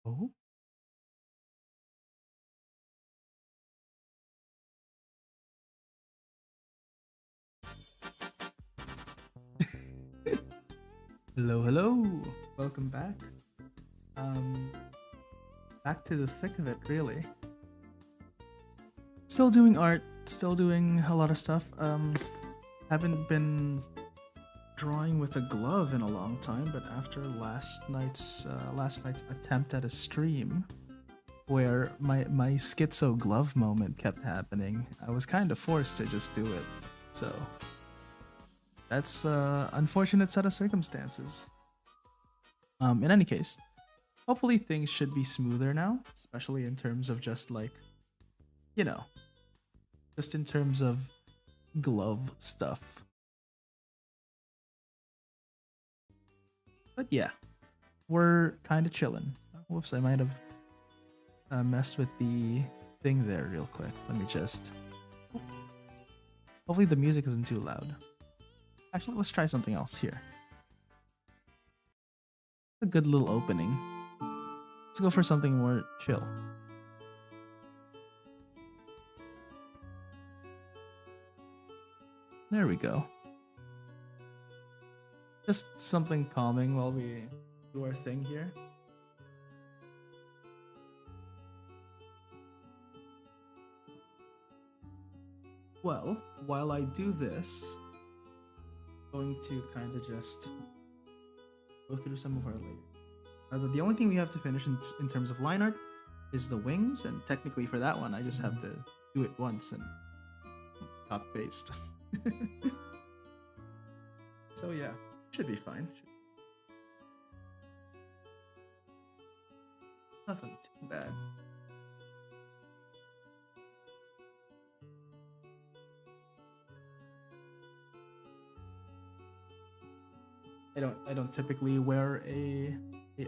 Oh, hello, hello. Welcome back. Um, Back to the thick of it, really. Still doing art, still doing a lot of stuff. Haven't been drawing with a glove in a long time, but after last night's attempt at a stream, where my schizo glove moment kept happening, I was kind of forced to just do it. So that's unfortunate set of circumstances. In any case, hopefully things should be smoother now, especially in terms of just like, you know, just in terms of glove stuff. But yeah, we're kind of chilling. Whoops, I might have messed with the thing there real quick. Let me just. Hopefully the music isn't too loud. Actually, let's try something else here. A good little opening. Let's go for something more chill. There we go. Just something calming while we do our thing here. Well, while I do this, I'm going to kind of just go through some of our layers. The only thing we have to finish in terms of line art is the wings, and technically for that one, I just have to do it once and copy paste. So yeah, should be fine. Nothing too bad. I don't typically wear a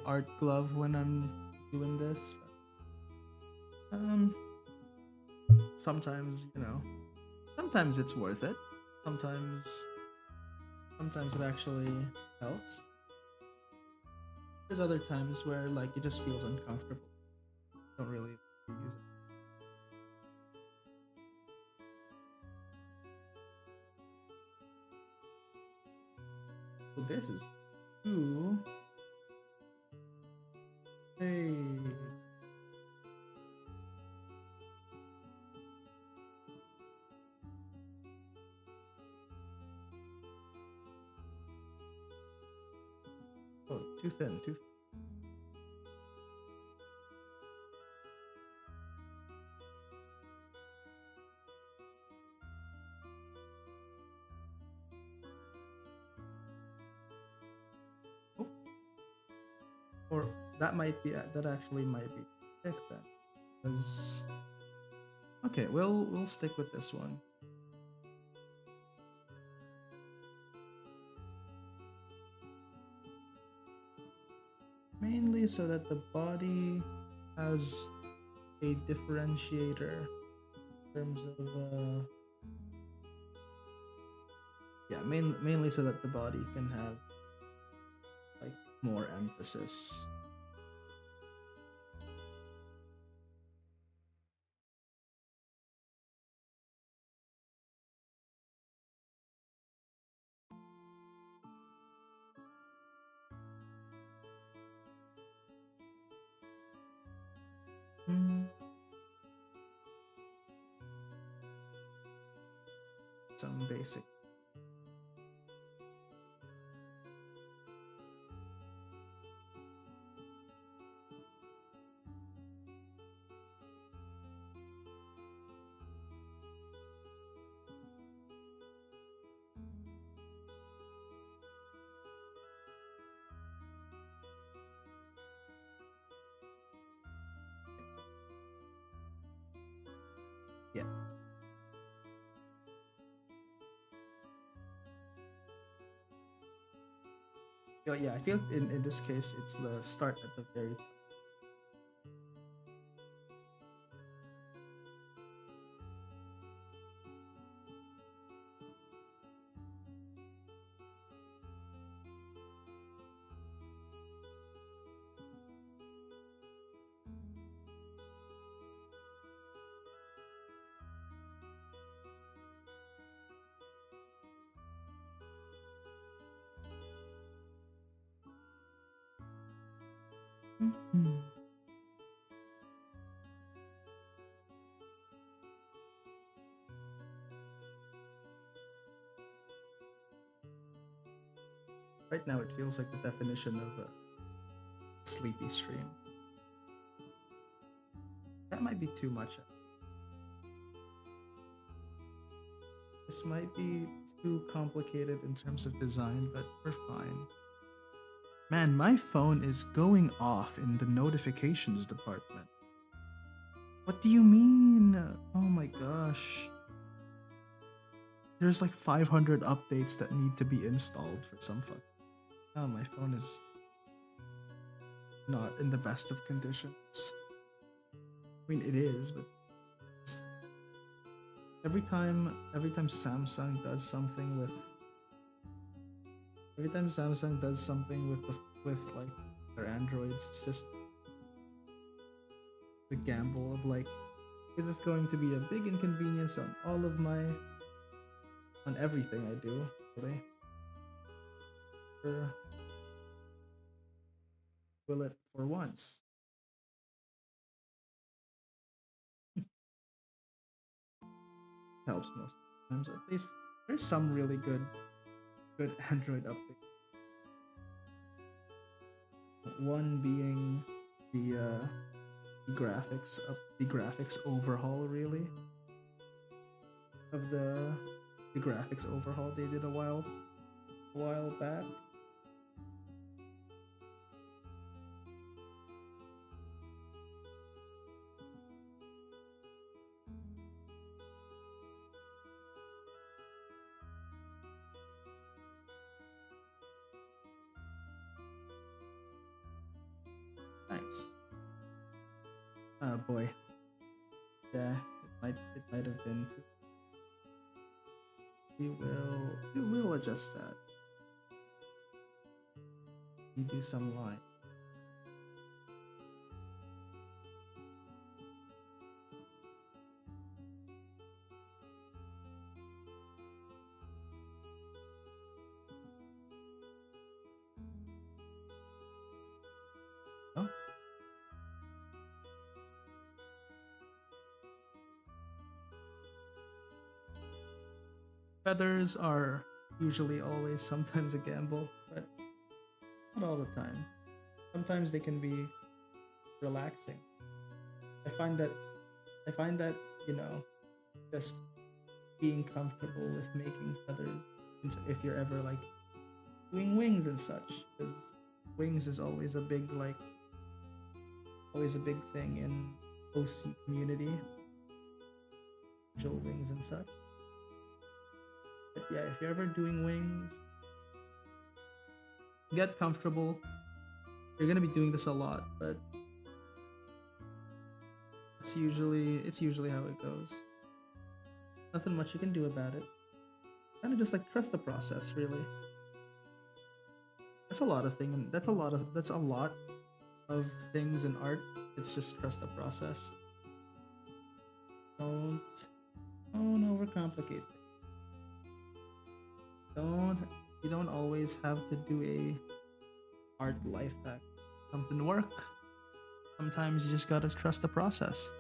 art glove when I'm doing this. But, sometimes sometimes it's worth it. Sometimes sometimes it actually helps. There's other times where like it just feels uncomfortable. Don't really use it. So this is two. Hey. Oh, too thin, too. Oh, or that might be that actually might be thick then, because okay, we'll stick with this one. Mainly so that the body has a differentiator in terms of yeah, mainly so that the body can have like more emphasis. Mm, some basic. Yeah. Yeah, I feel in this case it's the start at the very top. Mhm. Right now, it feels like the definition of a sleepy stream. That might be too much. This might be too complicated in terms of design, but we're fine. Man, my phone is going off in the notifications department. What do you mean? Oh my gosh. There's like 500 updates that need to be installed for some fun. Oh, my phone is not in the best of conditions. I mean, it is, but every time Samsung does something with every time Samsung does something with like their Androids, it's just the gamble of like, is this going to be a big inconvenience on all of my on everything I do, really? Or will it for once? Helps most times. At least there's some really good Android updates. One being the graphics overhaul, really, of the graphics overhaul they did a while back. Nice. Oh boy. Yeah, it might have been too. We will adjust that. You do some line. Oh, feathers are usually always sometimes a gamble, but not all the time. Sometimes they can be relaxing. I find that I find that, you know, just being comfortable with making feathers if you're ever like doing wings and such, because wings is always a big thing in OC community, angel wings and such. But yeah, if you're ever doing wings, get comfortable. You're gonna be doing this a lot, but it's usually how it goes. Nothing much you can do about it. Kind of just like trust the process, really. That's a lot of thing. That's a lot of things in art. It's just trust the process. Don't don't overcomplicate it. Don't You don't always have to do a art life hack. Something work. Sometimes you just gotta trust the process.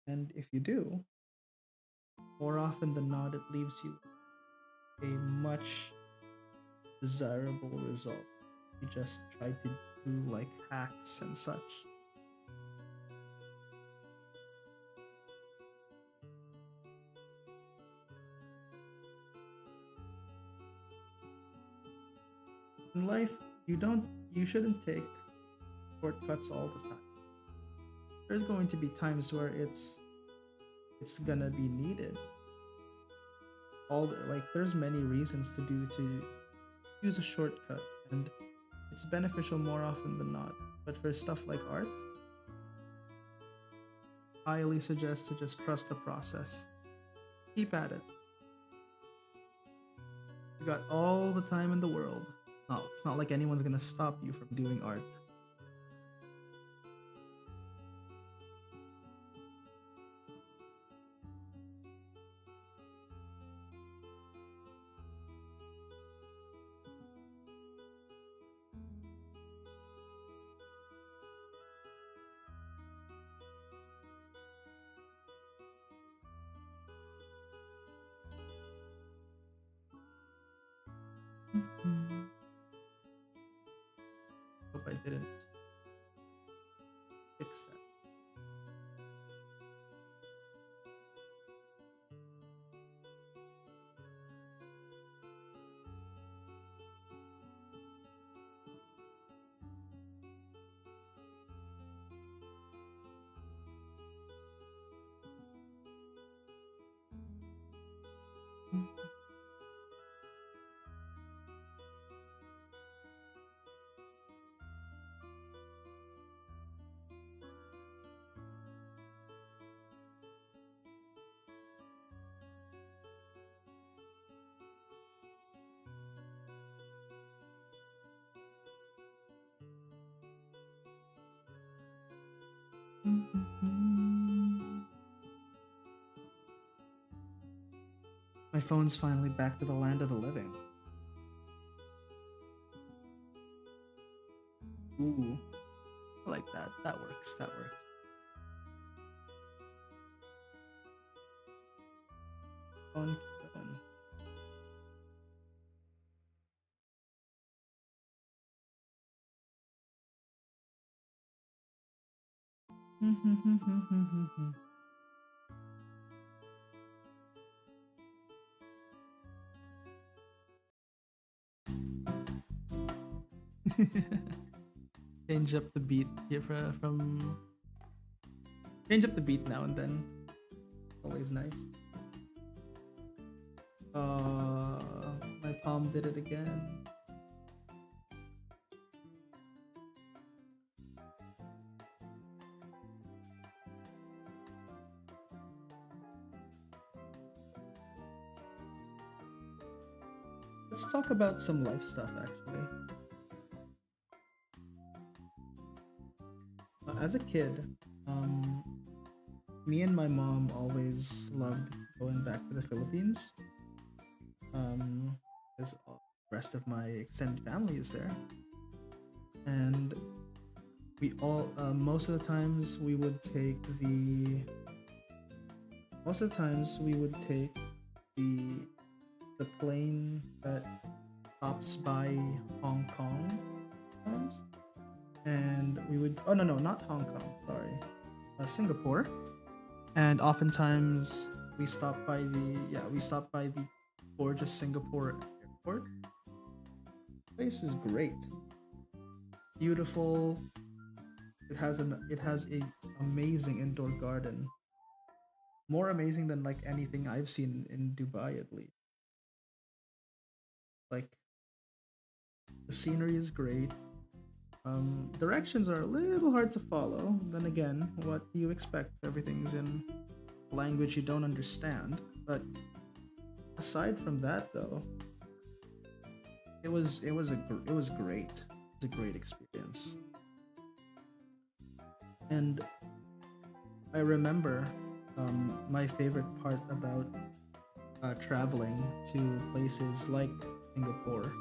And if you do, more often than not, it leaves you a much desirable result. You just try to do like hacks and such. In life, you shouldn't take shortcuts all the time. There's going to be times where it's gonna be needed. Like there's many reasons to use a shortcut, and it's beneficial more often than not. But for stuff like art, I highly suggest to just trust the process. Keep at it. You got all the time in the world. No, it's not like anyone's gonna stop you from doing art. didn't fix that. My phone's finally back to the land of the living. Ooh, I like that. That works. That works. Phone, phone. Change up the beat here from change up the beat now and then. Always nice. My palm did it again. Let's talk about some life stuff actually. As a kid, me and my mom always loved going back to the Philippines. Because the rest of my extended family is there, and we all most of the times we would take the the plane that stops by Hong Kong sometimes, and we would no, not Hong Kong, sorry, Singapore, and oftentimes we stopped by the gorgeous Singapore airport. Place is great, beautiful. It has a amazing indoor garden, more amazing than like anything I've seen in Dubai at least. Like the scenery is great. Directions are a little hard to follow. Then again, what do you expect? Everything's in a language you don't understand. But aside from that, though, it was great. It's a great experience. And I remember my favorite part about traveling to places like Singapore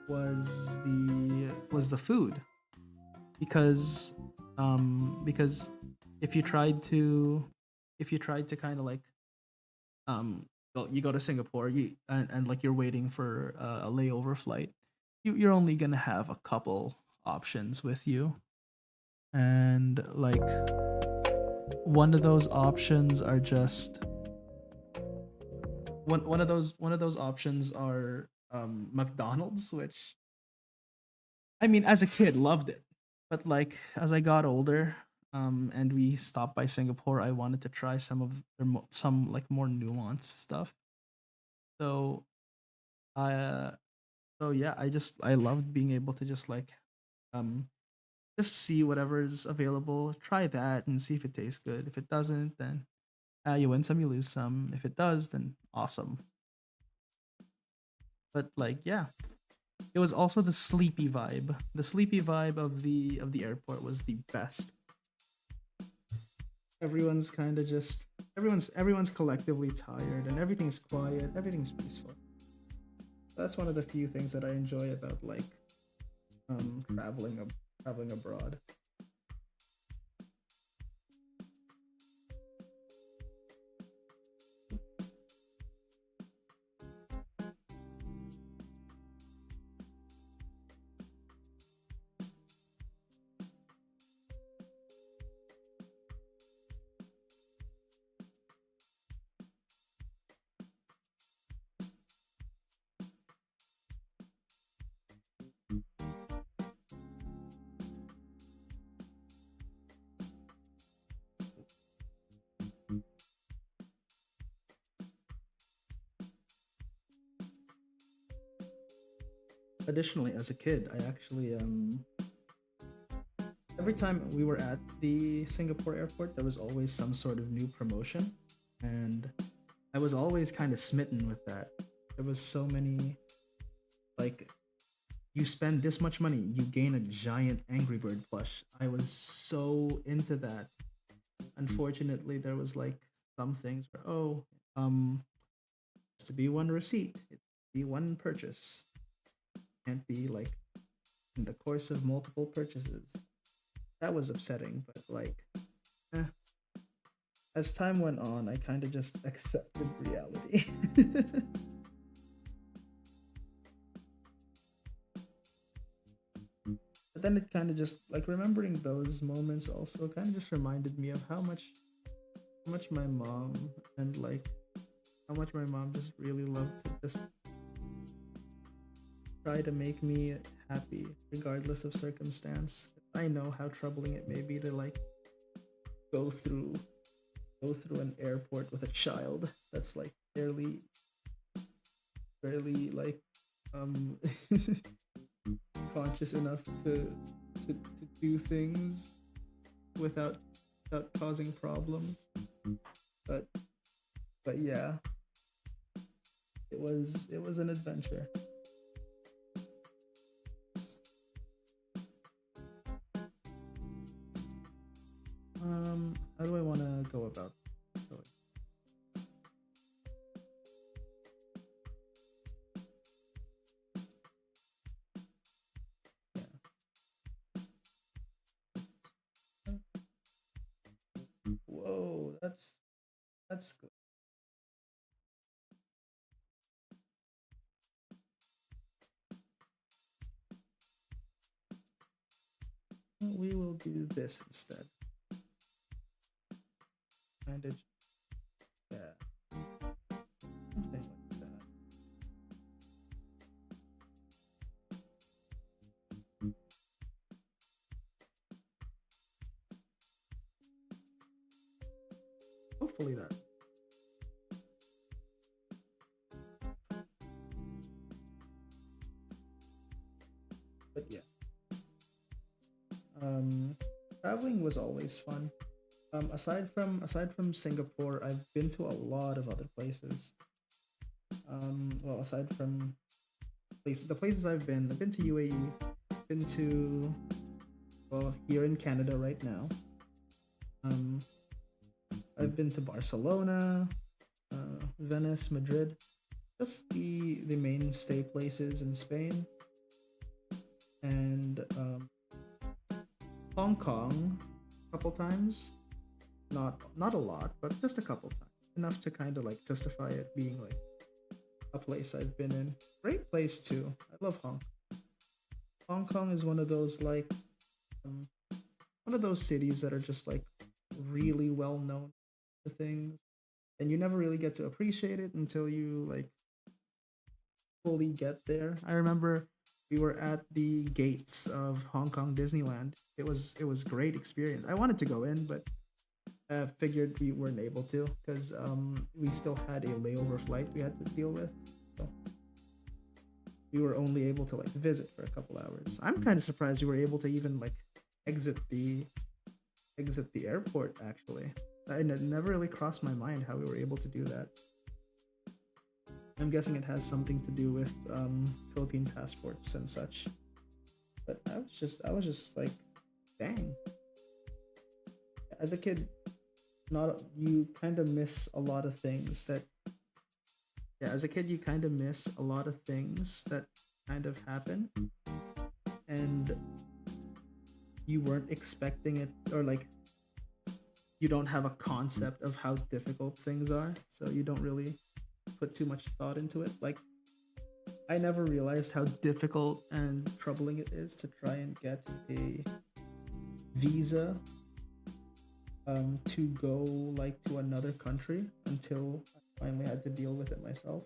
was the food, because if you tried to kind of like well, you go to Singapore, and like you're waiting for a layover flight, you're only gonna have a couple options with you, and like one of those options are just one of those options are McDonald's, which I mean, as a kid, loved it, but like as I got older, and we stopped by Singapore, I wanted to try some of their some like more nuanced stuff. So, uh, so yeah, I loved being able to just like, um, just see whatever's available, try that, and see if it tastes good. If it doesn't, then you win some, you lose some. If it does, then awesome. But like, yeah, it was also the sleepy vibe. The sleepy vibe of the airport was the best. Everyone's kind of just everyone's collectively tired, and everything's quiet, everything's peaceful. That's one of the few things that I enjoy about like traveling abroad. additionally, as a kid, I actually every time we were at the Singapore airport, there was always some sort of new promotion, and I was always kind of smitten with that. There was so many, like, you spend this much money, you gain a giant Angry Bird plush. I was so into that. Unfortunately, there was like some things where, oh, it's to be one receipt, it be one purchase, can't be like in the course of multiple purchases. That was upsetting, but like, eh, as time went on, I kind of just accepted reality. But then it kind of just like remembering those moments also kind of just reminded me of how much my mom and like how much my mom just really loved to just try to make me happy regardless of circumstance. I know how troubling it may be to like go through go through an airport with a child that's like barely like um conscious enough to do things without causing problems. But yeah, it was an adventure. How do I want to go about going? Yeah. Whoa, that's good. We will do this instead. Kind of, yeah, something like that. Hopefully that. But yeah, um, traveling was always fun. Aside from Singapore, I've been to a lot of other places. Well, aside from the places I've been to UAE, been to well here in Canada right now. Um, I've been to Barcelona, Venice, Madrid, just the mainstay places in Spain, and Hong Kong a couple times. Not a lot, but just a couple times, enough to kind of like justify it being like a place I've been in. Great place too. I love Hong. Hong Kong is um, one of those cities that are just like really well known for things, and you never really get to appreciate it until you like fully get there. I remember we were at the gates of Hong Kong Disneyland. It was great experience. I wanted to go in, but figured we weren't able to because we still had a layover flight we had to deal with. So we were only able to like visit for a couple hours. I'm kind of surprised we were able to even like exit the exit the airport. Actually, never really crossed my mind how we were able to do that. I'm guessing it has something to do with Philippine passports and such. But I was just like, dang. As a kid, not you kind of miss a lot of things that yeah. As a kid, you kind of miss a lot of things that kind of happen, and you weren't expecting it, or like you don't have a concept of how difficult things are, so you don't really put too much thought into it. Like I never realized how difficult and troubling it is to try and get a visa to go like to another country until I finally had to deal with it myself.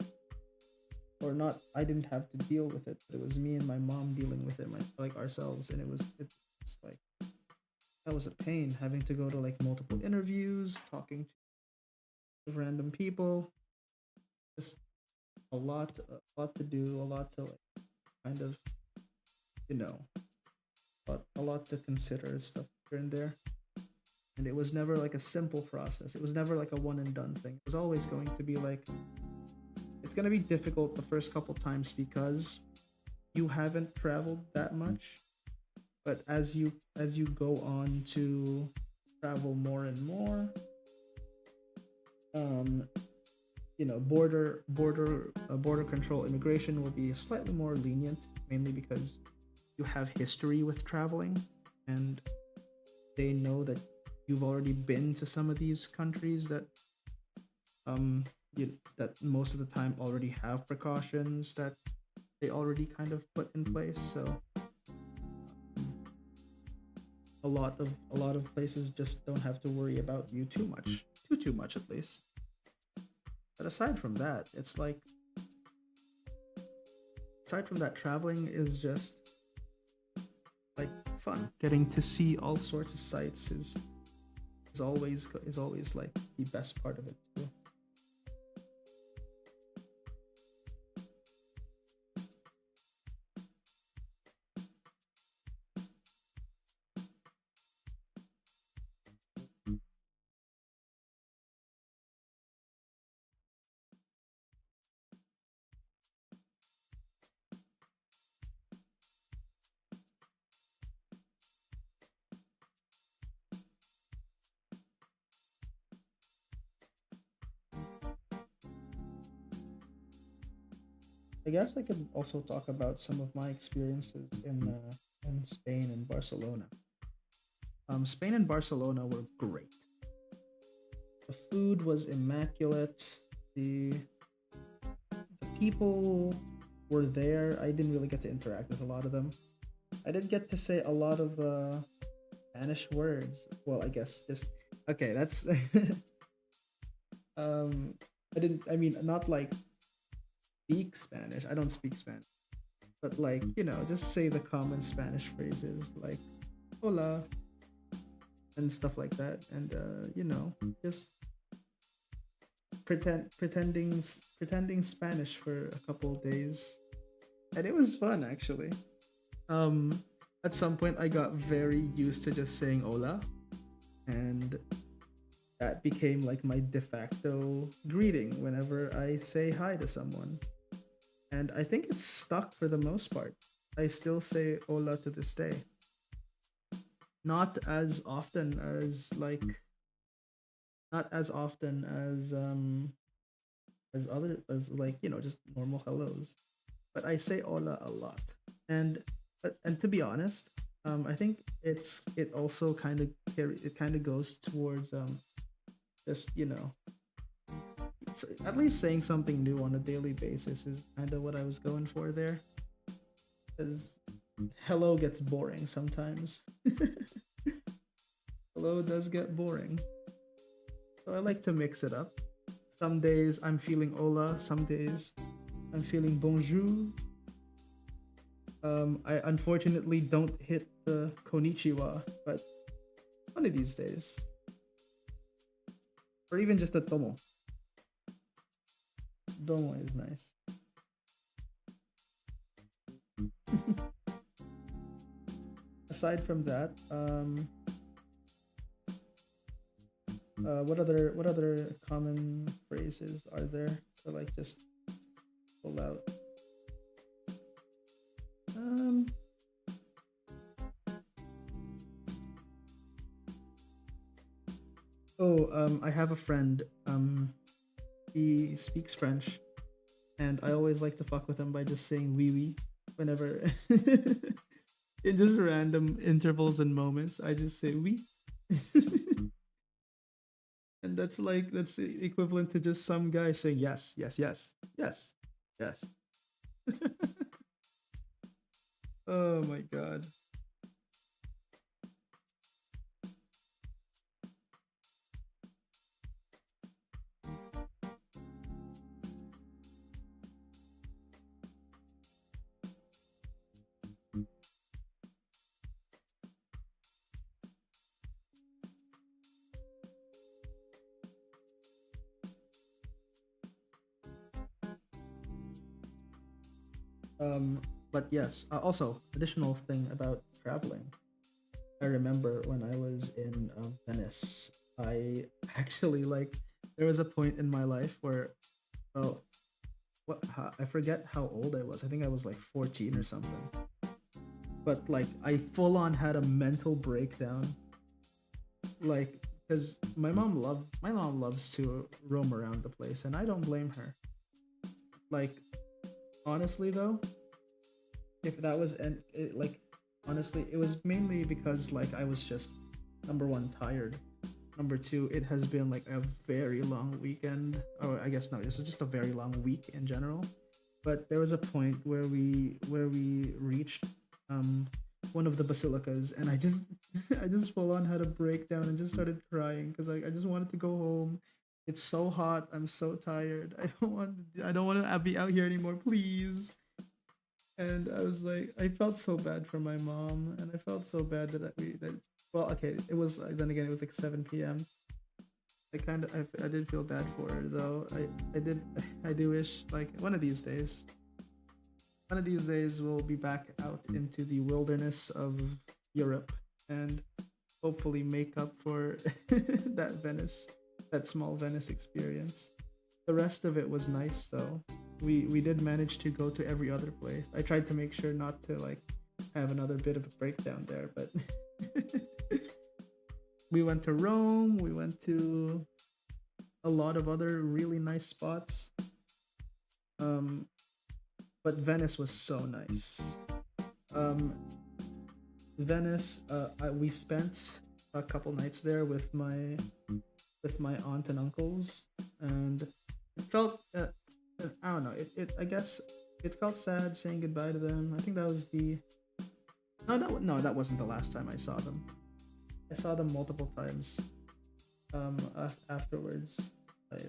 Or not, I didn't have to deal with it, but it was me and my mom dealing with it, like ourselves, and it's like that was a pain having to go to like multiple interviews, talking to random people, just a lot to do, a lot to like kind of you know, a lot to consider and stuff here and there. And it was never like a simple process. It was never like a one and done thing. It was always going to be like, it's going to be difficult the first couple times because you haven't traveled that much. But as you go on to travel more and more, um, border control immigration will be slightly more lenient, mainly because you have history with traveling, and they know that you've already been to some of these countries that um that most of the time already have precautions that they already kind of put in place. So a lot of places just don't have to worry about you too much, too much at least. But aside from that, it's like, aside from that, traveling is just like fun. Getting to see all sorts of sights is always like the best part of it too. I guess I could also talk about some of my experiences in Spain and Barcelona. Spain and Barcelona were great. The food was immaculate. The people were there. I didn't really get to interact with a lot of them. I did get to say a lot of Spanish words. Well, I guess just okay. That's um. I didn't. I mean, not like speak Spanish. I don't speak Spanish, but like just say the common Spanish phrases like "hola" and stuff like that, and just pretending Spanish for a couple of days, and it was fun actually. Um, at some point, I got very used to just saying "hola," and that became like my de facto greeting whenever I say hi to someone. And I think it's stuck for the most part. I still say hola to this day. Not as often as like not as often as other as like just normal hellos, but I say hola a lot. And and to be honest, I think it also kind of goes towards just at least saying something new on a daily basis is kind of what I was going for there. Because hello gets boring sometimes. Hello does get boring. So I like to mix it up. Some days I'm feeling hola, some days I'm feeling bonjour. I unfortunately don't hit the konnichiwa, but one of these days. Or even just a tomo. Domo is nice. Aside from that, what other common phrases are there to like just pull out? Um, I have a friend. He speaks French, and I always like to fuck with him by just saying "oui oui" whenever, in just random intervals and moments. I just say "oui," and that's equivalent to just some guy saying "yes, yes, yes, yes, yes." Oh my god. Um, But yes, also additional thing about traveling. I remember when I was in Venice, I actually like there was a point in my life where, oh, I forget how old I was. I think I was like 14 or something. But like I full on had a mental breakdown, like because my mom loves to roam around the place, and I don't blame her. Like honestly though, if that was like honestly, it was mainly because like I was just number one tired. Number two, it has been like a very long weekend. Or I guess no, it was just a very long week in general. But there was a point where we reached um one of the basilicas, and I just I just full on had a breakdown and just started crying because I just wanted to go home. It's so hot. I'm so tired. I don't want to be out here anymore. Please. And I was like, I felt so bad for my mom, and I felt so bad that well, okay, it was then again it was like 7 p.m. I did feel bad for her though. I did I do wish like one of these days we'll be back out into the wilderness of Europe and hopefully make up for that small Venice experience. The rest of it was nice though. We did manage to go to every other place. I tried to make sure not to like have another bit of a breakdown there, but we went to Rome, we went to a lot of other really nice spots. Um but Venice was so nice. Um Venice, we spent a couple nights there with my aunt and uncles, and it felt I don't know. It I guess it felt sad saying goodbye to them. I think that was the no, that wasn't the last time I saw them. I saw them multiple times afterwards,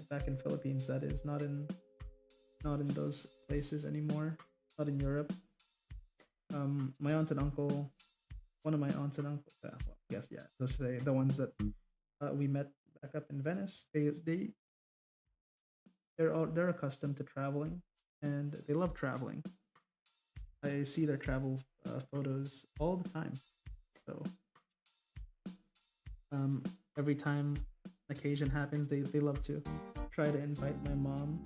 back in Philippines. That is not in those places anymore. Not in Europe. My aunt and uncle, one of my aunts and uncle, well, yes, yeah, those are the ones that we met back up in Venice. They're accustomed to traveling, and they love traveling. I see their travel photos all the time. So um, every time an occasion happens, they love to try to invite my mom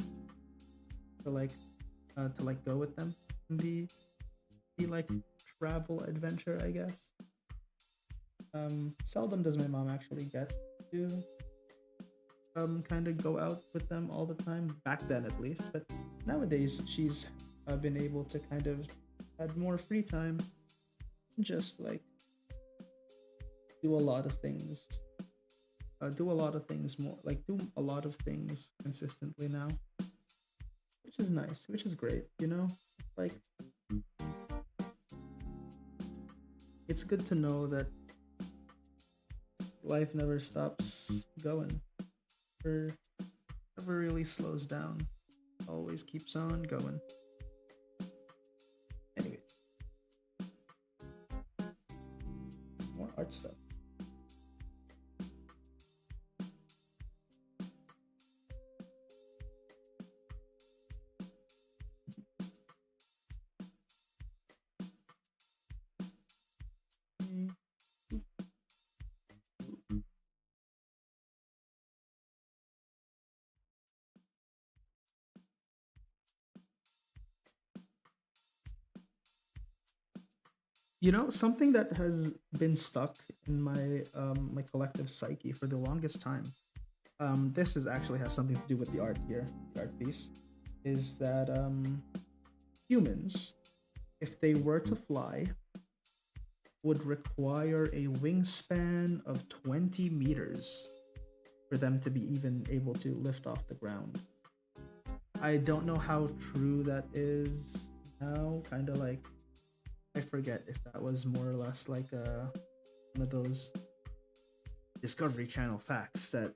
to like go with them in the like travel adventure, I guess. Seldom does my mom actually get to kind of go out with them all the time, back then at least, but nowadays she's been able to kind of had more free time, just like do a lot of things do a lot of things more like do a lot of things consistently now, which is nice, which is great, you know. Like it's good to know that life never stops going or never really slows down, always keeps on going. Anyway, more art stuff. You know, something that has been stuck in my collective psyche for the longest time. This is actually has something to do with the art here, the art piece, is that humans, if they were to fly, would require a wingspan of 20 meters for them to be even able to lift off the ground. I don't know how true that is now. Kind of like I forget if that was more or less like one of those Discovery Channel facts that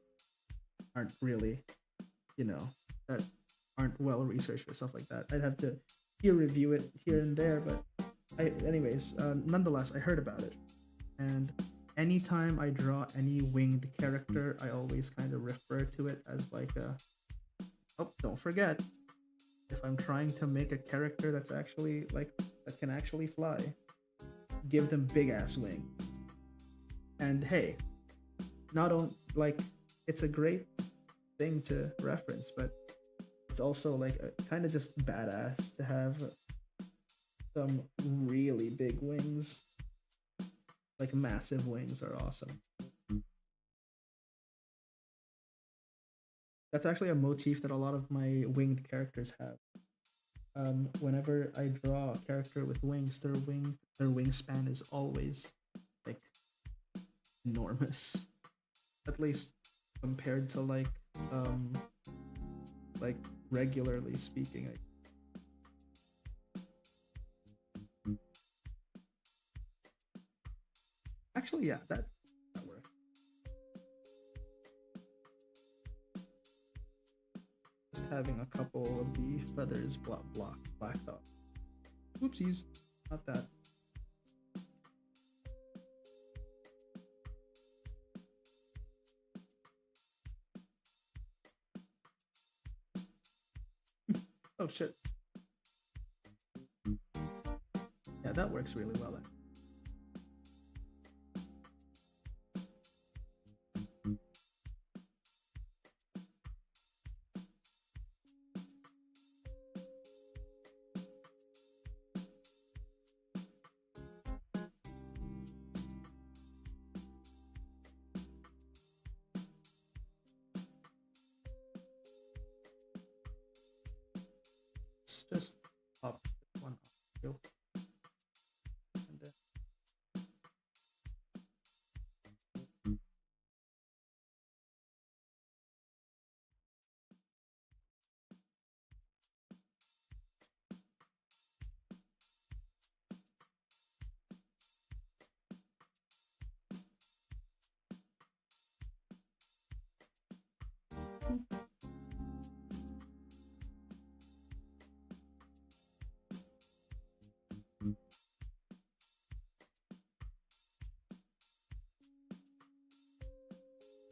aren't really, you know, that aren't well researched or stuff like that. I'd have to peer review it here and there, but anyways, nonetheless, I heard about it, and anytime I draw any winged character, I always kind of refer to it as like a. Oh, don't forget, if I'm trying to make a character that's actually like that can actually fly, give them big ass wings. And hey, not on like it's a great thing to reference, but it's also like a, kind of just badass to have some really big wings. Like massive wings are awesome. That's actually a motif that a lot of my winged characters have. Whenever I draw a character with wings, their wingspan is always like enormous. At least compared to um like regularly speaking. Actually, yeah, that works. Just having a couple of the feathers blacked off. Oopsies, not that. Oh shit. Yeah, that works really well. Let's just pop this one off real quick. And then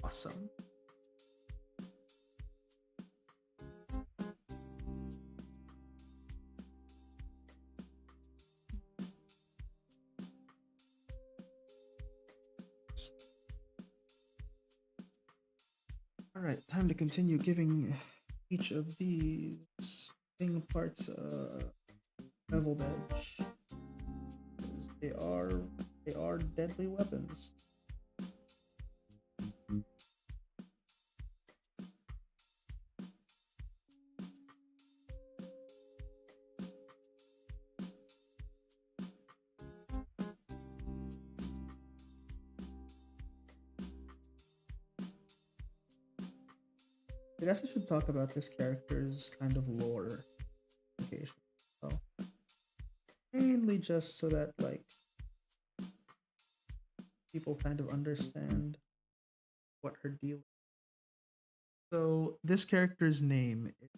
awesome. All right, time to continue giving each of these thing parts beveled edge. They are deadly weapons. I guess I should talk about this character's kind of lore occasionally. So, mainly just so that like people kind of understand what her deal is. So this character's name is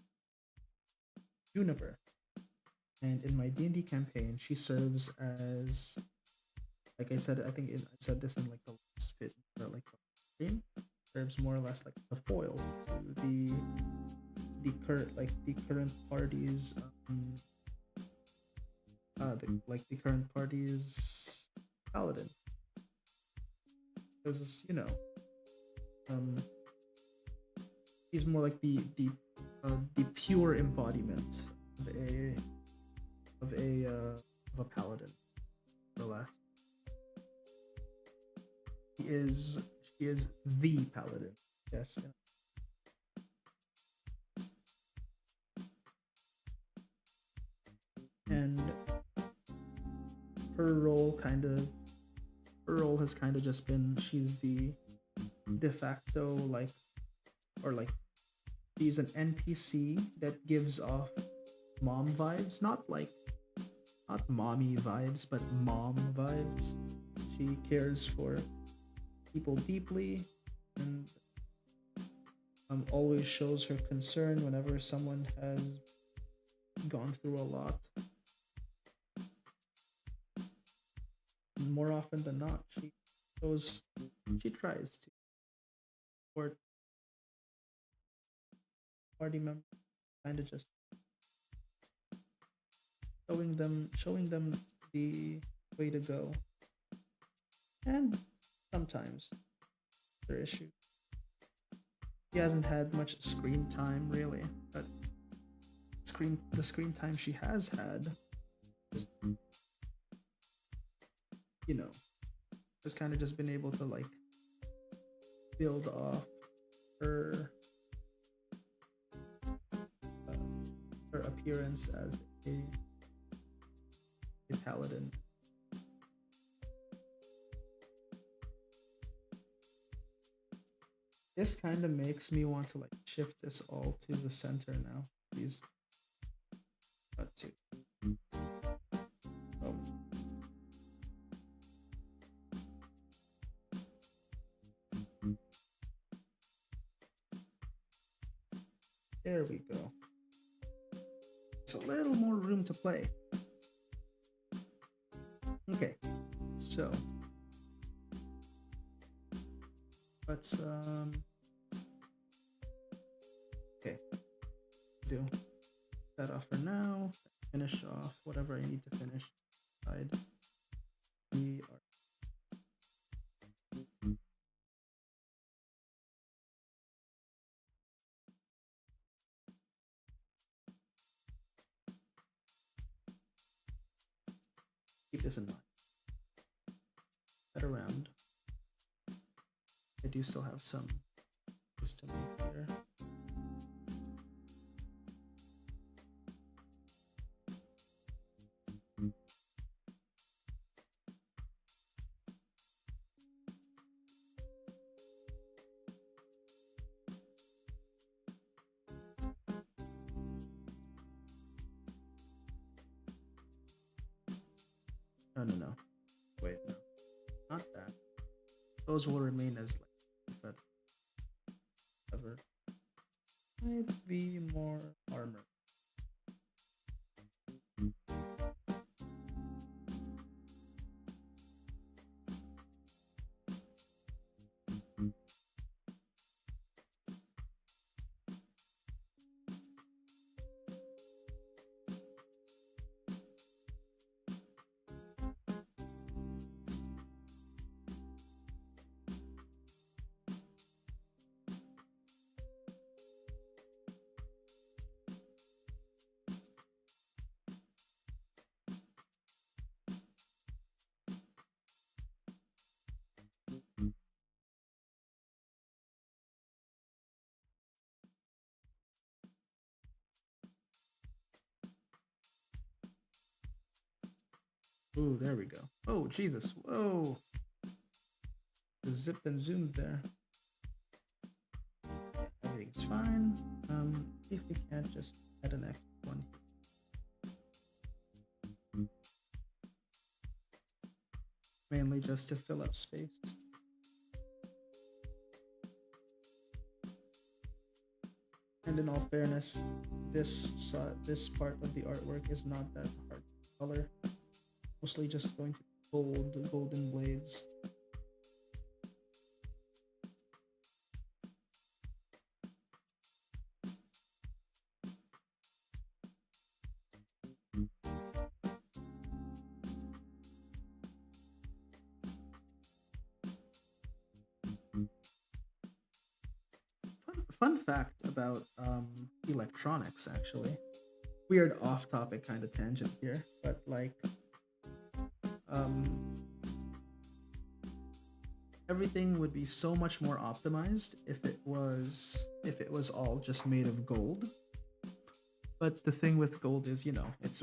Juniper, and in my D&D campaign, she serves as, like I said, I said this in like the last fit or like the stream, serves more or less like the foil to the current party's the current party's paladin, because um he's more like the pure embodiment of a paladin. The last she is the paladin. Yes. And her role has kind of just been she's the de facto she's an NPC that gives off mom vibes, not mommy vibes, but mom vibes. She cares for people deeply and always shows her concern whenever someone has gone through a lot. More often than not, she tries to support party members, kind of just showing them the way to go. And sometimes there are issues. She hasn't had much screen time really, but the screen time she has had, is, you know, has kind of just been able to like build off her uh, her appearance as a paladin. This kind of makes me want to like shift this all to the center now. These to oh, there we go. It's a little more room to play. Okay, so let's okay, do that off for now. Finish off whatever I need to finish. Side. We are keep this in mind. Head around. I do still have some to make here. No. Wait, no. Not that. Those will remain as like, but ever. Might be more armor. Ooh, there we go. Oh, Jesus. Whoa. Zipped and zoomed there. Everything's fine. If we can't just add an extra one here. Mainly just to fill up space. And in all fairness, this part of the artwork is not that hard to color. Mostly just going to golden blades. Fun fact about electronics, actually. Weird off-topic kind of tangent here, but like everything would be so much more optimized if it was all just made of gold. But the thing with gold is,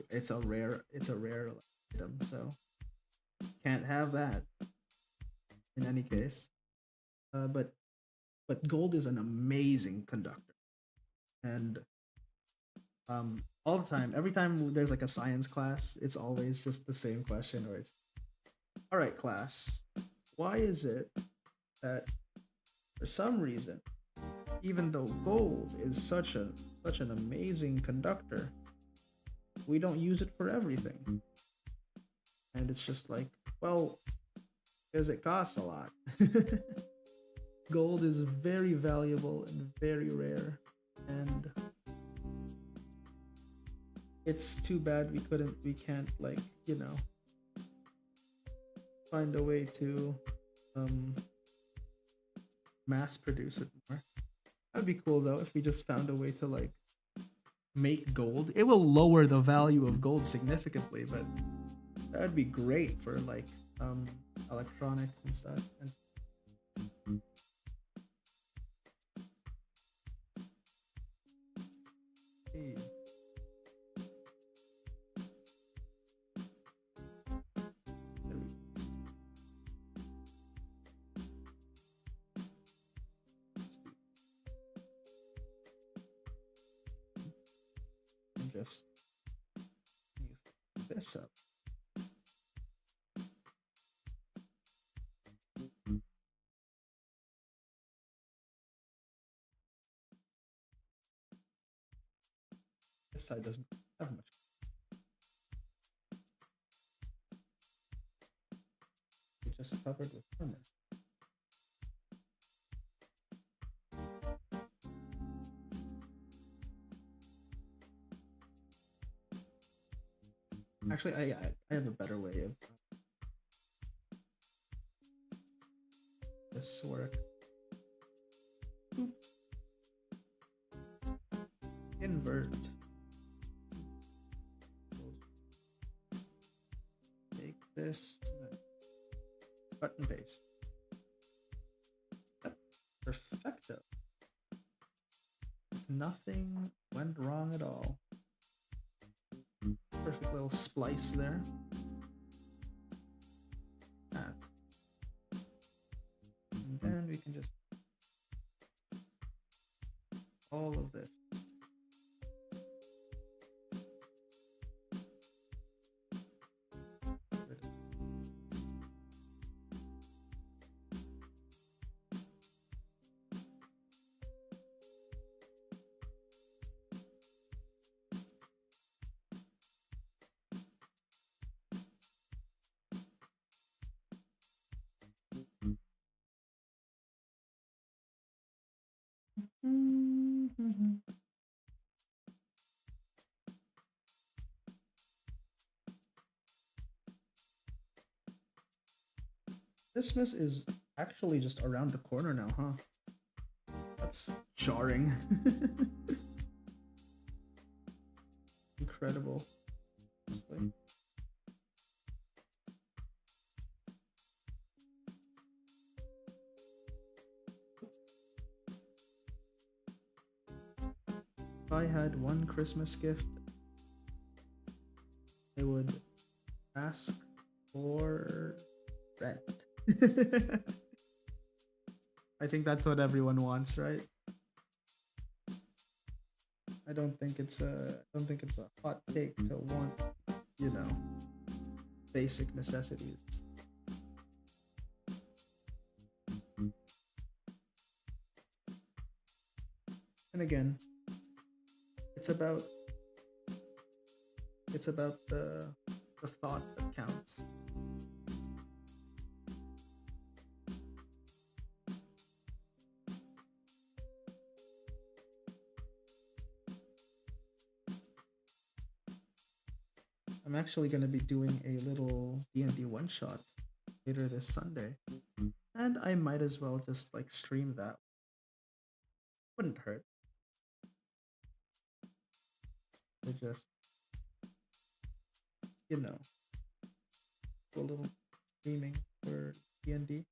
it's a rare item, so can't have that in any case. But gold is an amazing conductor, and all the time, every time there's like a science class, it's always just the same question, or it's, all right, class, why is it that for some reason, even though gold is such an amazing conductor, we don't use it for everything? And it's just like, well, because it costs a lot. Gold is very valuable and very rare, and It's too bad we can't like, find a way to um mass produce it more. That'd be cool though if we just found a way to like make gold. It will lower the value of gold significantly, but that would be great for like um electronics and stuff. Hey, there we just this up. This side doesn't have much. It's just covered with armor. Actually, I have a better way of this work. Boop. Invert. Take this. Button paste. Yep. Perfecto. Nothing went wrong at all. Perfect little splice there. That. And then we can just all of this. Christmas is actually just around the corner now, huh? That's jarring. Incredible. Honestly. If I had one Christmas gift, I would ask for rent. I think that's what everyone wants, right? I don't think it's a hot take to want, basic necessities. And again, it's about the thought that counts. I'm actually going to be doing a little D&D one shot later this Sunday, and I might as well just like stream that. Wouldn't hurt. To just, do a little streaming for D&D.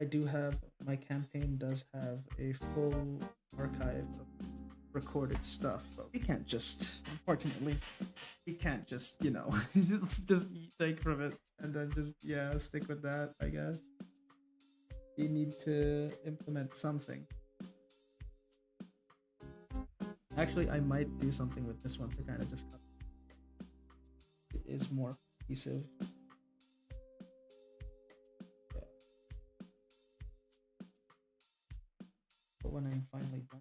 I do have, my campaign does have a full archive of recorded stuff, but we can't just, unfortunately, just take from it and then just stick with that. I guess we need to implement something. Actually, I might do something with this one to kind of just cut. It is more cohesive. Yeah. But when I'm finally done.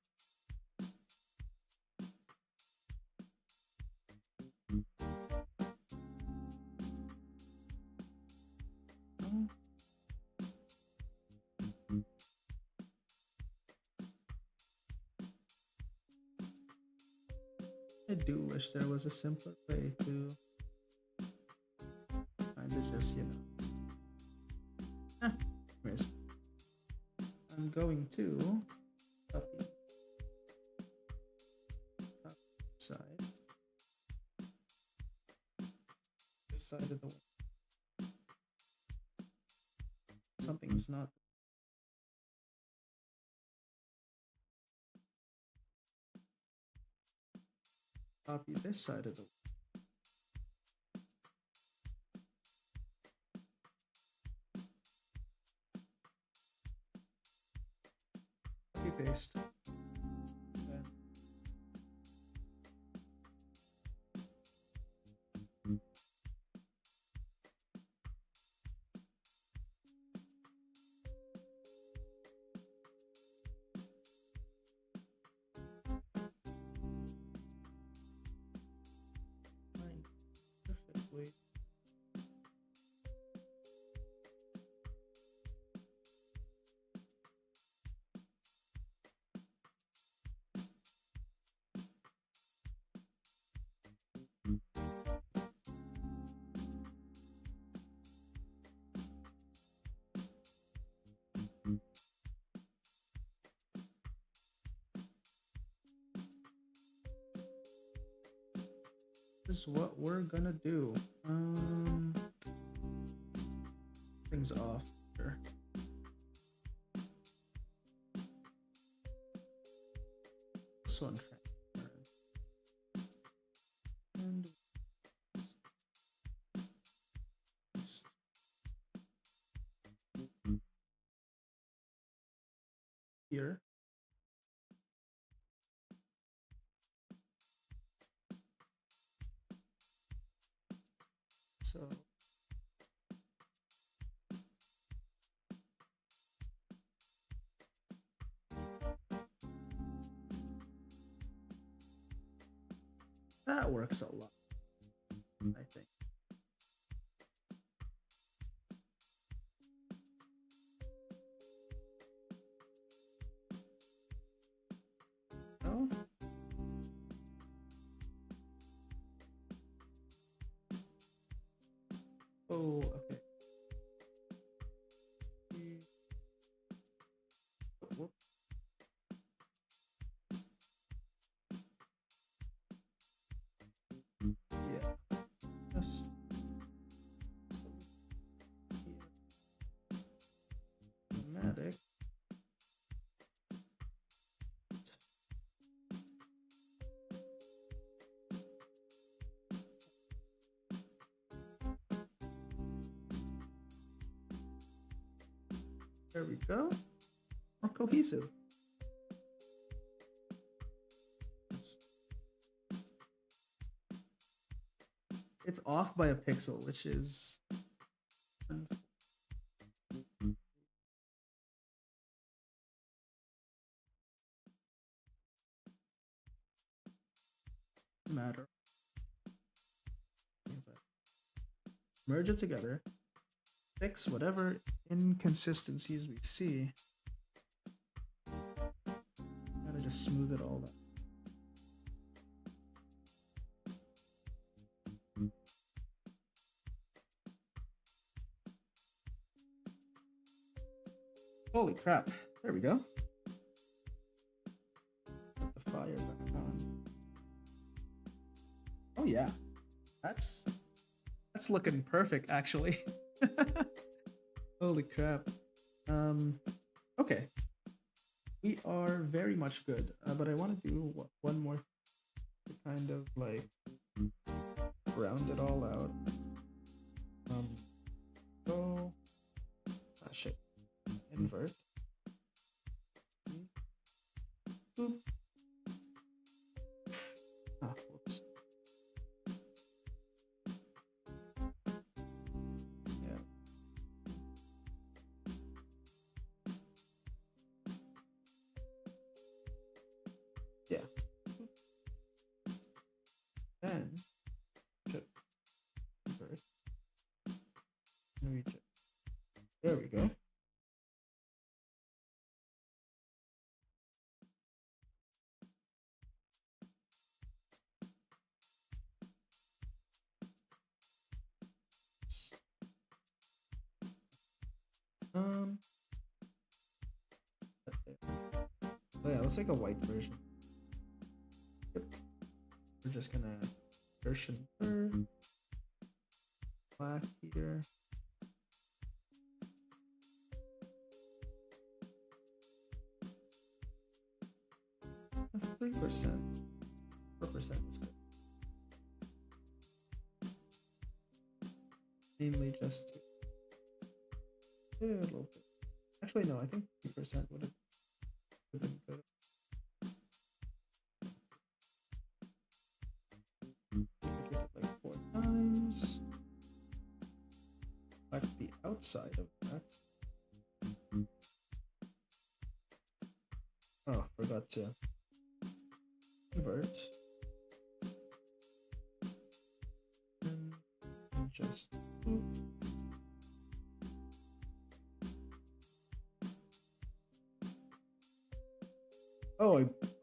I do wish there was a simpler way to kind of just, anyways, I'm going to copy side, this side of the something's not. Copy this side of the copy paste. Perfectly. This is what we're gonna do. Things off here. This one. And here. So that works a lot, I think. No? Oh, okay. Whoop. Yeah. Just dramatic. There we go. More cohesive. It's off by a pixel, which is matter. Merge it together. Fix whatever inconsistencies we see. Gotta just smooth it all out. Holy crap. There we go. Put the fire back on. Oh yeah. That's looking perfect actually. Holy crap. Okay. We are very much good. But I want to do one more to kind of like round it all out. Go. Ah shit. Invert. Boop. Ah, whoops. Yeah. Yeah. Then check. Invert. And we check. There we go. Um, oh yeah, let's make a white version. Yep. We're just gonna version black here. 3%, 4% is good. Mainly just a little bit. Actually, no, I think 3% would have been good. Duplicate it like 4 times. Like the outside of that. Oh, forgot to convert. And just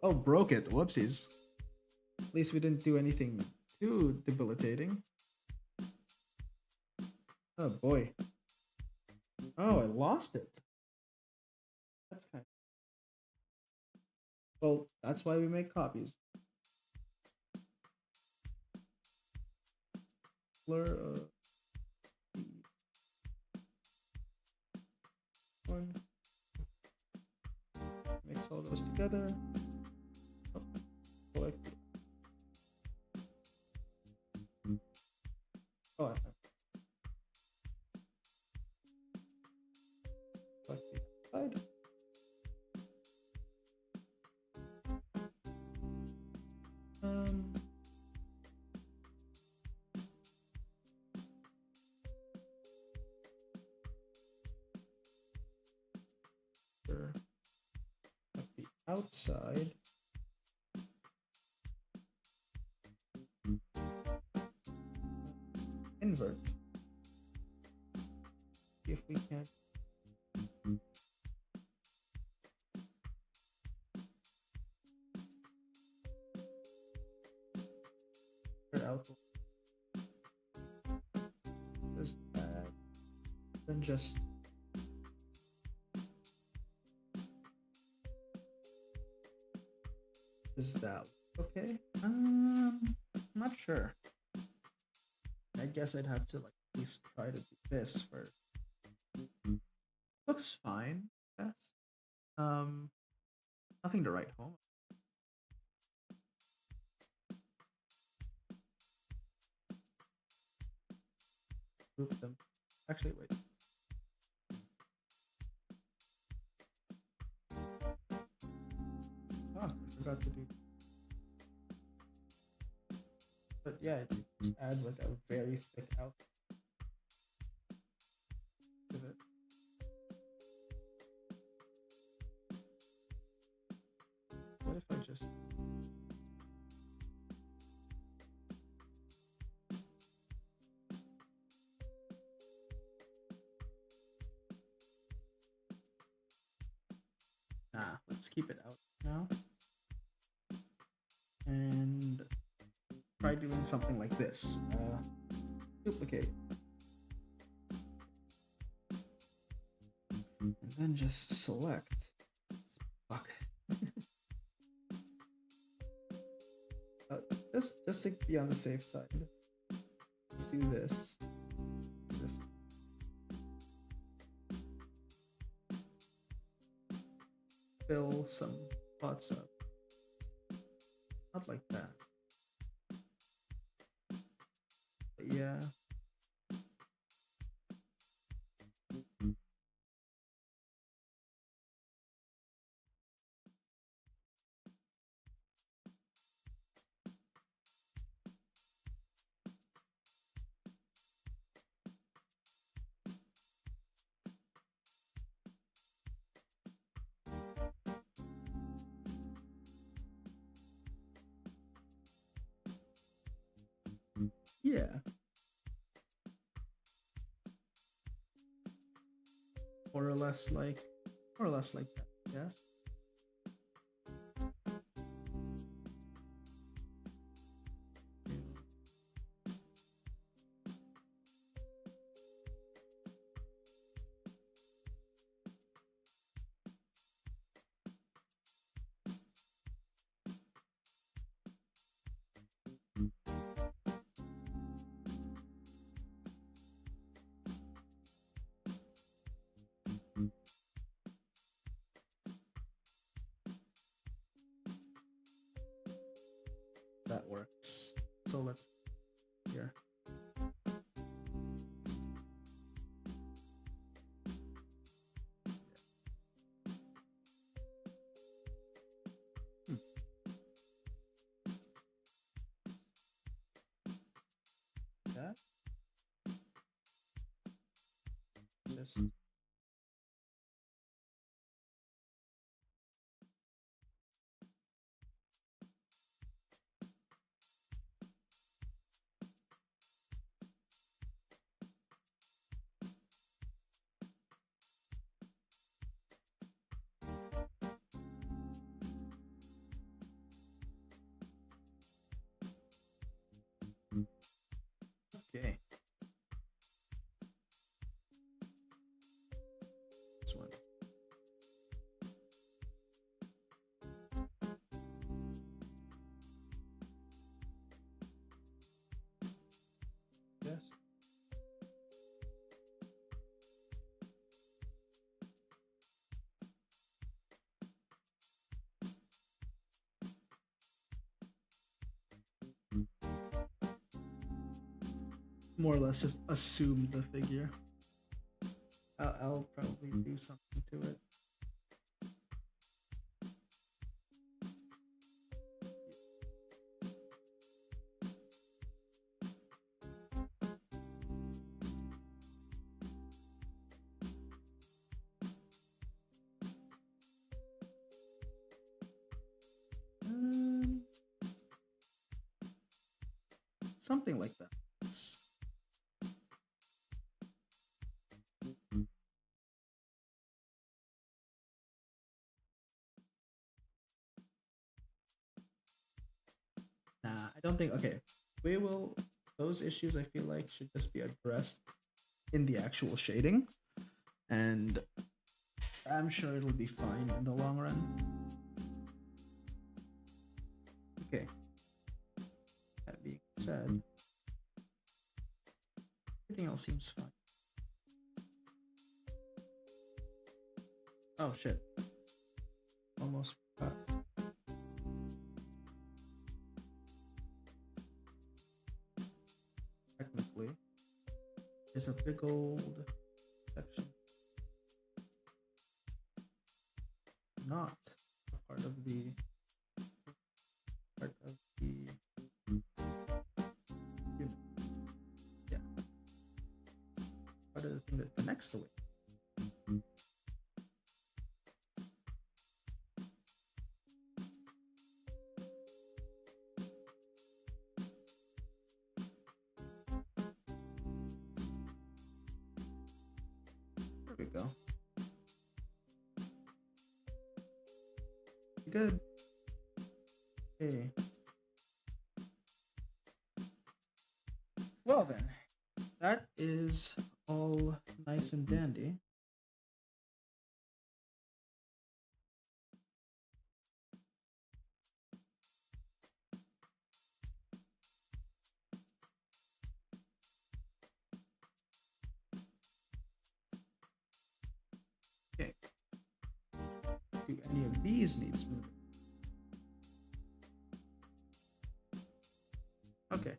oh, broke it. Whoopsies. At least we didn't do anything too debilitating. Oh boy. Oh, I lost it. That's kind of... Well, that's why we make copies. Blur one. Mix all those together. Oh, select. Oh, I select the side. At the outside. Invert. See if we can. Out. Just that. Then just. Is that okay? I'm not sure. I guess I'd have to like at least try to do this first. Looks fine. Yes. Nothing to write home. Group them. Actually, wait. Oh, I forgot to do. But yeah, it just adds like a very thick out to it. What if I just... Nah, let's keep it out now. And try doing something like this. Duplicate. And then just select. Fuck. Just to be on the safe side. Let's do this. Just fill some spots up. Not like that. But yeah. Yeah. More or less like that, yes. that works. So let's here. That just okay. This one. Yes. More or less just assume the figure. I'll probably do something to it. Something like that. Nah, I don't think. Okay, we will. Those issues I feel like should just be addressed in the actual shading, and I'm sure it'll be fine in the long run. Okay. That being said, everything else seems fine. Oh shit. Almost forgot. Technically, there's a big old section not a part of the unit. Yeah. Part of the thing that connects the way. There we go. Good. Okay. Well then, that is all nice and dandy. Okay. Do any of these need smoothing? Okay.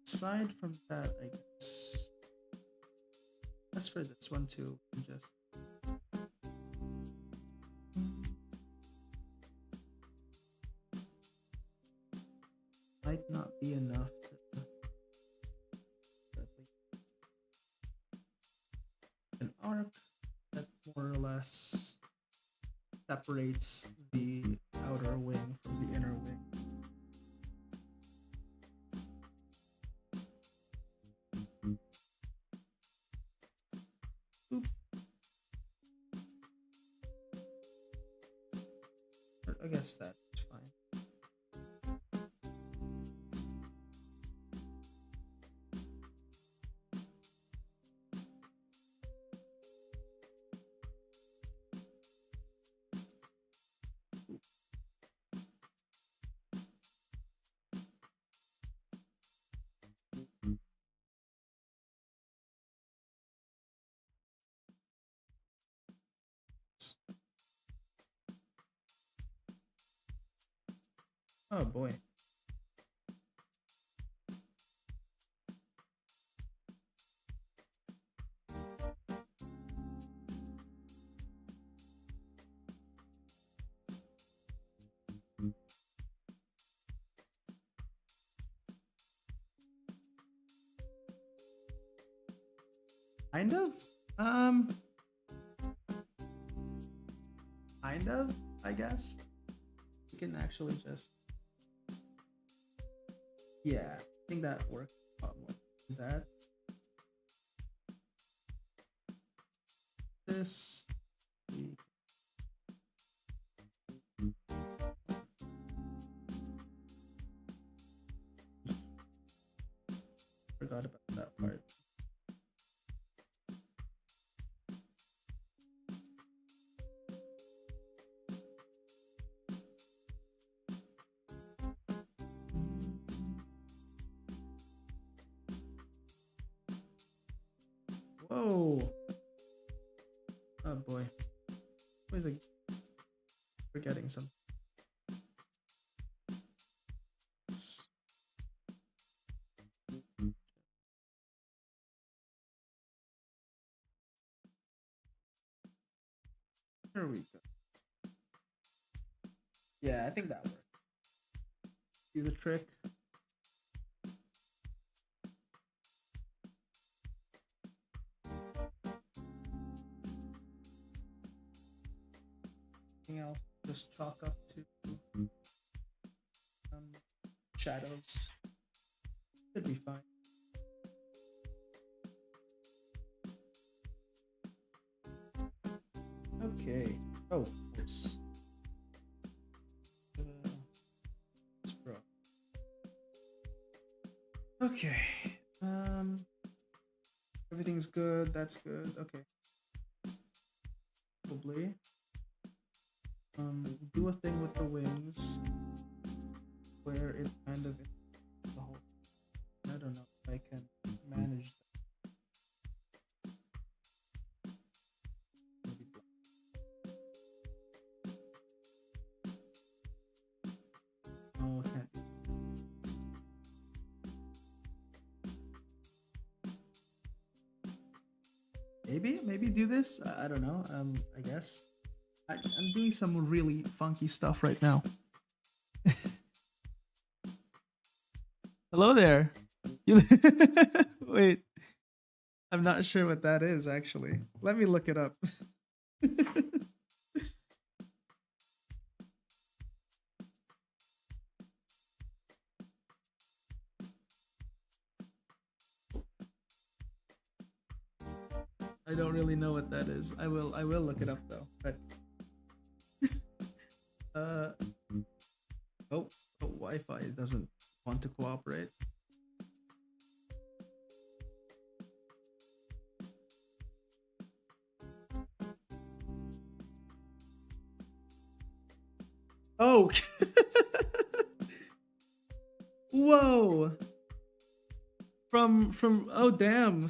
Aside from that, I guess. As for this one too, just might not be enough to an arc that more or less separates the outer wing from the inner wing. Oop. I guess that's fine. Oh boy. Kind of. Um, kind of, I guess. We can actually just, yeah, I think that works a lot more. That, this, we- forgot about that part. Whoa. Oh boy. Always like forgetting something. There we go. Yeah, I think that works. See the trick? Anything else? Just chalk up to shadows. Should be fine. Okay. Oh, of course. Scroll. Okay. Everything's good. That's good. Okay. Probably. Do a thing with the wings where it kind of the whole. I don't know if I can manage that. Maybe black. Oh, it can't be. Maybe do this. I don't know. I guess I'm doing some really funky stuff right now. Hello there. You wait. I'm not sure what that is actually. Let me look it up. I don't really know what that is. I will look it up though. But uh oh, Wi-Fi doesn't want to cooperate. Oh. Whoa. From oh damn.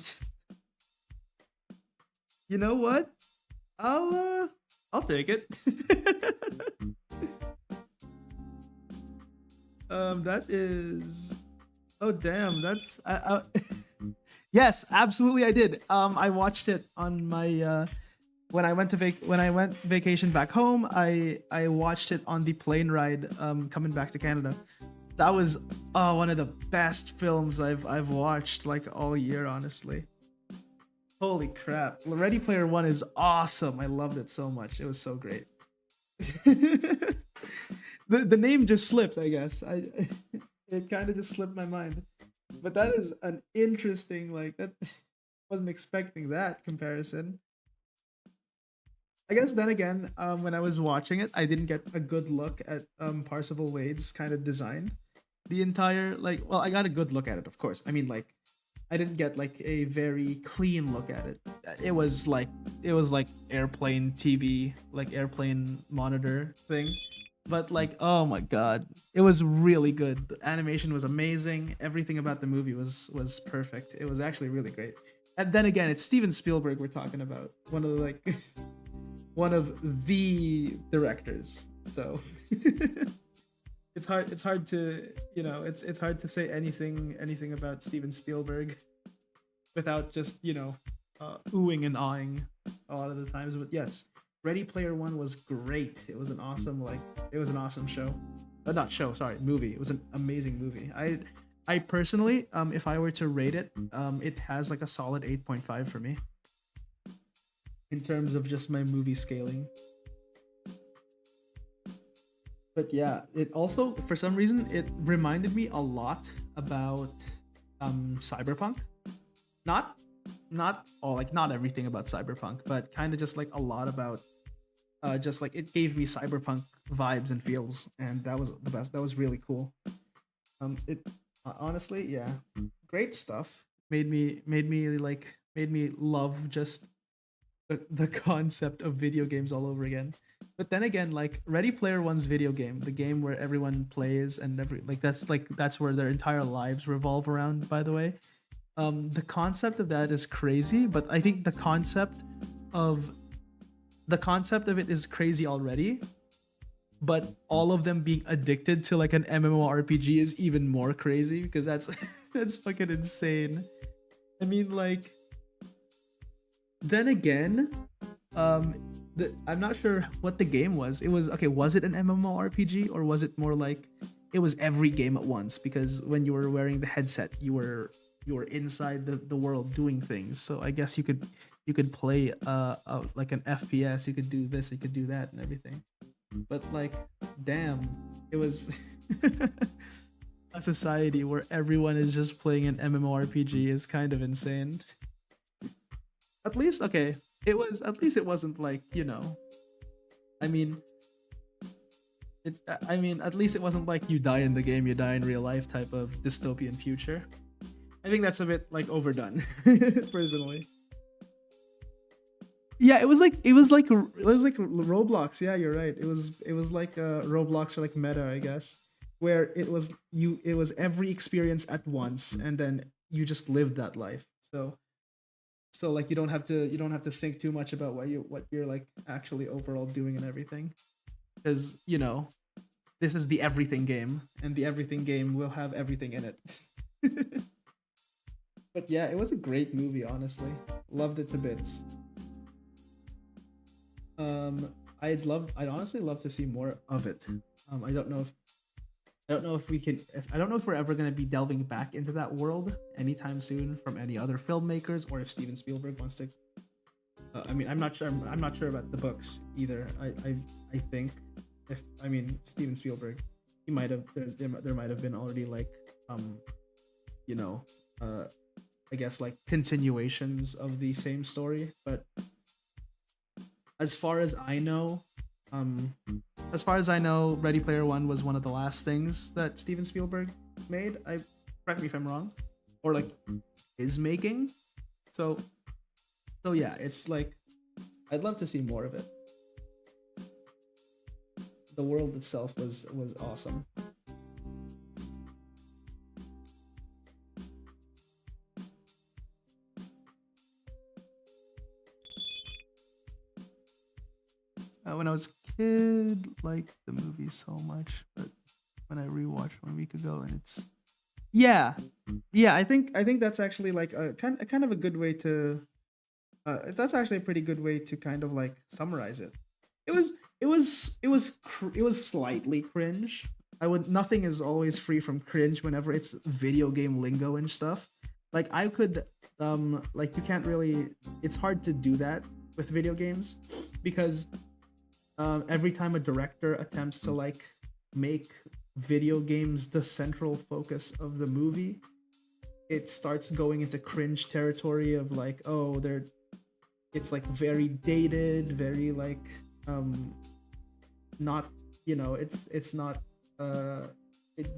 You know what? I'll take it. That is oh damn, that's I yes, absolutely I did. I watched it on my when I went to when I went vacation back home, I watched it on the plane ride coming back to Canada. That was one of the best films I've watched like all year, honestly. Holy crap. Ready Player One is awesome. I loved it so much. It was so great. The name just slipped, I guess. I it kind of just slipped my mind. But that is an interesting like that wasn't expecting that comparison. I guess then again, when I was watching it, I didn't get a good look at Parsival Wade's kind of design. The entire like, well, I got a good look at it, of course. I mean, like, I didn't get like a very clean look at it. It was like airplane TV, like airplane monitor thing. But like, oh my god, it was really good. The animation was amazing. Everything about the movie was perfect. It was actually really great. And then again, it's Steven Spielberg we're talking about. One of the like one of the directors. So It's hard to, it's hard to say anything about Steven Spielberg without just, oohing and awing a lot of the times. But yes, Ready Player One was great. It was an awesome, it was an awesome show. Not show, sorry, movie. It was an amazing movie. I personally, if I were to rate it, it has like a solid 8.5 for me in terms of just my movie scaling. But yeah, it also, for some reason, it reminded me a lot about Cyberpunk. Not not all, like, not everything about Cyberpunk, but kind of just like a lot about, just like, it gave me Cyberpunk vibes and feels, and that was the best. That was really cool. It honestly, yeah, great stuff. Made me love just the concept of video games all over again. But then again, like, Ready Player One's video game, the game where everyone plays and that's where their entire lives revolve around, by the way. The concept of that is crazy, but I think of the concept of it is crazy already. But all of them being addicted to like an MMORPG is even more crazy, because that's that's fucking insane. I mean, like, then again, I'm not sure what the game was. It was okay. Was it an MMORPG, or was it more like it was every game at once? Because when you were wearing the headset, you were inside the world doing things. So I guess you could play like an FPS. You could do this. You could do that, and everything. But like, damn, it was a society where everyone is just playing an MMORPG is kind of insane. At least, okay, it was, at least it wasn't like, I mean, at least it wasn't like you die in the game, you die in real life type of dystopian future. I think that's a bit like overdone, personally. Yeah, it was like Roblox. Yeah, you're right. It was like Roblox, or like Meta, I guess, where it was every experience at once, and then you just lived that life. So like, you don't have to think too much about what you're like actually overall doing and everything, because this is the everything game, and the everything game will have everything in it. But yeah, it was a great movie, honestly. Loved it to bits. I'd honestly love to see more of it. I don't know if we can. I don't know if we're ever going to be delving back into that world anytime soon from any other filmmakers, or if Steven Spielberg wants to. I mean, I'm not sure. I'm not sure about the books either. I think, if I mean Steven Spielberg, he might have. There might have been already, like, you know, I guess, like, continuations of the same story. But as far as I know, um, Ready Player One was one of the last things that Steven Spielberg made. Correct me if I'm wrong, or like is making. So, yeah, it's like, I'd love to see more of it. The world itself was awesome. When I was a kid, liked the movie so much, but when I rewatched 1 week ago, and it's, yeah, yeah, I think that's actually like a kind of a good way to, that's actually a pretty good way to kind of like summarize it. It was it was slightly cringe. I would Nothing is always free from cringe whenever it's video game lingo and stuff. Like, I could, like, you can't really, it's hard to do that with video games, because every time a director attempts to like make video games the central focus of the movie, it starts going into cringe territory of like, oh, it's like very dated, very like, not, it's not,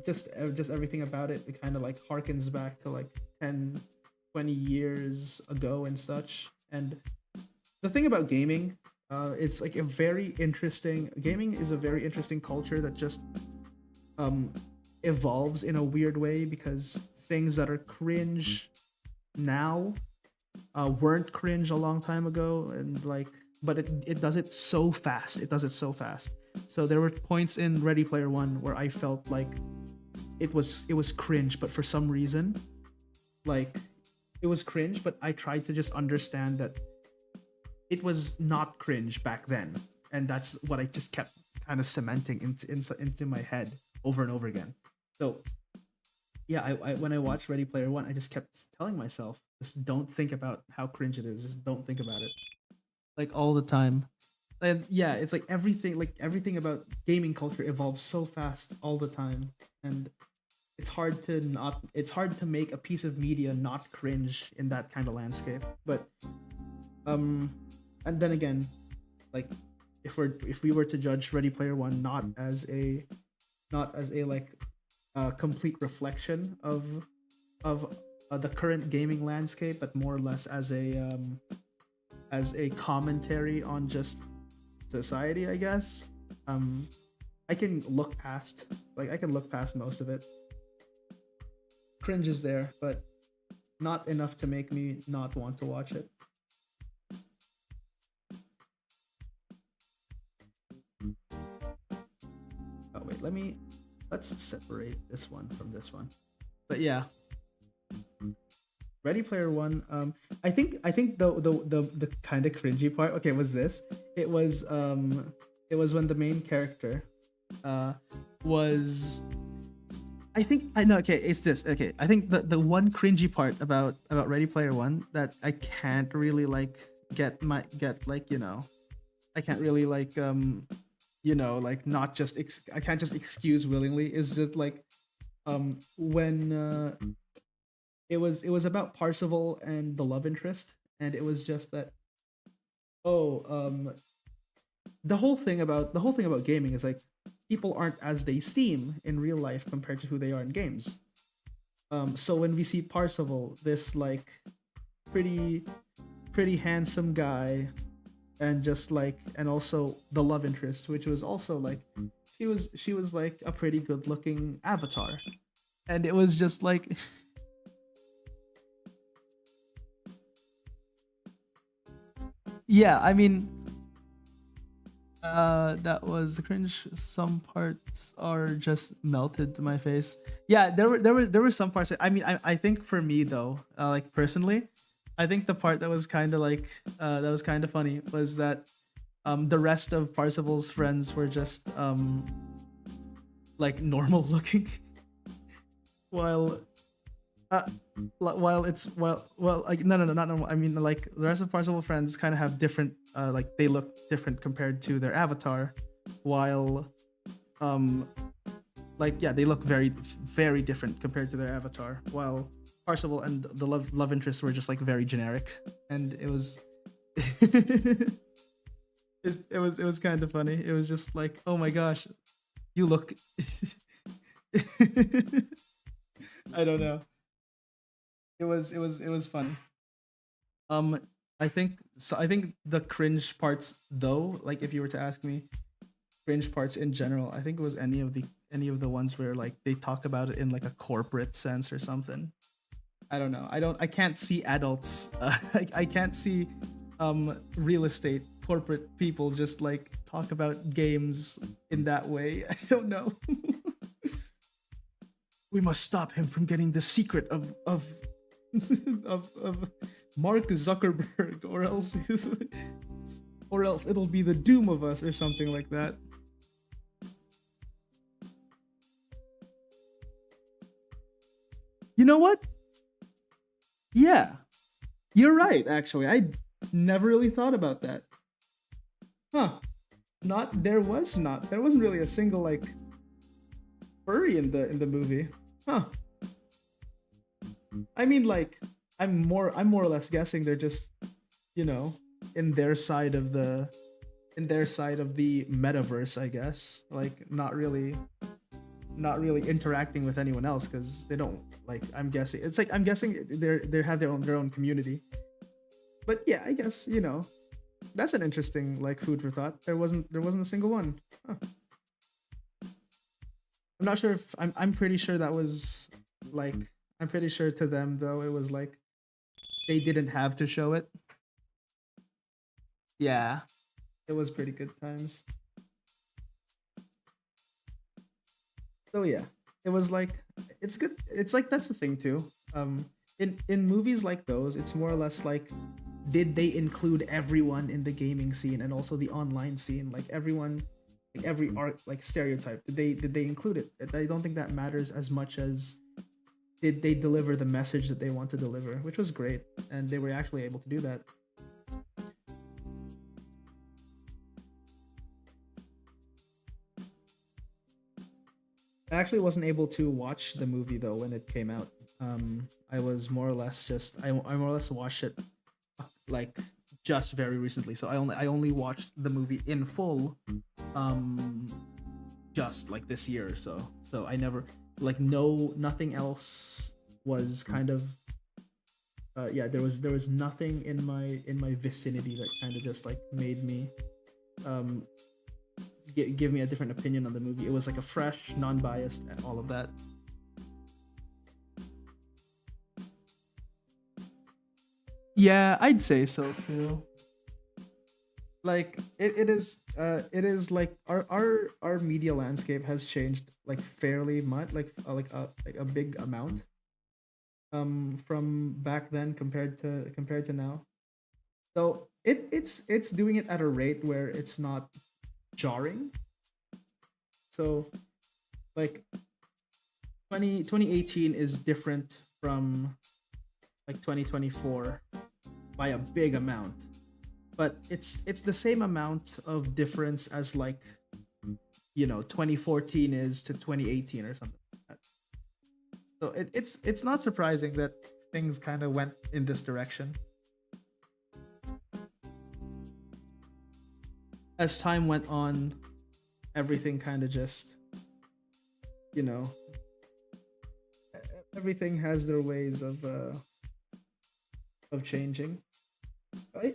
just everything about it, it kind of like harkens back to like 10, 20 years ago and such. And the thing about gaming, it's like a very interesting gaming is a very interesting culture that just um evolves in a weird way, because things that are cringe now weren't cringe a long time ago, and like, but it does it so fast. It does it so fast. So there were points in Ready Player One where I felt like it was cringe, but for some reason, like it was cringe, but I tried to just understand that it was not cringe back then, and that's what I just kept kind of cementing into my head over and over again. So yeah, I when I watched Ready Player One, I just kept telling myself, just don't think about how cringe it is. Just don't think about it, like all the time. And yeah, it's like everything about gaming culture evolves so fast all the time, and it's hard to make a piece of media not cringe in that kind of landscape. But um, and then again, like if we were to judge Ready Player One not as a like complete reflection of the current gaming landscape, but more or less as a commentary on just society, I guess. Um, I can look past I can look past most of it. Cringe is there, but not enough to make me not want to watch it. Oh wait, let's separate this one from this one. But yeah, Ready Player One. I think the kind of cringy part. Okay, was this? It was it was when the main character, uh, was I think I know. Okay, it's this. Okay, I think the one cringy part about Ready Player One that I can't really like get like I can't really like like not just I can't just excuse willingly is just like when it was about Parzival and the love interest, and it was just that, oh, the whole thing about gaming is like people aren't as they seem in real life compared to who they are in games. So when we see Parzival, this like pretty pretty handsome guy, and just like, and also the love interest, which was also like she was like a pretty good looking avatar, and it was just like yeah, I mean, that was the cringe. Some parts are just melted to my face. Yeah, there were some parts I mean, I think for me though, like personally, I think the part that was kind of like that was kind of funny was that the rest of Parzival's friends were just like normal looking, while uh, like no, not normal. I mean, like the rest of Parzival friends kind of have different like they look different compared to their avatar, while um like yeah, they look very different compared to their avatar, while Parzival and the love interests were just like very generic, and it was it was kind of funny. It was just like, oh my gosh, you look I don't know. It was fun. Um, I think the cringe parts though, like if you were to ask me, cringe parts in general, I think it was any of the ones where like they talk about it in like a corporate sense or something. I don't know. I can't see adults. I can't see real estate corporate people just like talk about games in that way. I don't know. We must stop him from getting the secret of of Mark Zuckerberg, or else or else it'll be the doom of us or something like that. You know what? Yeah, you're right. Actually, I never really thought about that. Huh? Not there wasn't really a single like furry in the movie. Huh? I mean, like I'm more or less guessing they're just you know in their side of the metaverse, I guess. Like not really interacting with anyone else because they don't like. I'm guessing it's like I'm guessing they have their own community. But yeah, I guess that's an interesting like food for thought. There wasn't a single one. Huh. I'm not sure if I'm pretty sure that was like I'm pretty sure to them though it was like they didn't have to show it. Yeah, it was pretty good times. So yeah, it was like it's good. It's like that's the thing too. In movies like those, it's more or less like did they include everyone in the gaming scene and also the online scene, like everyone, like every art like stereotype. Did they include it? I don't think that matters as much as did they deliver the message that they want to deliver, which was great, and they were actually able to do that. I actually wasn't able to watch the movie though when it came out. I was more or less just I more or less watched it like just very recently. So I only watched the movie in full um just like this year or so. So I never like no nothing else was kind of yeah, there was nothing in my vicinity that kind of just like made me um give me a different opinion on the movie. It was like a fresh, non-biased, and all of that. Yeah, I'd say so too. Like it is like our media landscape has changed like fairly much, like a big amount from back then compared to now. So it's doing it at a rate where it's not jarring. So like 2018 is different from like 2024 by a big amount, but it's the same amount of difference as like 2014 is to 2018 or something like that. So it's not surprising that things kind of went in this direction as time went on. Everything kind of just you know everything has their ways of changing.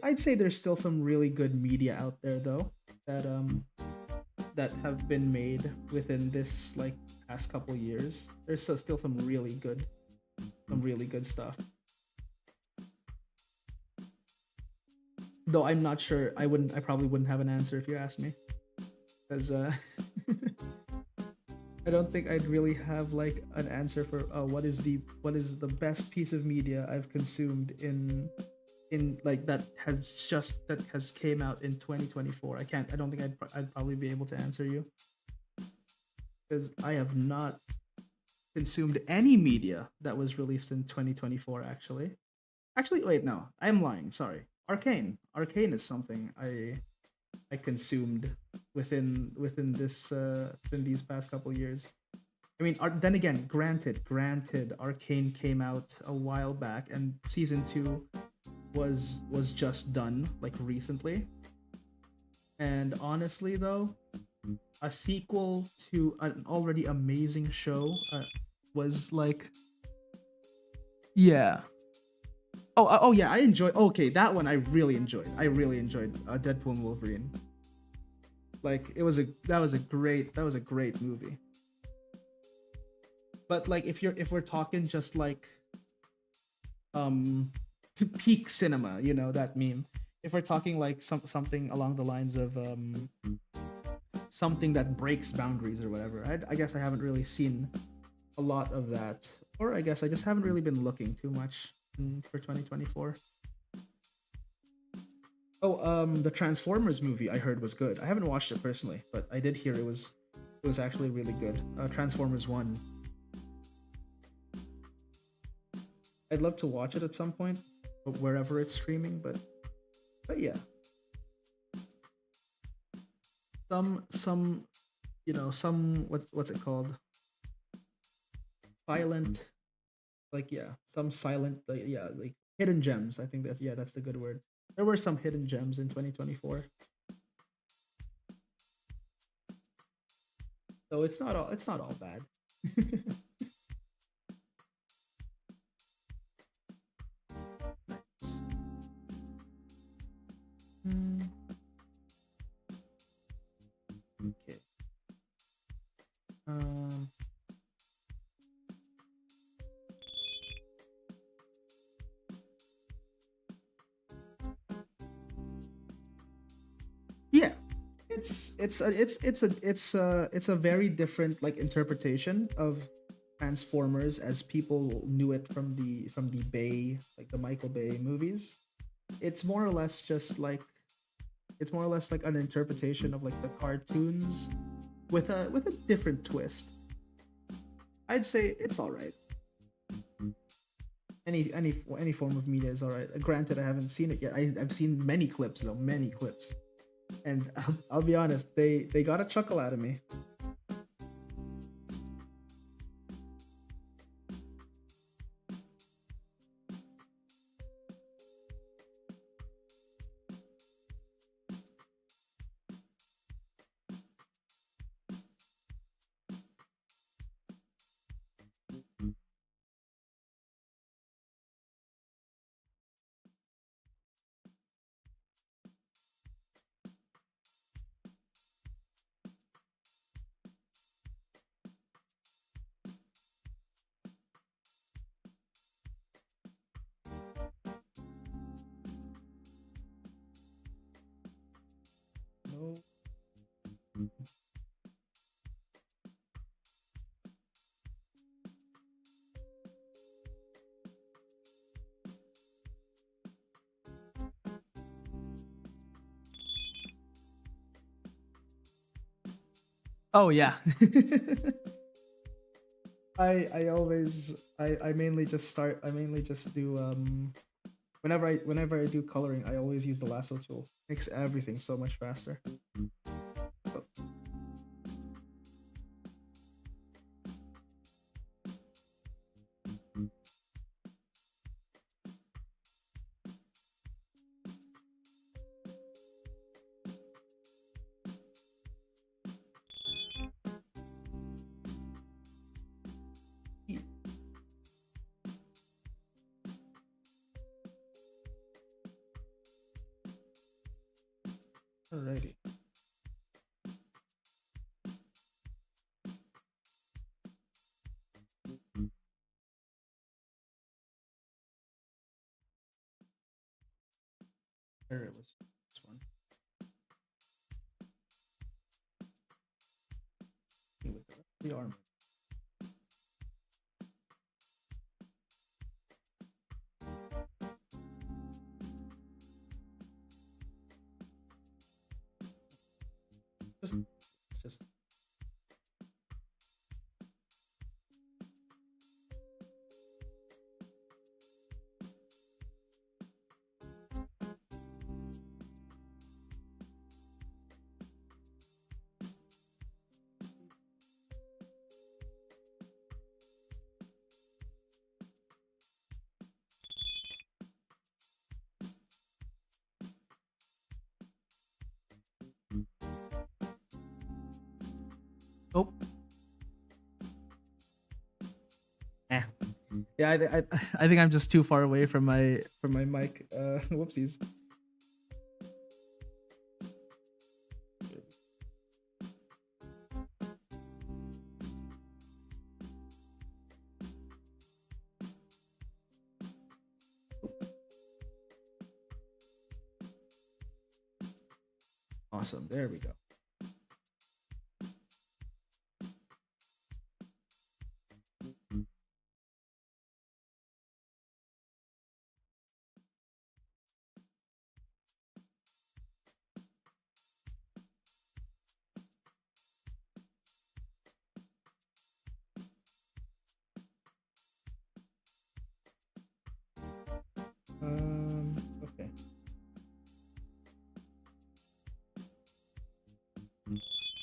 I'd say there's still some really good media out there though that that have been made within this like past couple years. There's still some really good stuff. Though I'm not sure. I probably wouldn't have an answer if you asked me, because I don't think I'd really have like an answer for what is the best piece of media I've consumed in like that has came out in 2024. I don't think I'd probably be able to answer you, because I have not consumed any media that was released in 2024 actually. Actually, wait, no. I'm lying. Sorry. Arcane is something I consumed within these past couple years. I mean, then again, granted, Arcane came out a while back, and season two was just done like recently. And honestly, though, a sequel to an already amazing show was like, yeah. Oh yeah, I enjoyed. Okay, that one I really enjoyed. I really enjoyed Deadpool and Wolverine. Like that was a great movie. But like if we're talking just like um peak cinema, that meme. If we're talking like something along the lines of something that breaks boundaries or whatever, I guess I haven't really seen a lot of that, or I guess I just haven't really been looking too much for 2024. Oh, the Transformers movie I heard was good. I haven't watched it personally, but I did hear it was actually really good. Transformers One. I'd love to watch it at some point, but wherever it's streaming. But yeah, some some what's it called? Silent, like yeah, some silent, like yeah, like hidden gems. I think that's the good word. There were some hidden gems in 2024, so it's not all bad. Mm, okay. Um. Yeah, it's a very different like interpretation of Transformers as people knew it from the Bay, like the Michael Bay movies. It's more or less just like it's more or less like an interpretation of like the cartoons with a different twist. I'd say it's all right. Any form of media is all right. Granted, I haven't seen it yet. I've seen many clips though, many clips, and I'll be honest, they got a chuckle out of me. No. Oh yeah. I mainly just do whenever I do coloring, I always use the lasso tool. Makes everything so much faster. Oh, yeah. Alrighty. There it was. This one. With the armor. Just just oh. Eh. Yeah, I think I'm just too far away from my mic. Whoopsies. Awesome. There we go. Okay.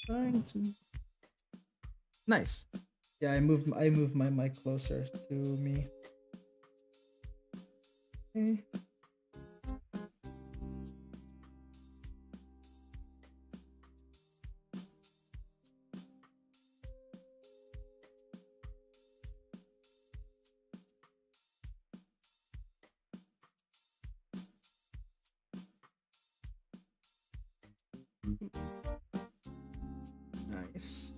Trying to. Nice. Yeah, I moved my mic closer to me. Okay. Nice.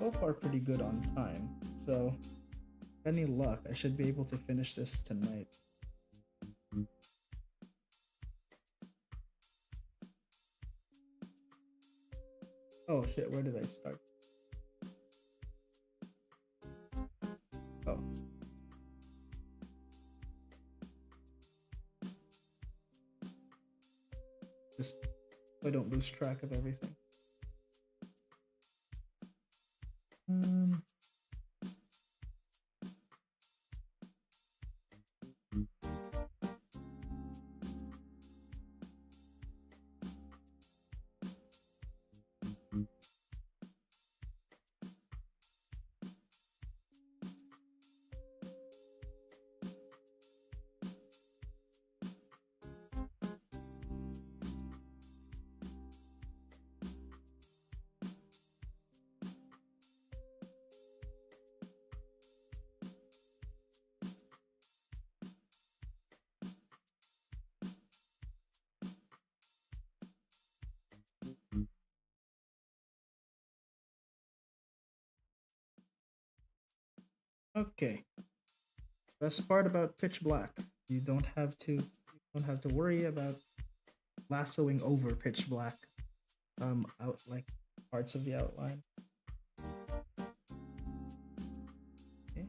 so far pretty good on time. So, any luck, I should be able to finish this tonight. Oh shit, where did I start? Oh. Just so I don't lose track of everything. Okay. Best part about Pitch Black, you don't have to worry about lassoing over Pitch Black out like parts of the outline. Okay.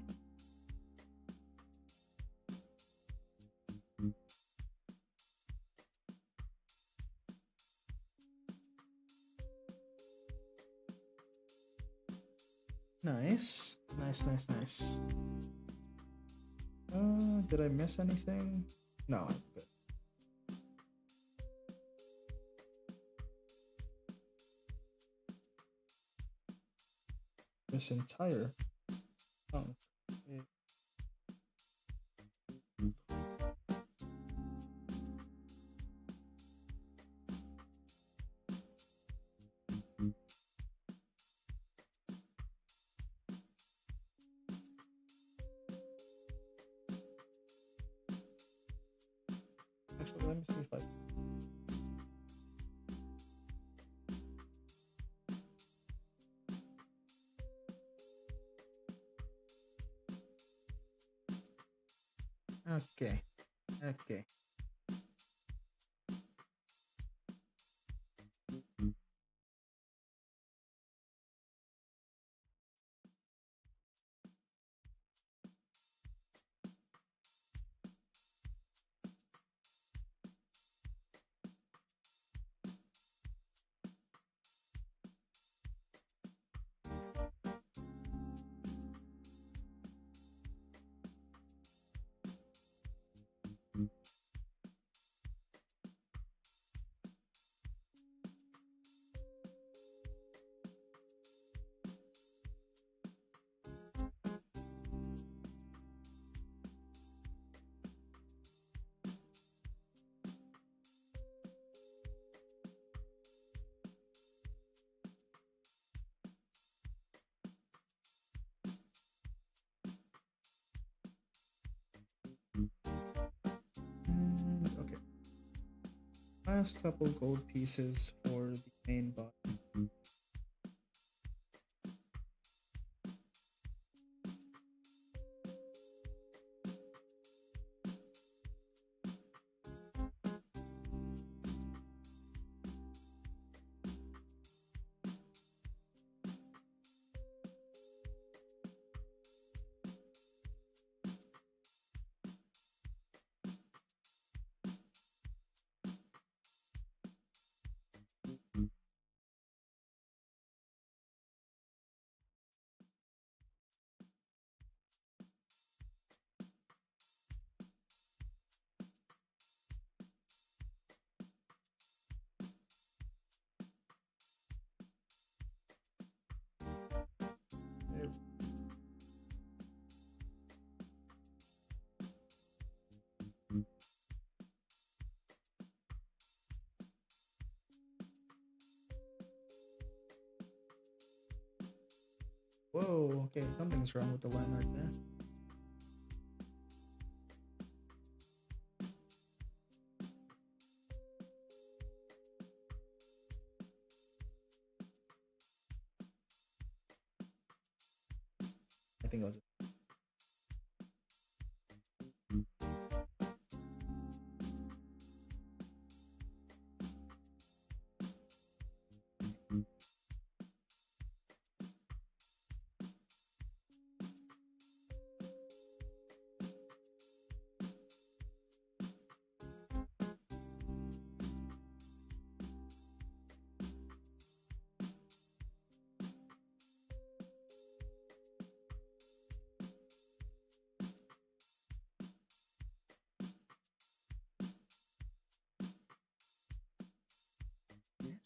Nice. Nice. Did I miss anything? No, I'm good. This entire chunk. Actually, let me see if I. Okay. Okay. Okay. Last couple gold pieces for the main body. Whoa, okay, something's wrong with the line right there. think I'll just...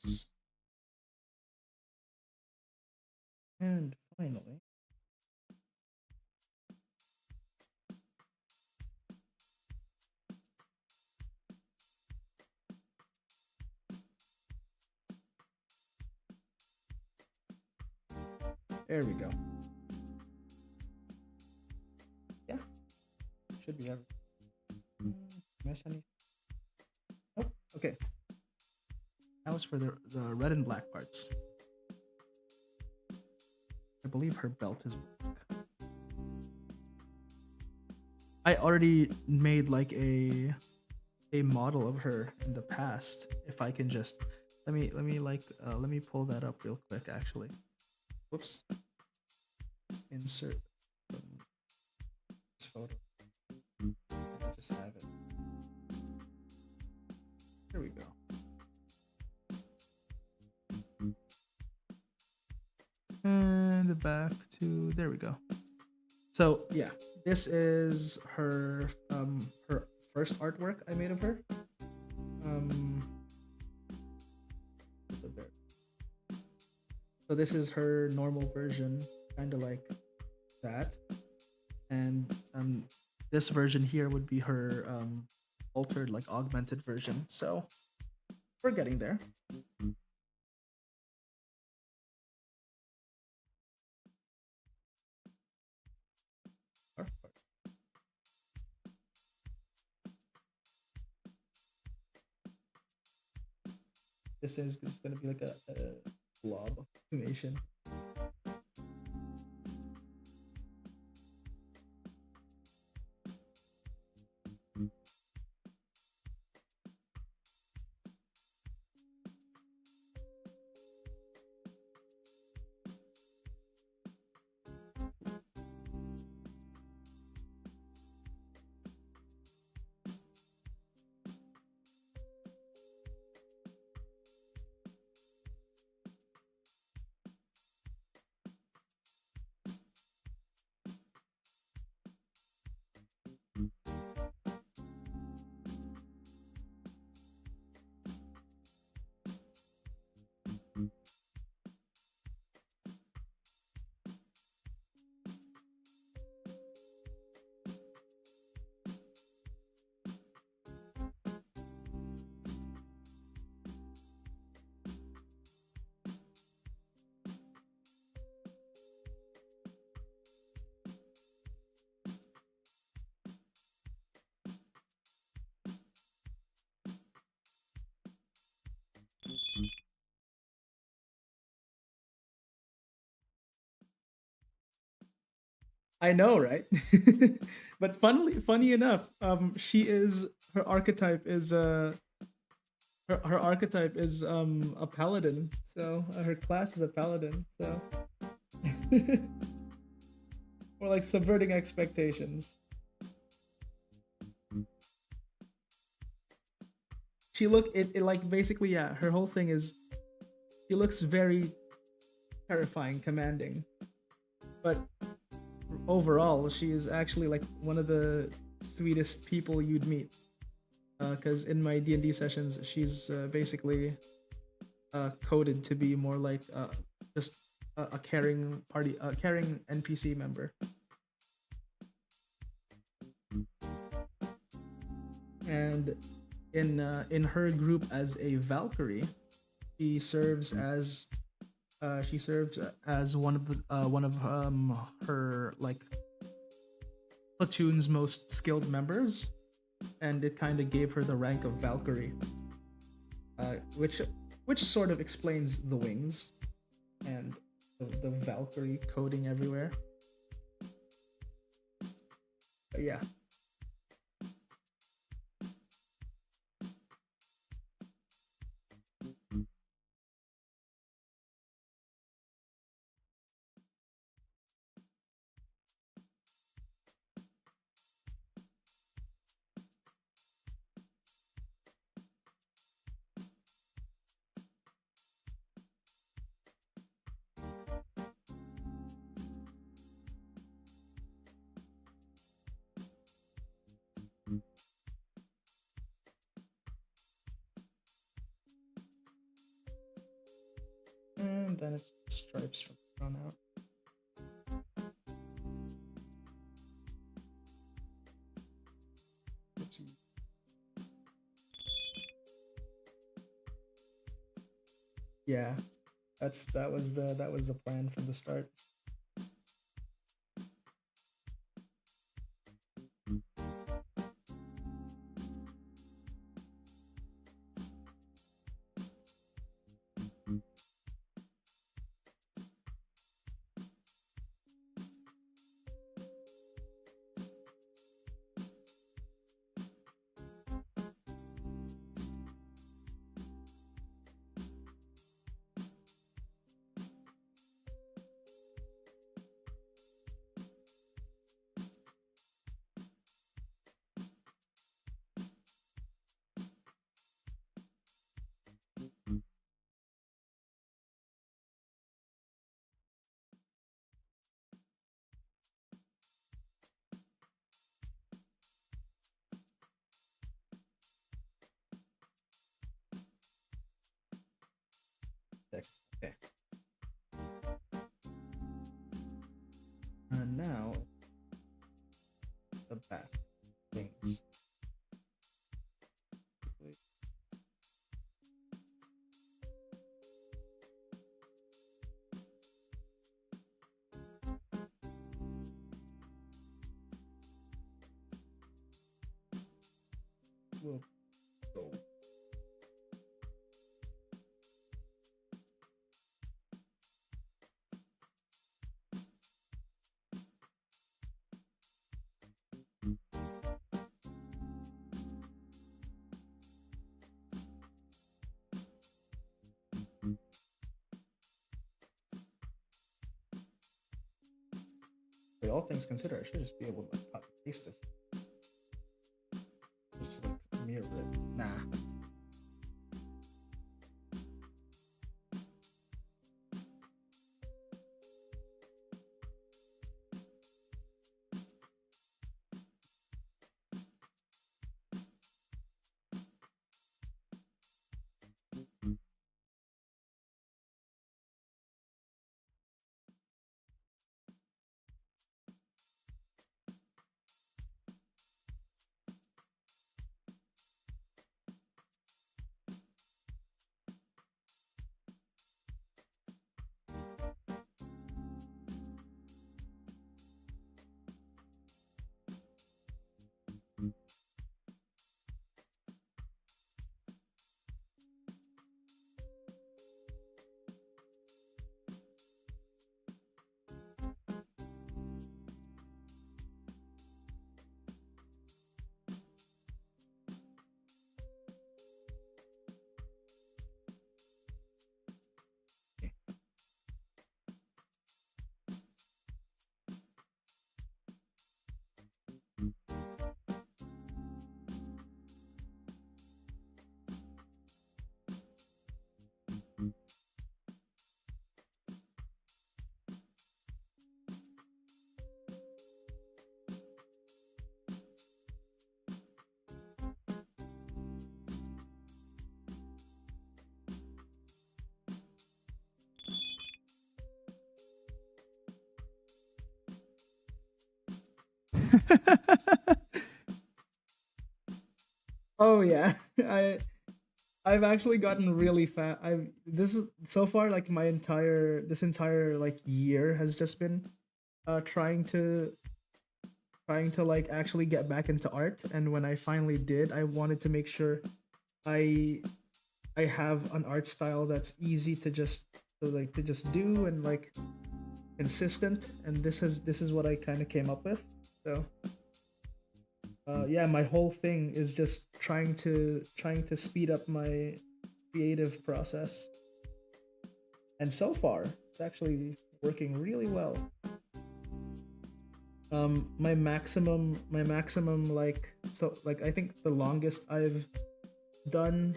Yes. And finally, there we go. Yeah, should be everything. Miss any? Oh, okay. That was for the red and black parts. I believe her belt is... I already made like a model of her in the past. If I can just let me pull that up real quick actually. Whoops. Insert this photo. I just have it. Here we go. And back to, there we go. So yeah, this is her her first artwork I made of her. So this is her normal version, kind of like that, and this version here would be her altered, like augmented version. So we're getting there. This is going to be like a blob of animation. I know, right? But funny enough, she is her archetype is her archetype is a paladin. So her class is a paladin. So or like subverting expectations. She look it like basically, yeah, her whole thing is she looks very terrifying, commanding. But overall, she is actually like one of the sweetest people you'd meet. Because in my D&D sessions, she's basically coded to be more like just a caring party, a caring NPC member. And in her group as a Valkyrie, she serves as one of her like platoon's most skilled members, and it kind of gave her the rank of Valkyrie, which sort of explains the wings and the Valkyrie coding everywhere. Yeah. And then it's stripes from on out. Oopsie. Yeah, that was the plan from the start. Okay. And now the back wings. We'll go. Wait, all things considered, I should just be able to like copy paste this. Just like mirror it. Nah. Oh yeah, I've actually gotten really fat. I've this is so far like my entire this entire like year has just been trying to like actually get back into art, and when I finally did, I wanted to make sure I I have an art style that's easy to just do and like consistent, and this is what I kind of came up with. So Yeah, my whole thing is just trying to speed up my creative process, and so far it's actually working really well. My maximum, like, so like I think the longest I've done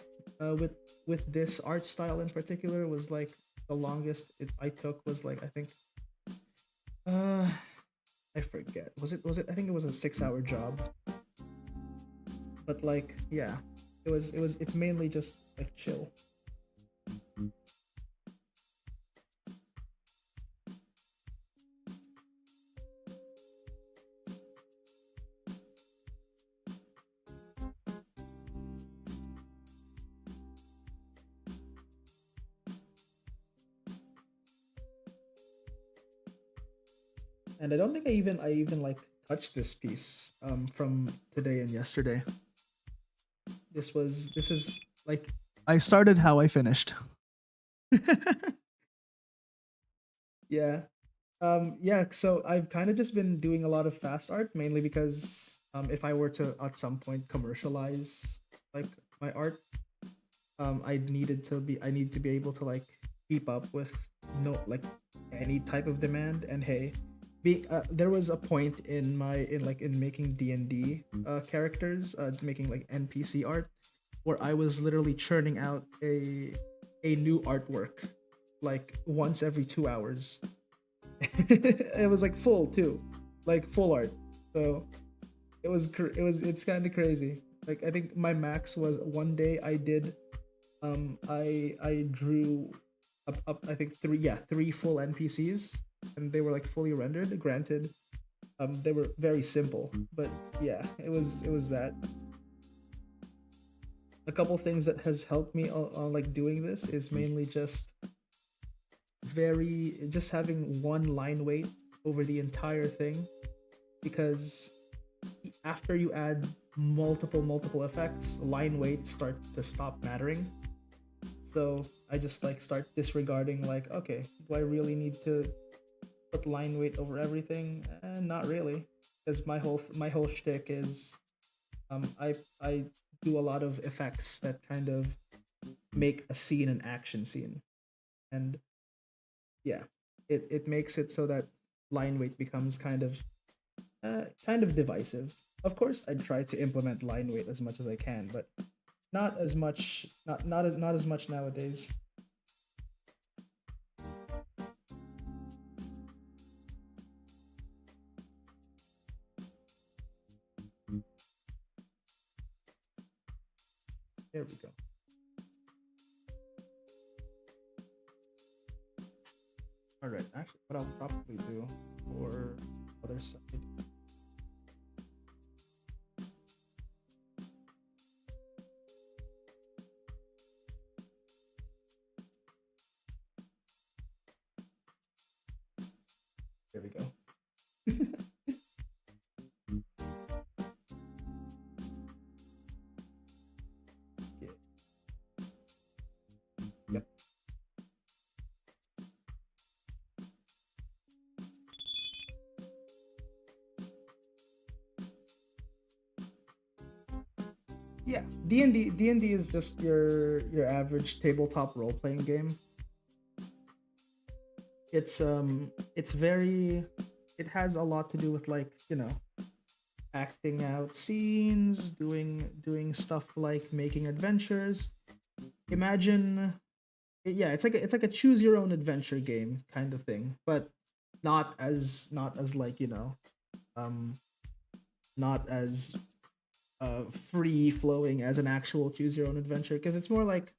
with this art style in particular was like the longest I took was like I think uh I forget, was it I think it was a 6 hour job, but like yeah, it's mainly just like chill. And I don't think I even like touched this piece from today and yesterday. This is like I started how I finished. Yeah. Yeah, so I've kind of just been doing a lot of fast art mainly because if I were to at some point commercialize like my art, I need to be able to like keep up with no like any type of demand. And hey, there was a point in making D&D characters, making like NPC art, where I was literally churning out a new artwork like once every 2 hours. It was like full too, like full art. So it's kind of crazy. Like I think my max was one day I did I drew up I think three full NPCs, and they were like fully rendered. Granted, they were very simple, but yeah, it was that. A couple things that has helped me on like doing this is mainly just having one line weight over the entire thing, because after you add multiple effects, line weights start to stop mattering. So I just like start disregarding, like, okay, do I really need to put line weight over everything? Not really, because my whole shtick is I do a lot of effects that kind of make a scene an action scene. And yeah, it makes it so that line weight becomes kind of divisive. Of course, I try to implement line weight as much as I can, but not as much, not as much nowadays. There we go. All right, actually, what I'll probably do for other side. There we go. Yeah. Yep. Yeah, D&D is just your average tabletop role playing game. It's very, it has a lot to do with like, acting out scenes, doing stuff like making adventures. Imagine, yeah, it's like a choose your own adventure game kind of thing, but not as like, um not as free flowing as an actual choose your own adventure, because it's more like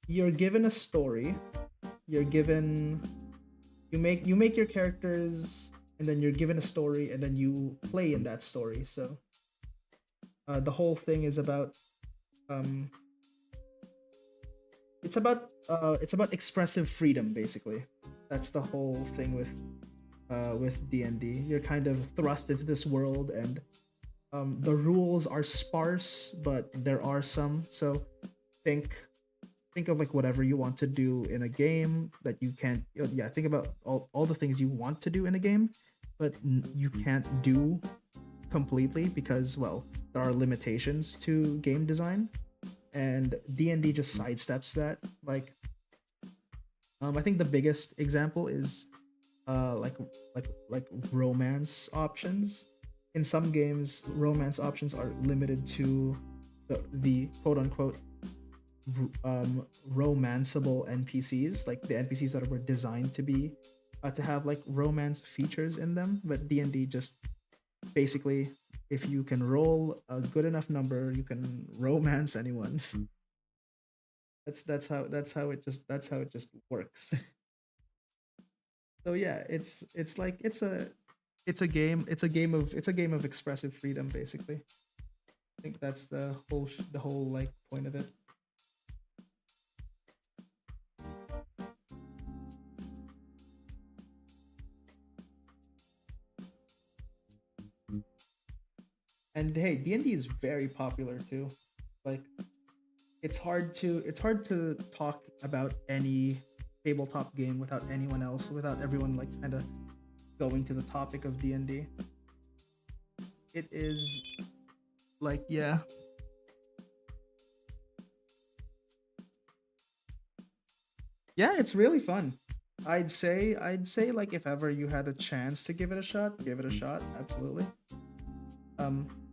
you're given a story, you're given you make your characters, and then you're given a story, and then you play in that story. So the whole thing is about um it's about expressive freedom, basically. That's the whole thing with D&D. You're kind of thrust into this world, and the rules are sparse, but there are some. So think think of like whatever you want to do in a game that you can't. Yeah, think about all the things you want to do in a game, but you can't do completely because, well, there are limitations to game design, and D&D just sidesteps that. Like, I think the biggest example is like romance options. In some games, romance options are limited to the quote unquote romanceable NPCs, like the NPCs that were designed to be to have like romance features in them. But D&D just basically, if you can roll a good enough number, you can romance anyone. That's how it just works. So yeah, it's like it's a game of expressive freedom basically. I think that's the whole like point of it. And hey, D&D is very popular too. Like it's hard to talk about any tabletop game without anyone else, without everyone like kind of going to the topic of D&D. It is like, yeah. Yeah, it's really fun. I'd say like if ever you had a chance to give it a shot, give it a shot. Absolutely.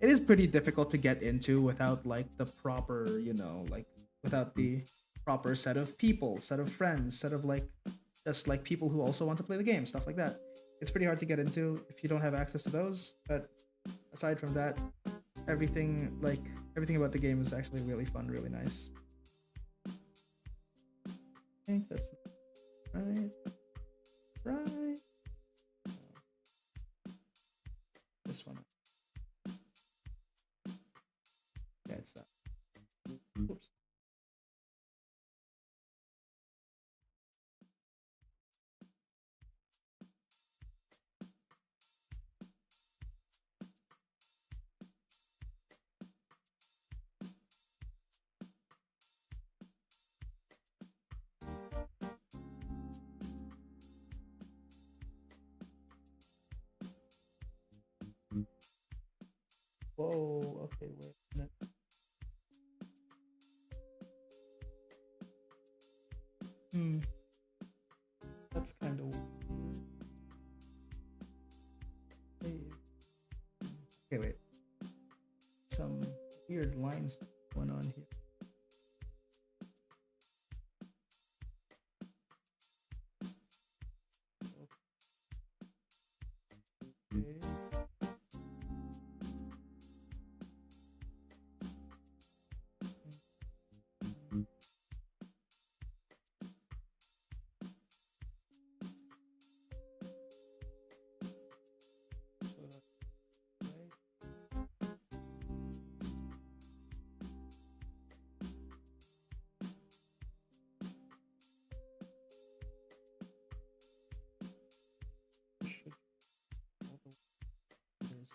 It is pretty difficult to get into without like the proper, like without the proper set of people, set of friends, set of like just like people who also want to play the game, stuff like that. It's pretty hard to get into if you don't have access to those. But aside from that, everything about the game is actually really fun, really nice. I think that's right. Right. This one. Yeah, it's that. Oops. Whoa. Okay. Wait a minute. Hmm. That's kind of weird. Okay. Wait. Some weird lines going on here. Okay. So that's right. Should all the letters-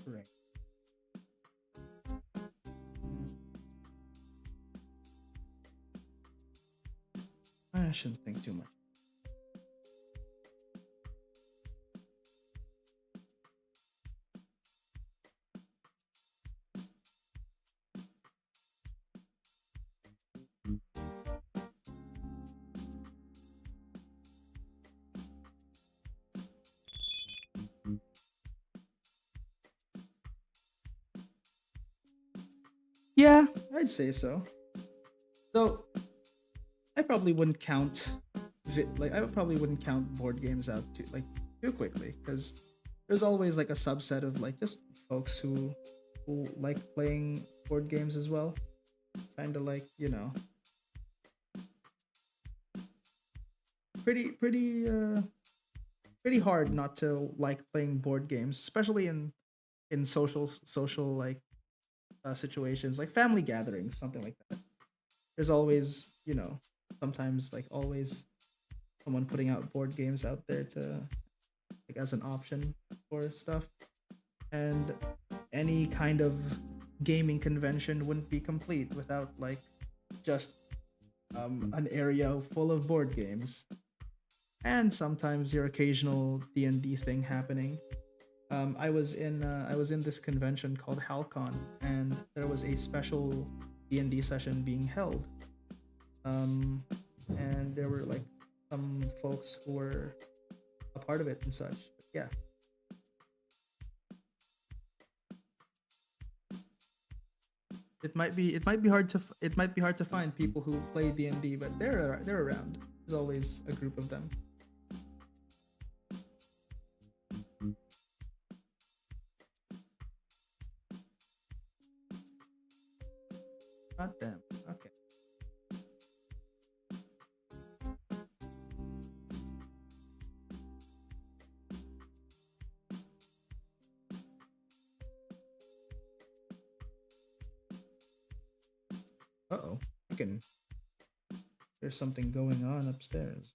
Correct. I shouldn't think too much. Yeah, I'd say so. Though I probably wouldn't count, like I probably wouldn't count board games out too quickly because there's always like a subset of like just folks who like playing board games as well. Kind of like pretty hard not to like playing board games, especially in social like situations like family gatherings, something like that. There's always, sometimes like always someone putting out board games out there to like as an option for stuff. And any kind of gaming convention wouldn't be complete without like just an area full of board games, and sometimes your occasional D&D thing happening. I was in this convention called Halcon, and there was a special D&D session being held. Um, and there were like some folks who were a part of it and such. But yeah, it might be hard to find people who play D&D, but they're around. There's always a group of them. God damn. Okay. Uh-oh. You can There's something going on upstairs.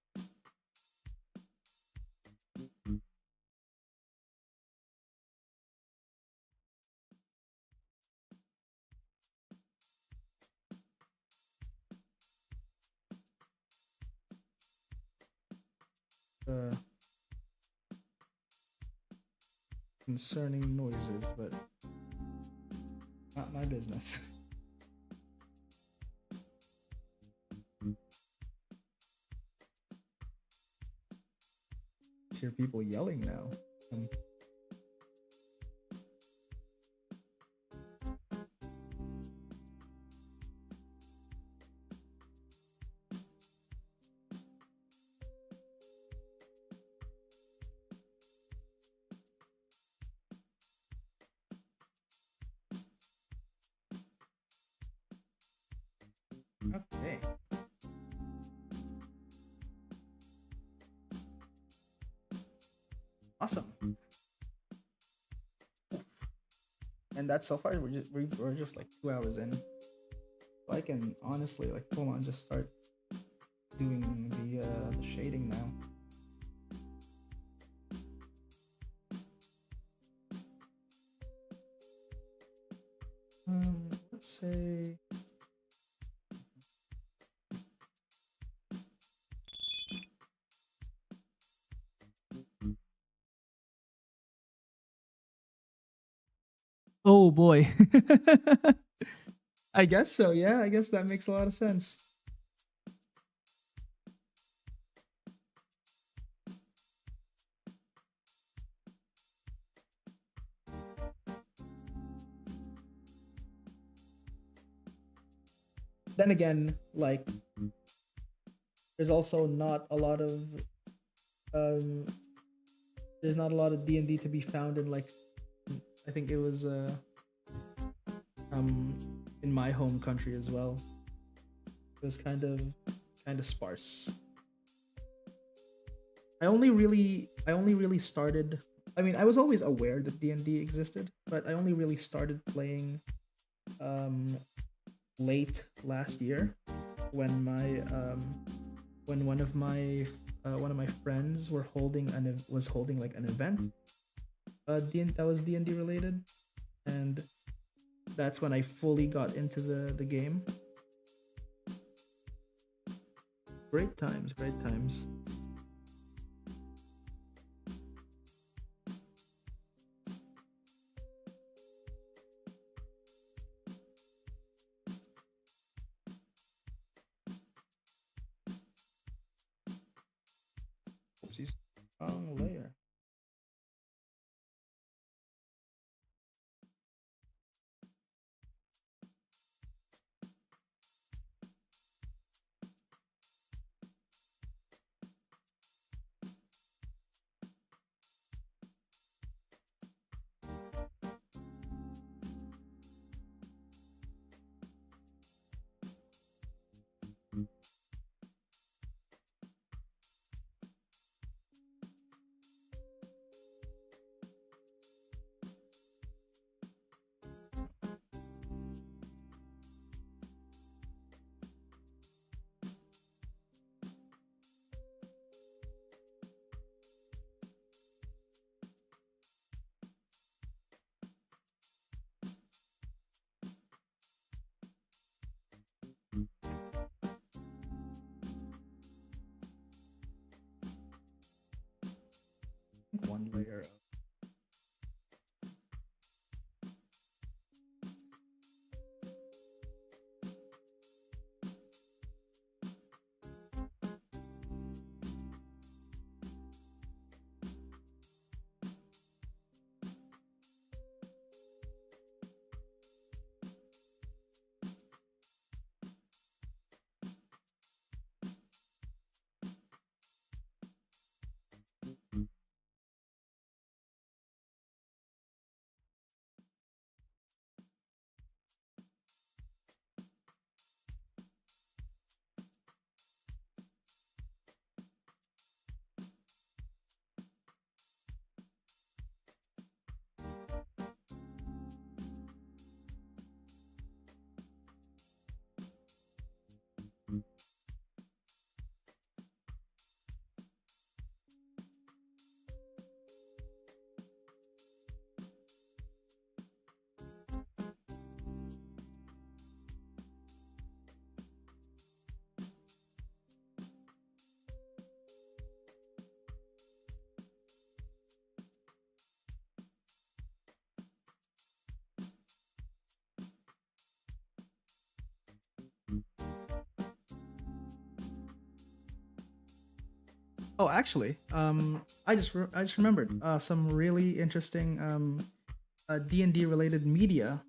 Uh Concerning noises, but not my business. I hear people yelling now. Okay. Awesome. And that's so far we're just like 2 hours in. So I can honestly like full on just start doing the shading now. Let's say oh boy. I guess so. Yeah, I guess that makes a lot of sense. Then again, like there's also not a lot of um there's not a lot of D&D to be found in like I think it was um in my home country as well. It was kind of sparse. I only really started. I mean, I was always aware that D&D existed, but I only really started playing um late last year when my when one of my friends was holding like an event that was D&D related, and that's when I fully got into the game. Great times, great times. Oopsies. Wrong layer. one layer of. Oh, actually, I just remembered some really interesting D&D related media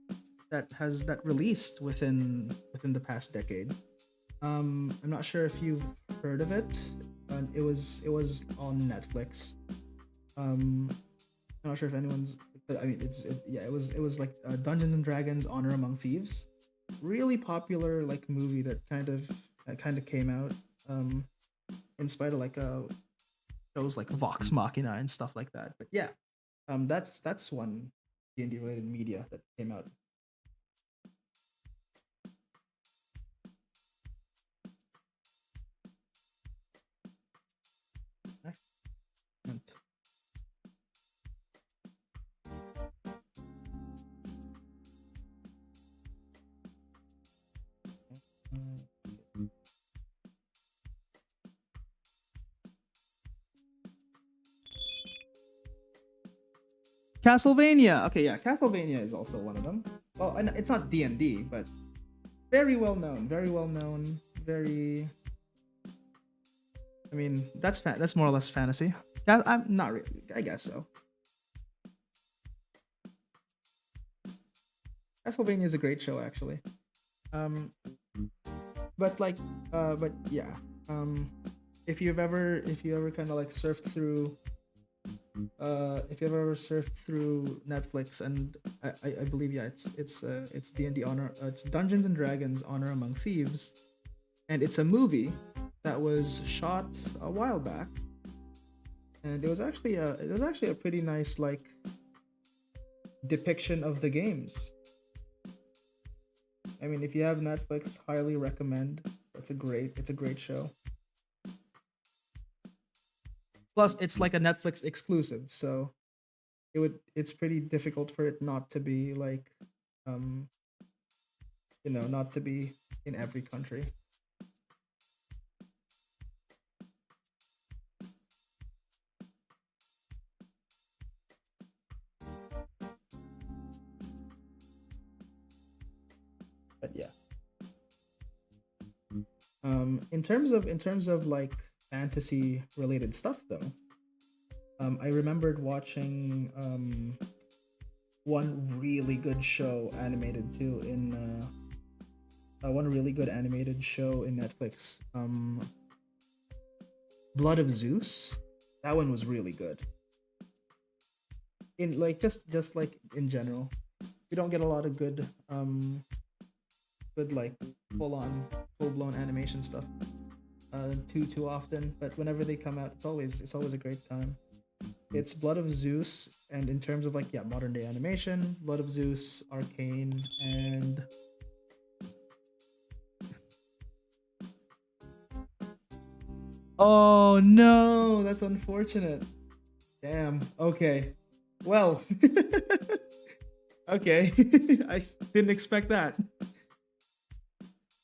that released within the past decade. I'm not sure if you've heard of it. It was on Netflix. I'm not sure if anyone's. I mean, yeah, it was like Dungeons and Dragons: Honor Among Thieves. Really popular like movie that kind of came out. In spite of like shows like Vox Machina and stuff like that. But yeah, that's one D&D related media that came out. Excellent. Castlevania. Okay, yeah, Castlevania is also one of them. Well, and it's not D&D, but very well known. Very well known. Very. I mean, that's more or less fantasy. I'm not really. I guess so. Castlevania is a great show, actually. Um, but like, but yeah. If you ever kind of like surfed through if you've ever surfed through Netflix, and I believe, yeah, it's D&D Honor, it's Dungeons and Dragons Honor Among Thieves, and it's a movie that was shot a while back, and it was actually a pretty nice like depiction of the games. I mean, if you have Netflix, highly recommend. It's a great show. Plus, it's like a Netflix exclusive, so it's pretty difficult for it not to be like um not to be in every country. But yeah. In terms of like fantasy related stuff though, I remembered watching one really good show animated too in one really good animated show in Netflix. Blood of Zeus. That one was really good. In like just like in general, we don't get a lot of good like full blown animation stuff too often. But whenever they come out, it's always a great time. It's Blood of Zeus, and in terms of like, yeah, modern day animation, Blood of Zeus, Arcane, and oh no, that's unfortunate. Damn. Okay. Well, okay. I didn't expect that.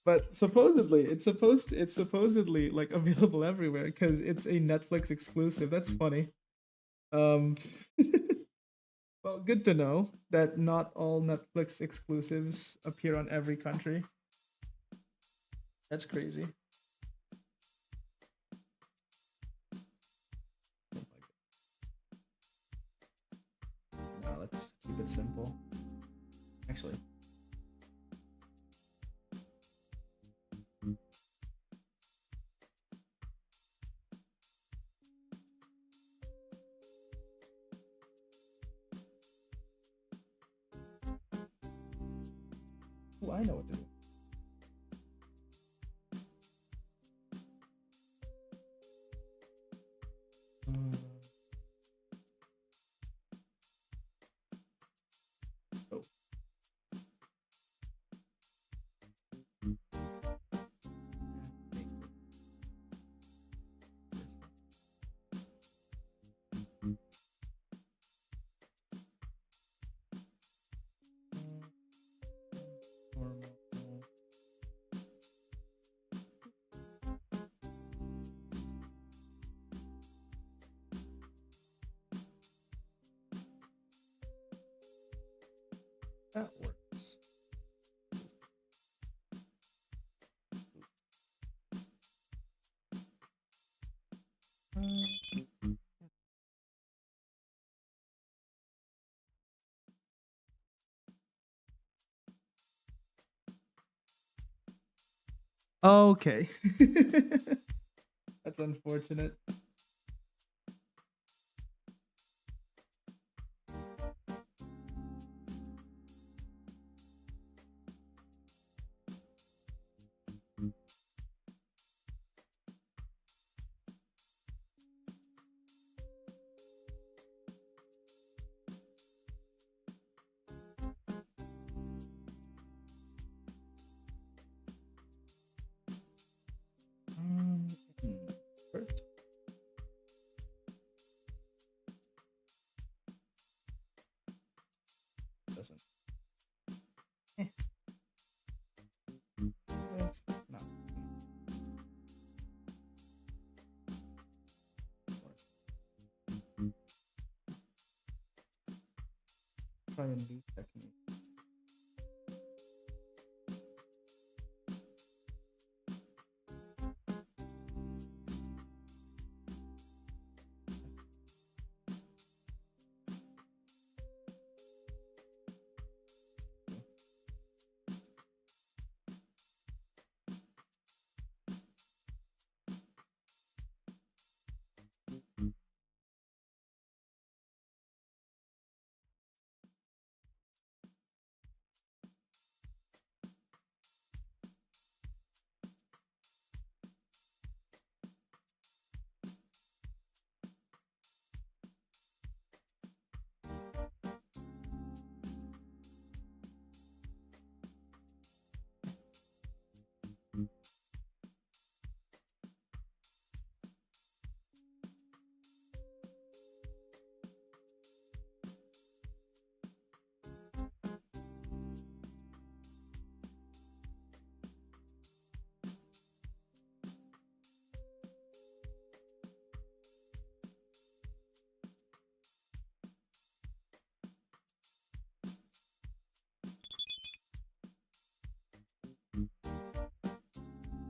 But supposedly, it's supposedly like available everywhere because it's a Netflix exclusive. That's funny. Um, well, good to know that not all Netflix exclusives appear on every country. That's crazy. Oh now let's keep it simple. Actually, oh, I know what to do. Mm, oh, make normal. That works. Okay. That's unfortunate. Um, hmm, First, doesn't. Eh, no. Try a new technique.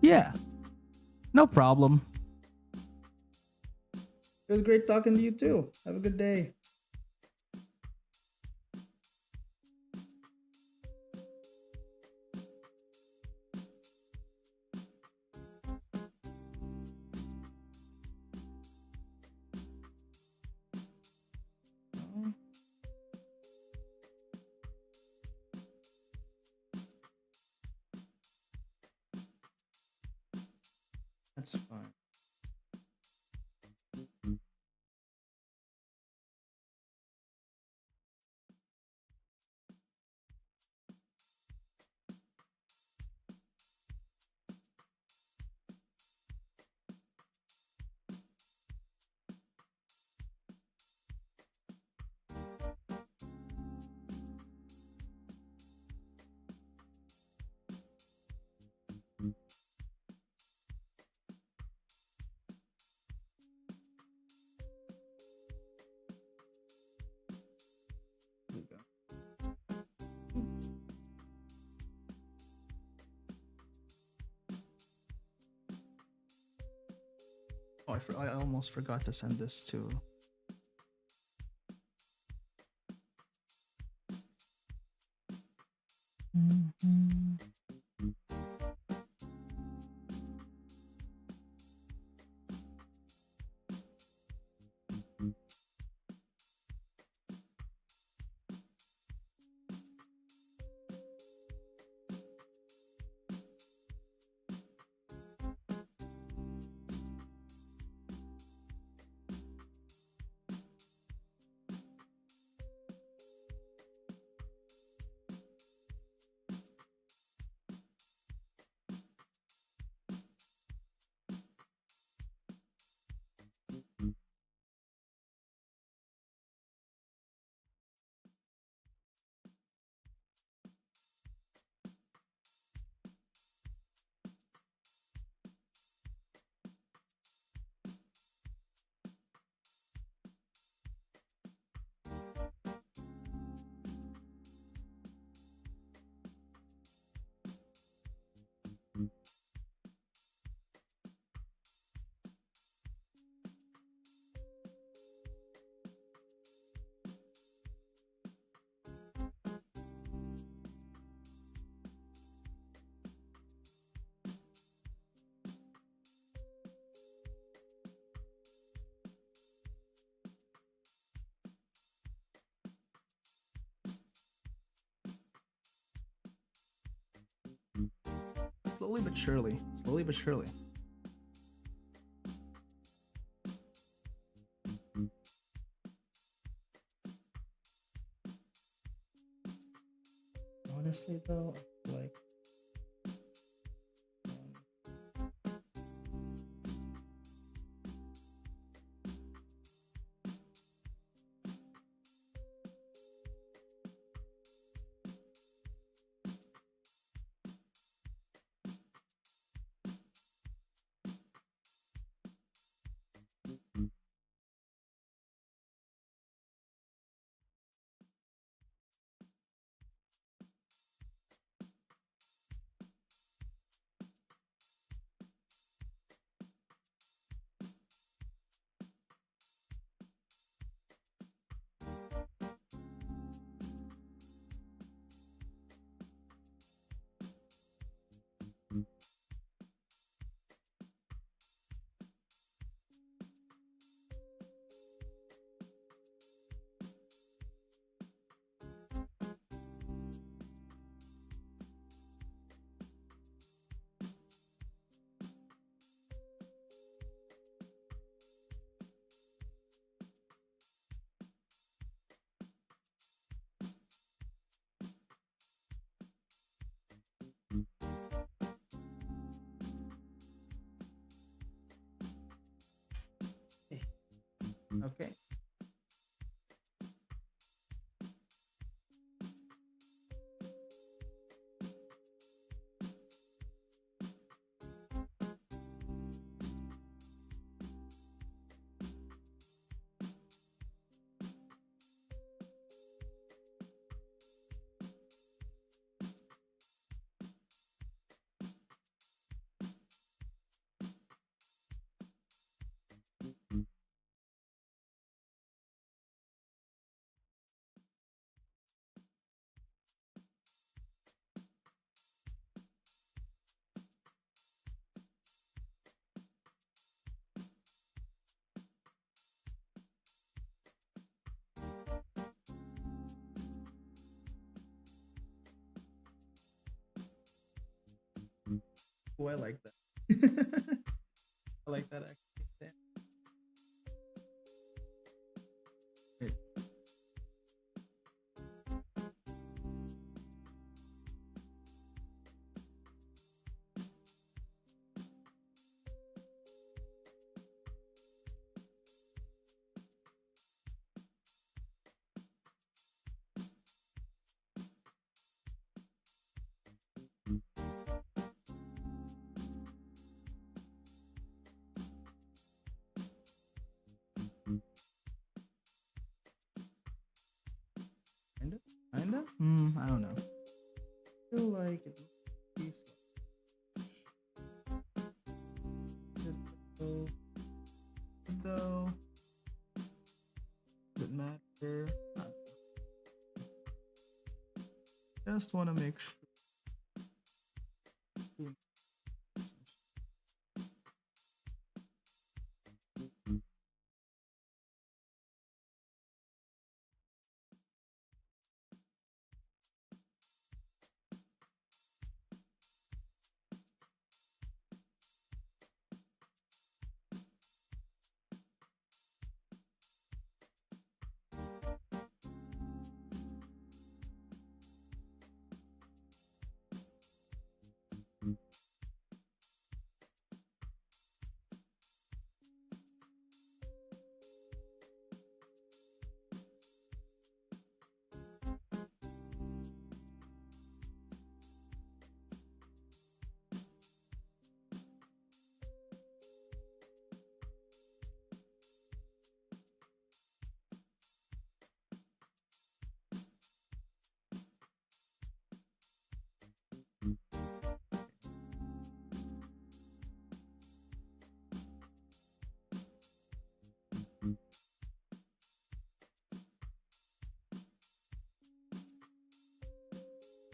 Yeah, no problem. It was great talking to you too. Have a good day. Oh, that's fine. we go. Oh, I almost forgot to send this to. Slowly but surely. Slowly but surely. Honestly, though, like. Okay. Oh, I like that. I like that actually. Yeah. It, Kinda? I don't know. I feel like it would be though. Though. Does it matter? Not just want to make sure.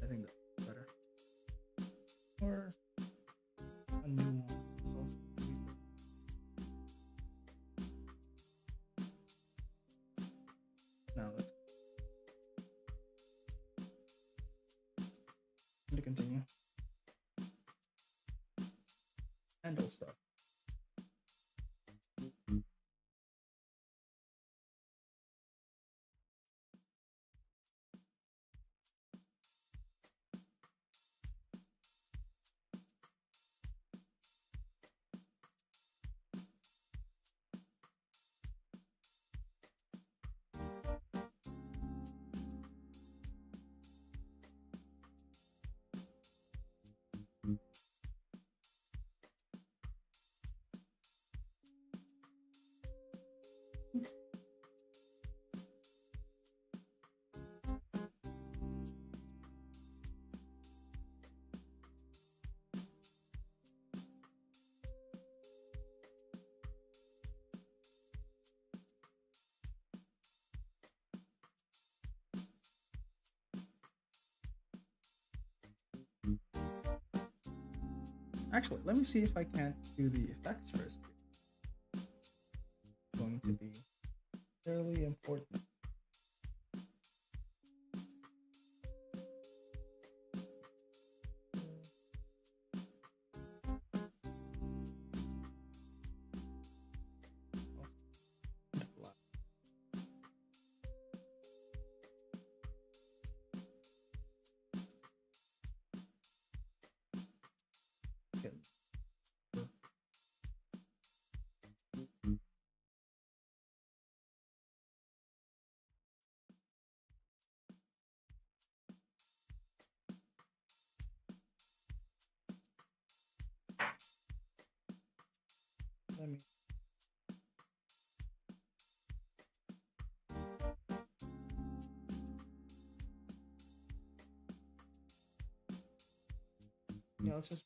I think that's better. Or a new one is also really good. Now let's continue. Handle stuff. Actually, let me see if I can't do the effects first. It's going to be fairly important. Let me. Yeah, let's just.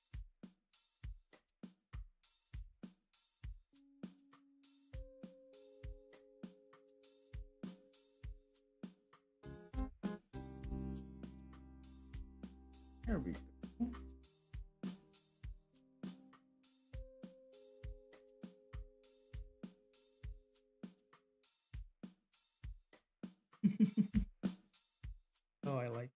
There we go. Oh, I like.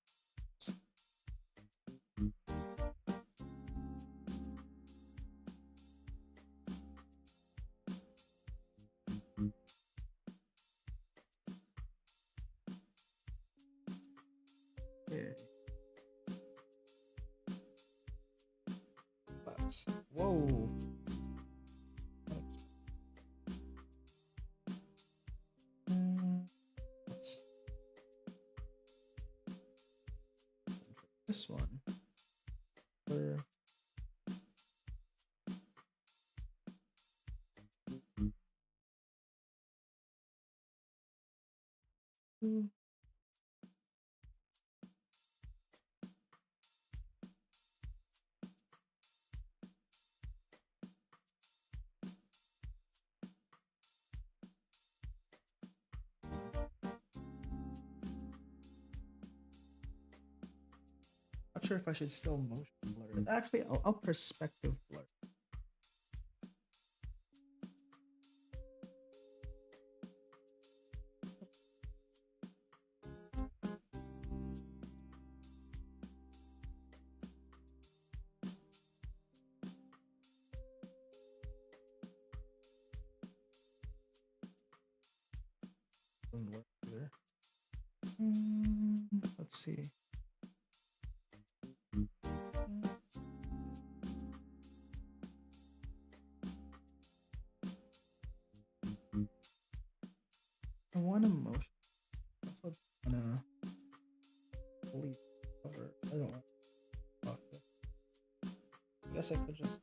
Yeah. Whoa. This one. Where... sure if I should still motion blur it. Actually, I'll perspective blur. Doesn't work either. Let's see. I want a motion. That's what I wanna delete cover. I don't want to talk to it. I guess I could just.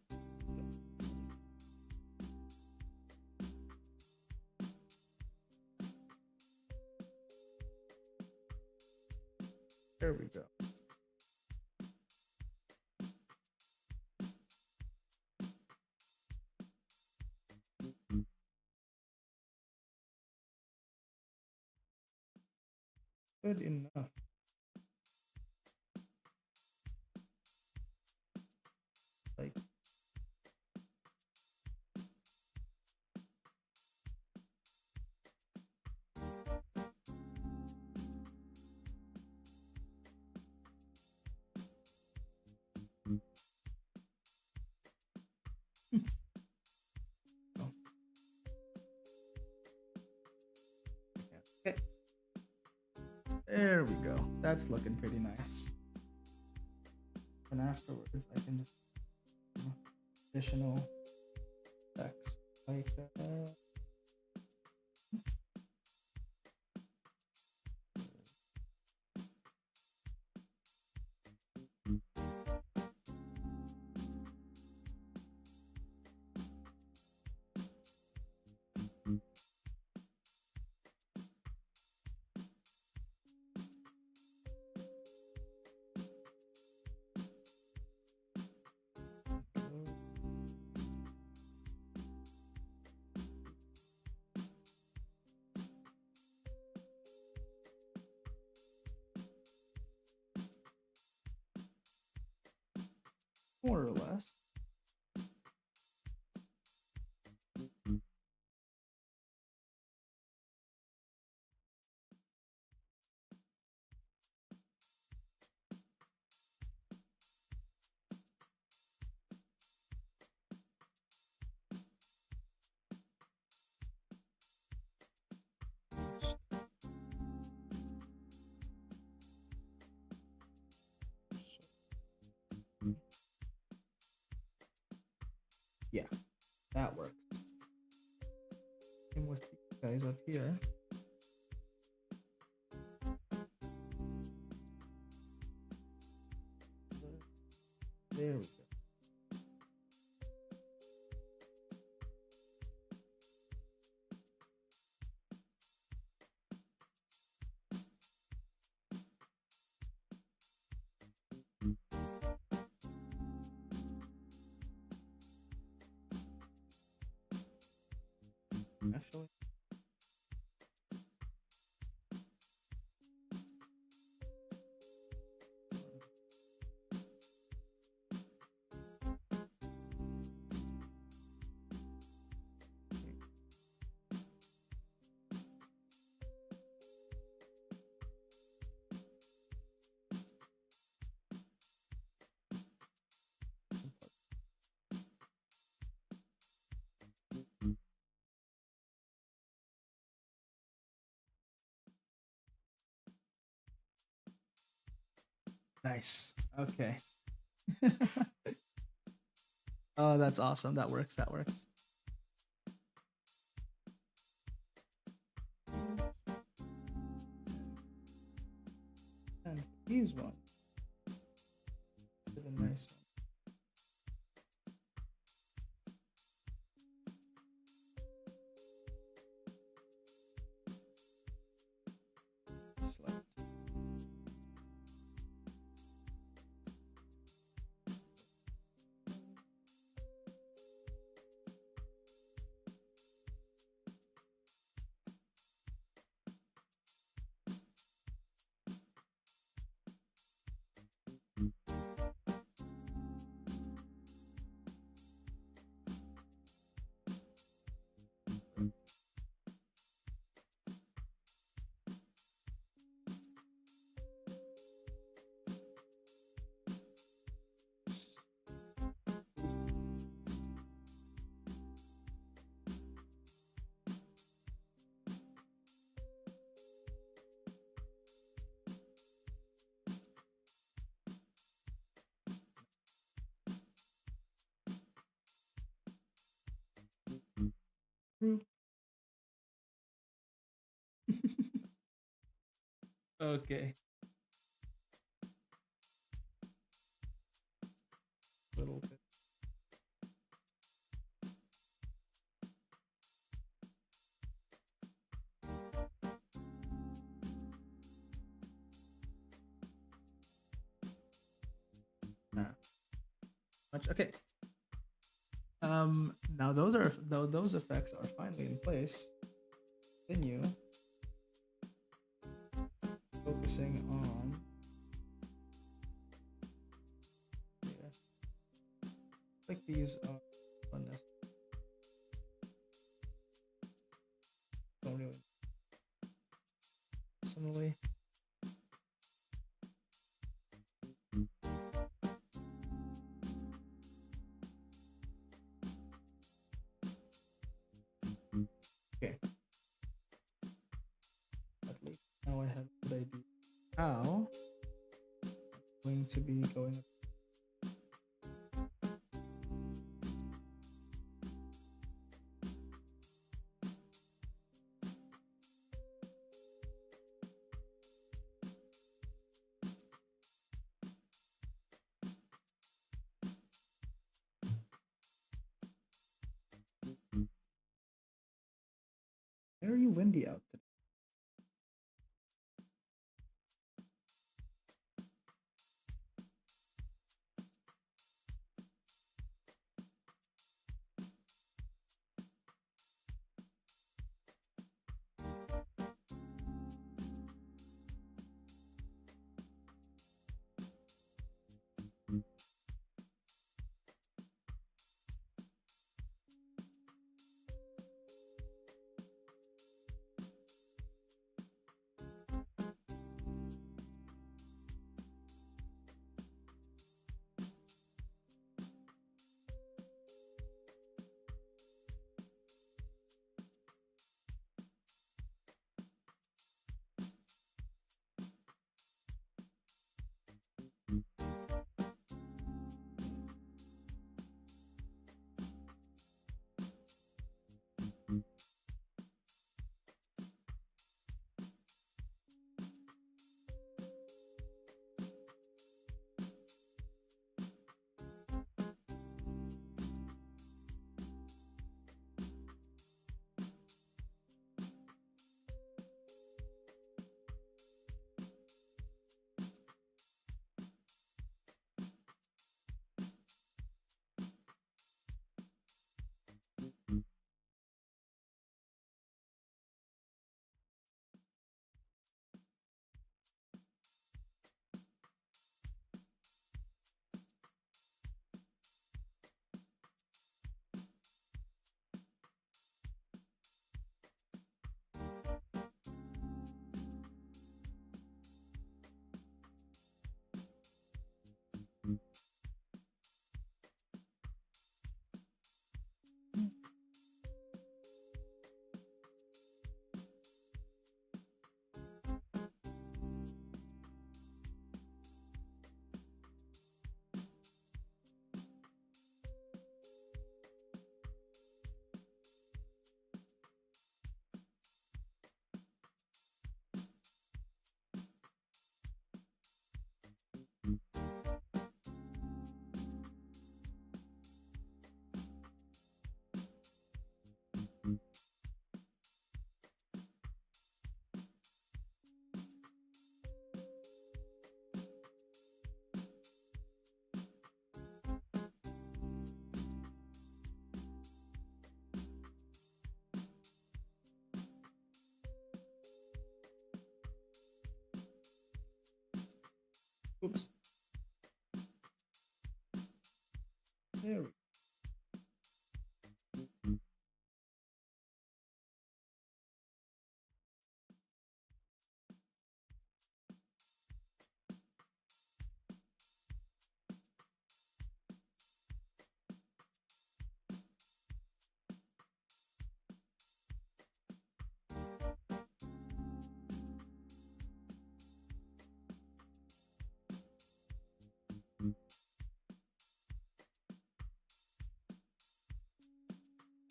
There we go. Good enough. Like. Oh. Okay. There we go. That's looking pretty nice. And afterwards, I can just additional text like that. More or less. Yeah, that works. Same with these guys up here. There we go. Actually, nice. Okay. Oh, that's awesome. That works. That works. And these ones. The nice one. Select. True. Okay. Little bit. Nah, much. Okay. Now those effects are finally in place. Continue focusing on. Yeah, like these are unnecessary. Don't really personally. Okay. At least now I have a good idea how I'm going to be going. Very windy out today. Oops. There we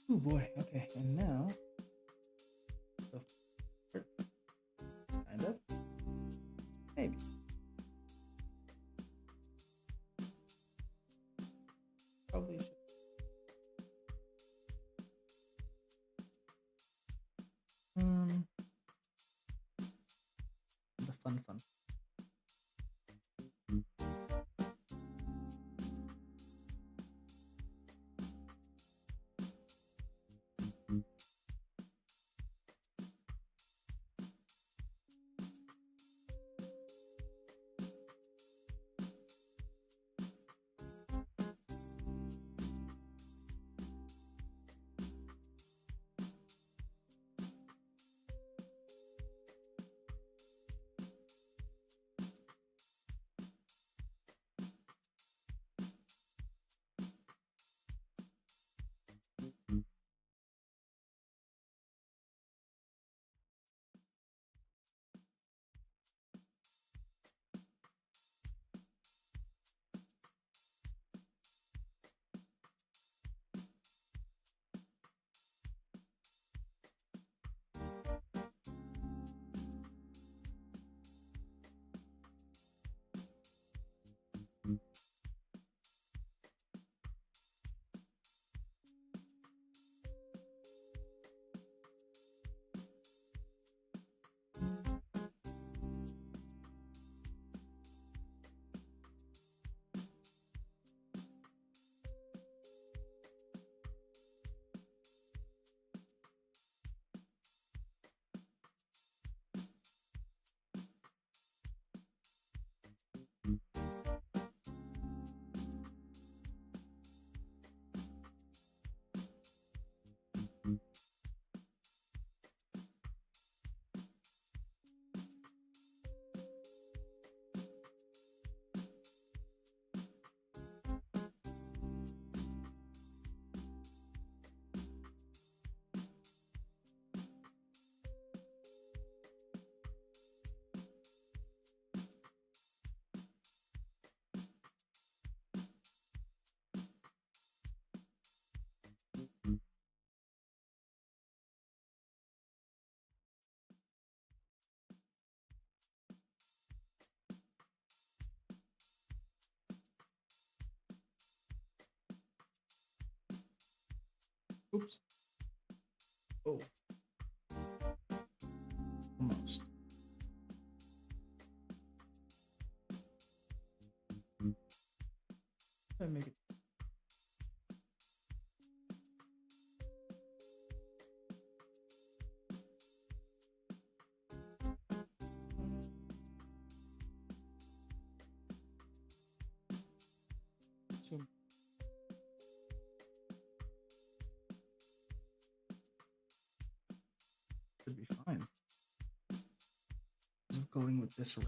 Oh boy. Okay, and now the kind of maybe. Probably should. Um, the fun. Oops. Oh, almost. Make it. Two. Should be fine. I'm going with this route.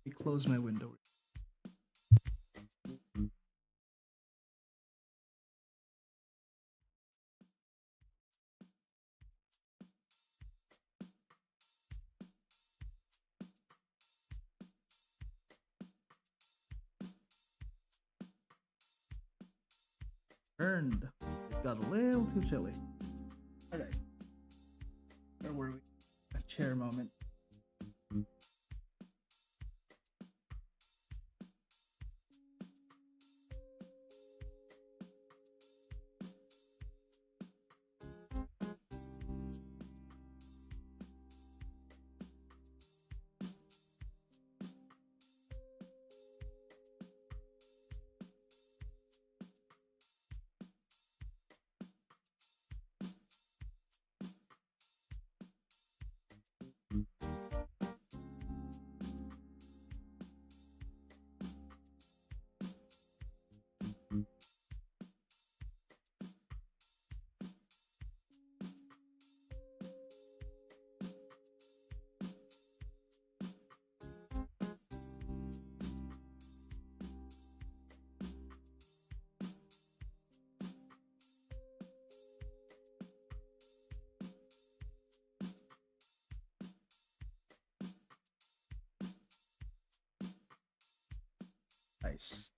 I close my window. Earned. It got a little too chilly. Alright. Where were we? A chair moment. Nice.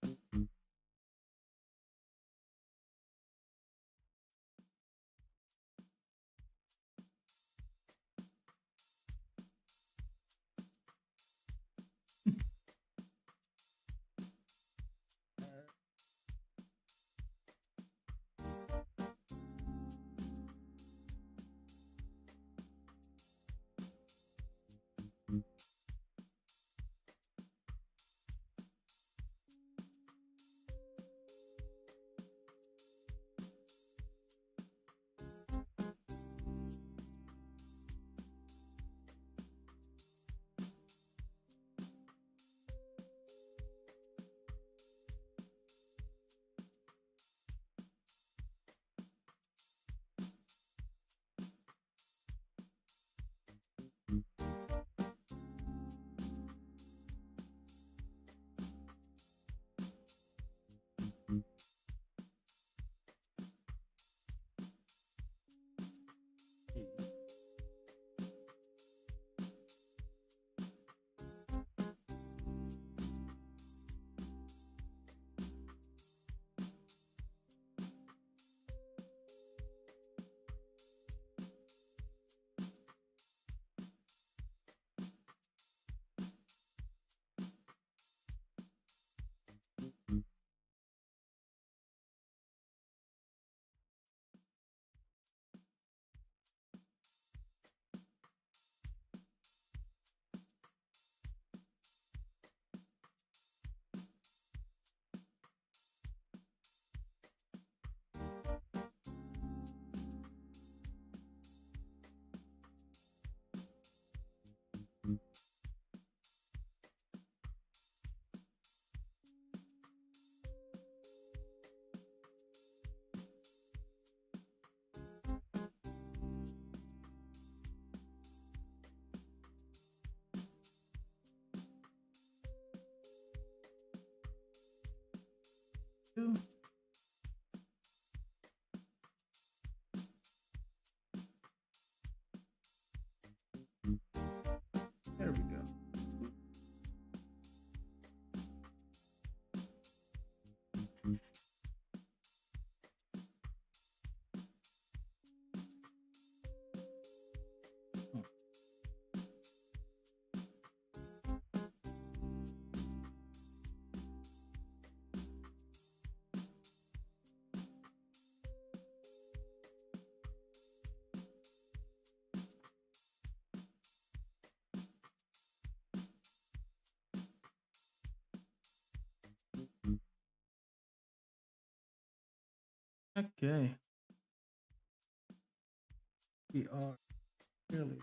Two. There we go. Okay. We are really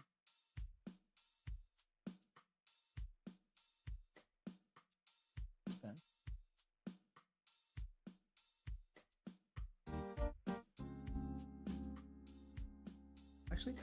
done. Actually,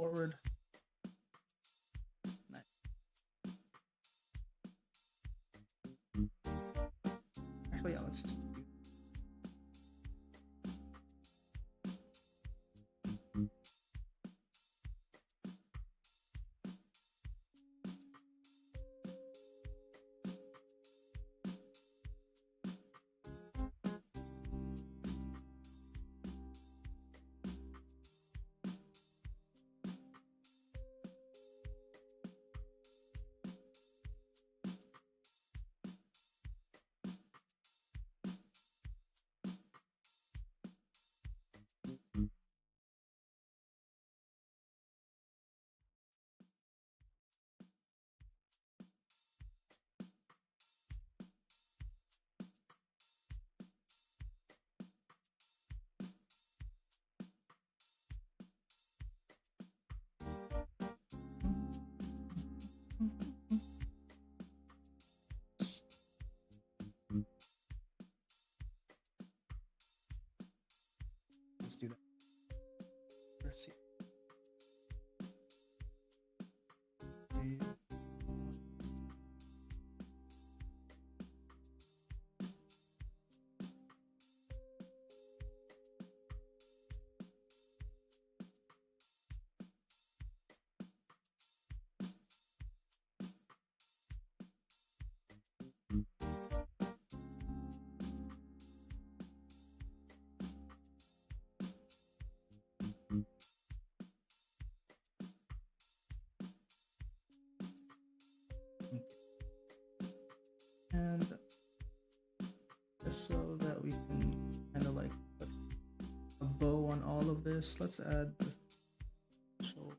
forward. Nice. Actually, yeah, let's just do. Let's do that. Let's see. And just so that we can kind of like put a bow on all of this, let's add the shoulder.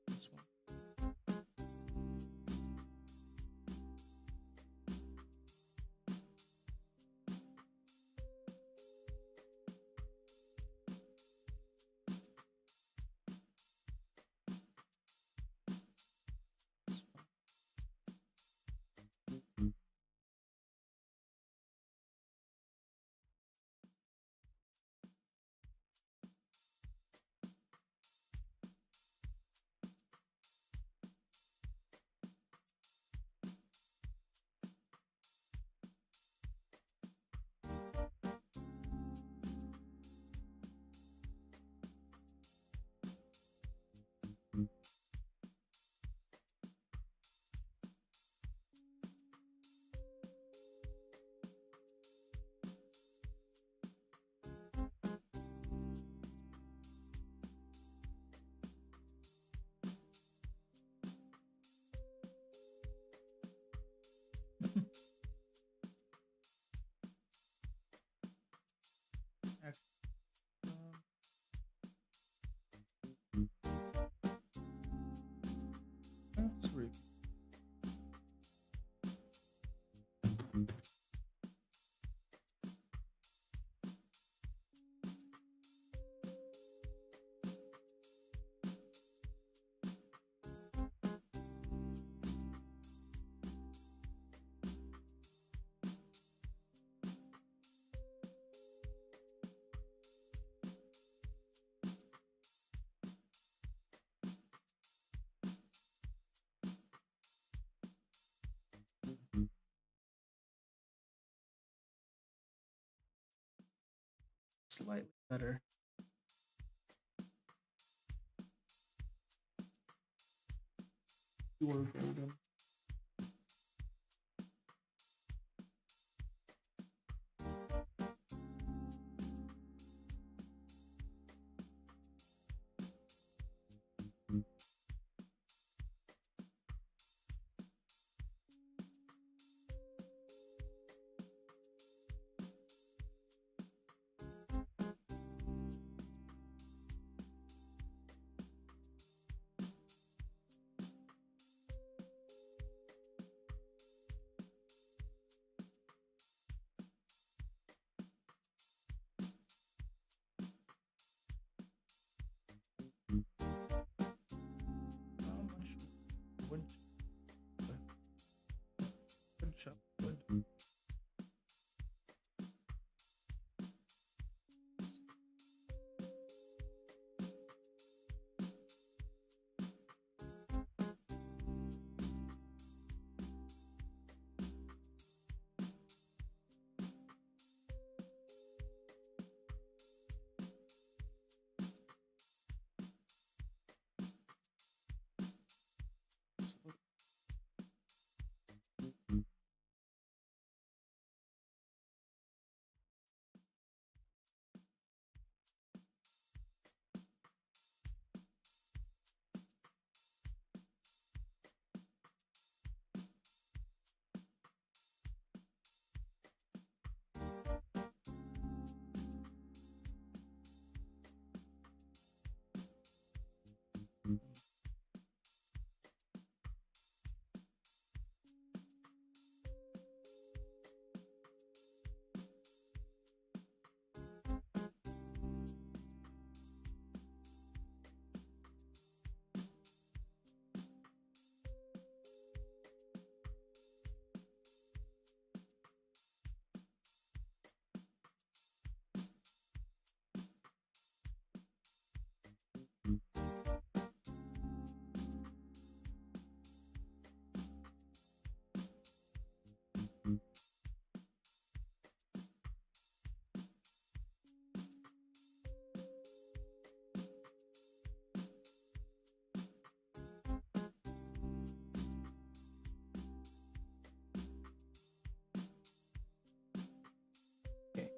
This one. That's really slightly better. Pure golden. How much wood? Wood chop wood. Okay.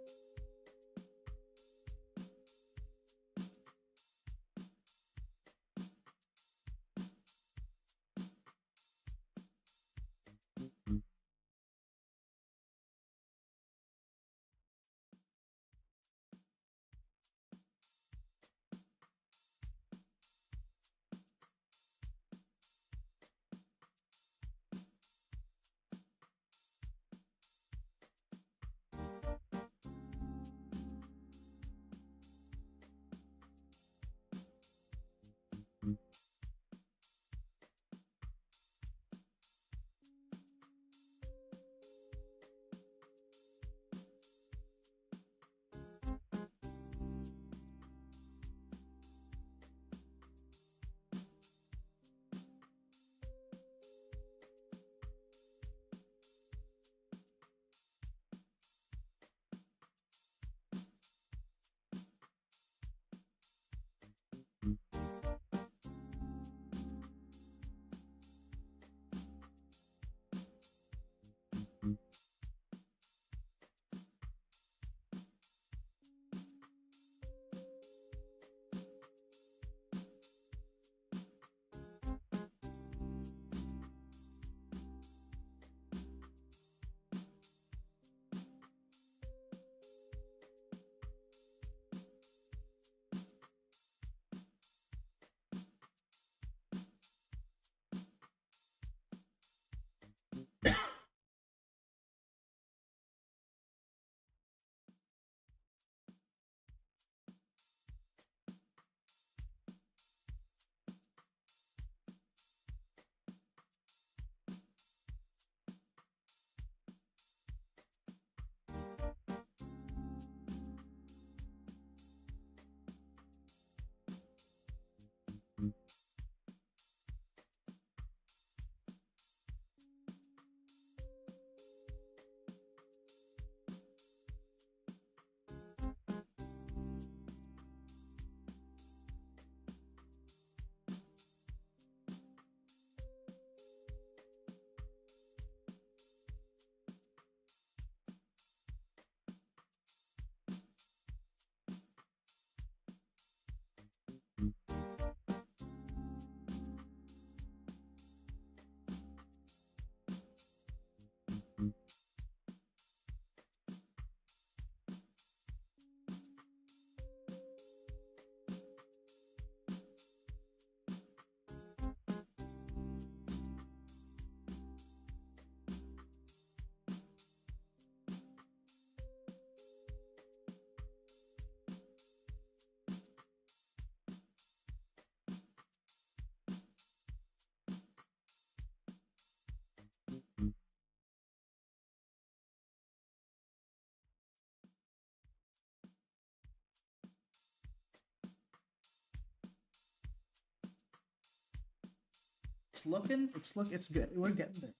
it's good. We're getting there.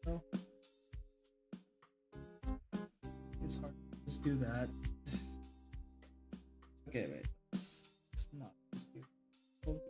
Oh, it's hard. Just do that. Okay, wait. Let's not. Let's do. Okay.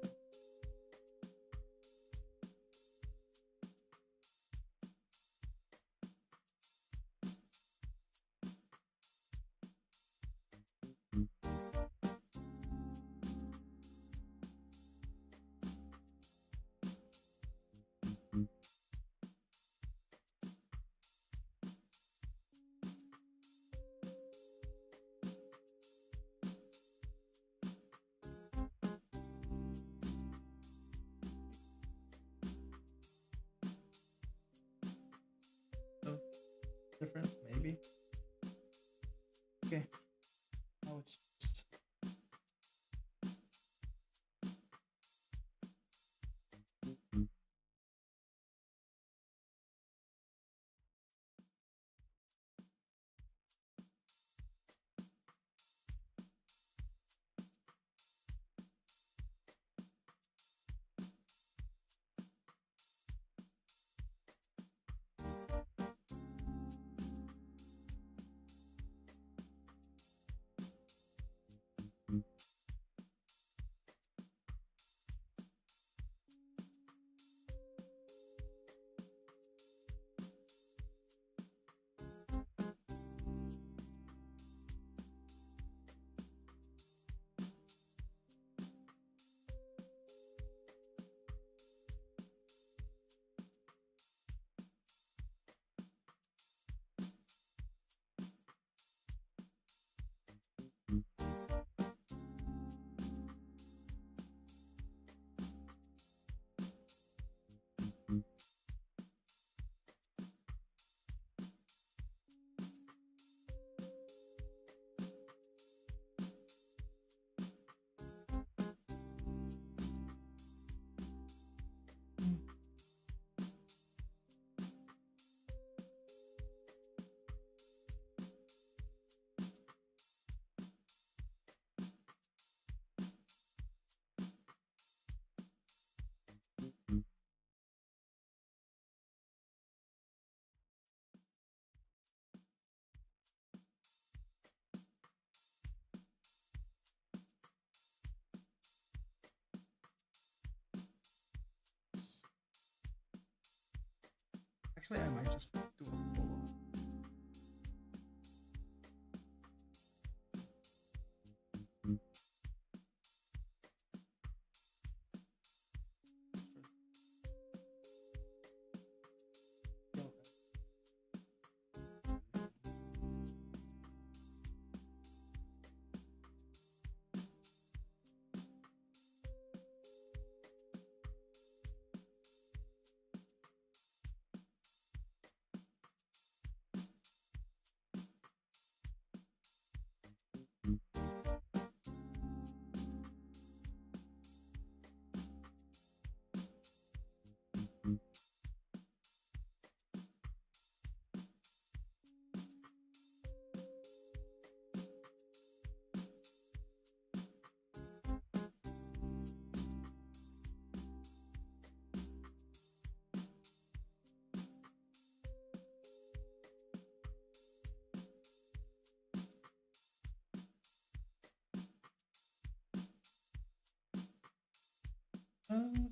So, difference maybe. Okay. Now it's just. Actually, I might just do a full. Um,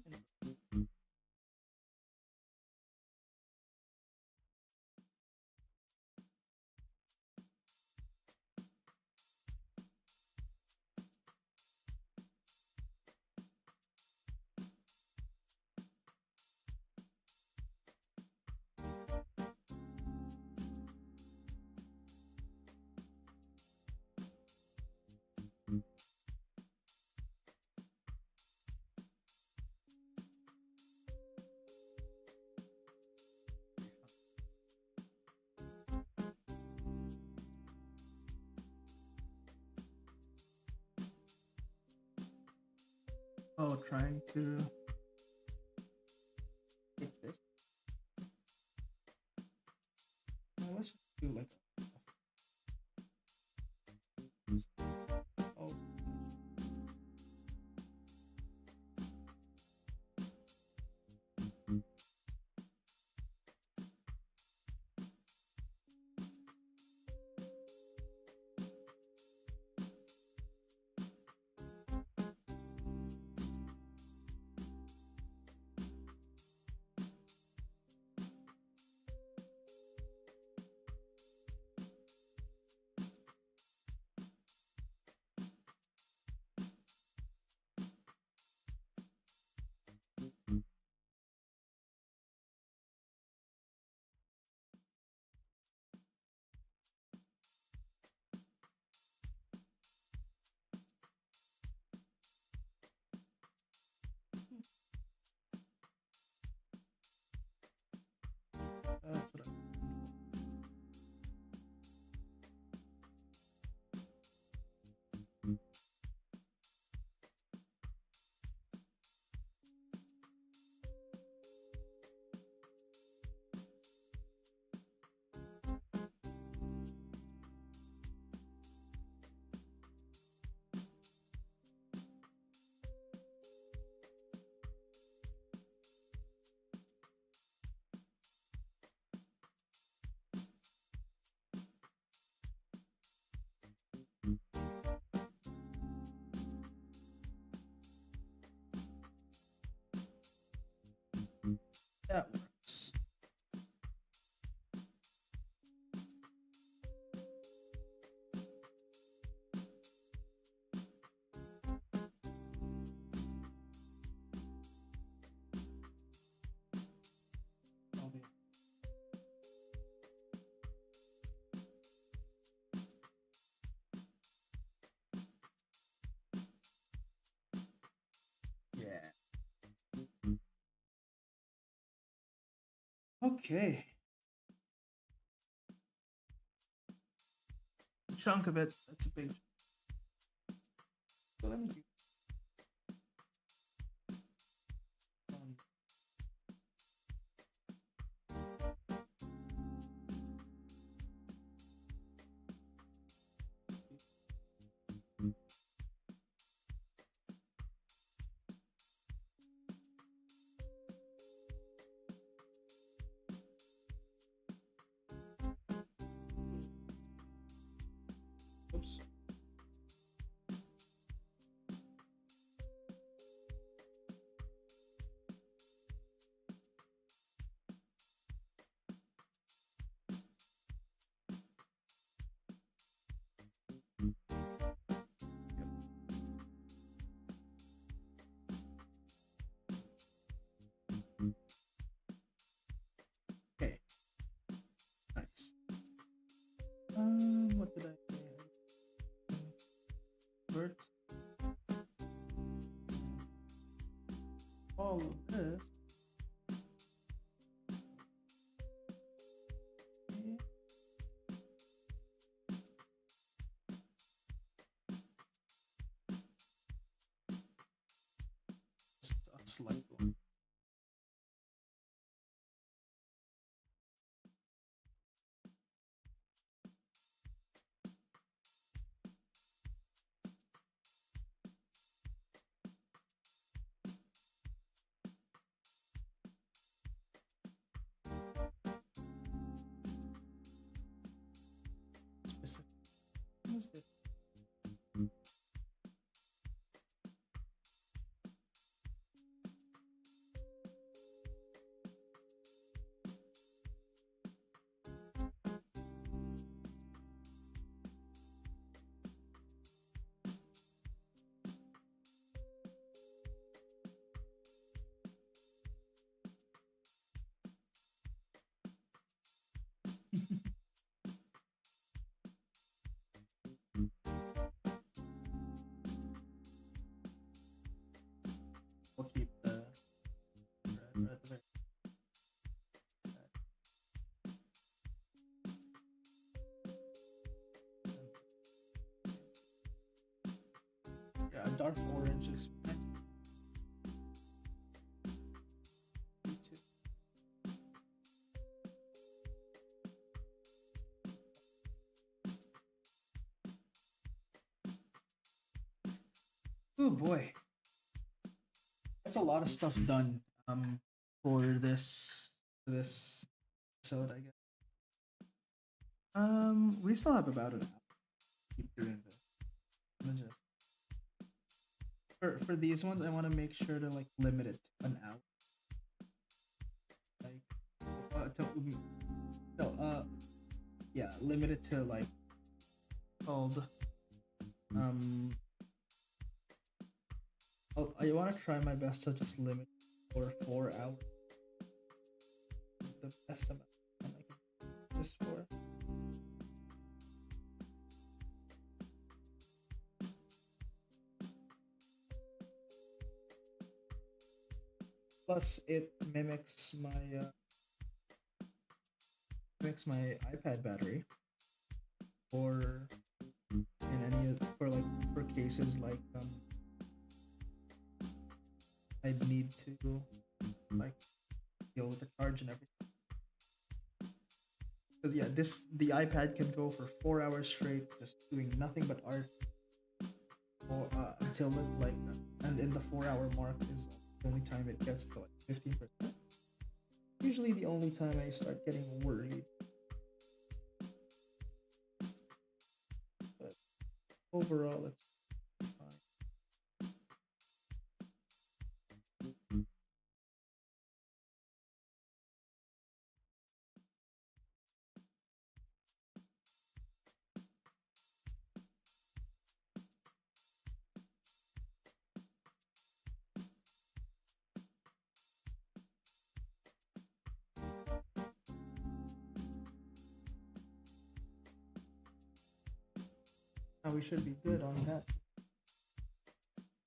Oh, trying to take this. Let's just do like oh. That's what I that works. Yeah. Okay. A chunk of it. That's a big. So let me do. Um, oops. Okay. Nice. What did I say? Convert all of this. Just a slight one. Specific. What's this? We'll keep the red at the very. Yeah, dark orange is fine. Oh boy, that's a lot of stuff done. For this episode, I guess. We still have about an hour to keep doing this. I'm gonna just for these ones, I want to make sure to like limit it to an hour. Like, to, no, yeah, limit it to like called um. I want to try my best to just limit for 4 hours. The best amount of time I can do this for. Plus, it mimics my iPad battery, or in any for like for cases like I'd need to like deal with the charge and everything. Because yeah, the iPad can go for 4 hours straight, just doing nothing but art, or until it like, and in the 4 hour mark is the only time it gets to like 15%. Usually, the only time I start getting worried. But overall, it's fine. Now we should be good on that.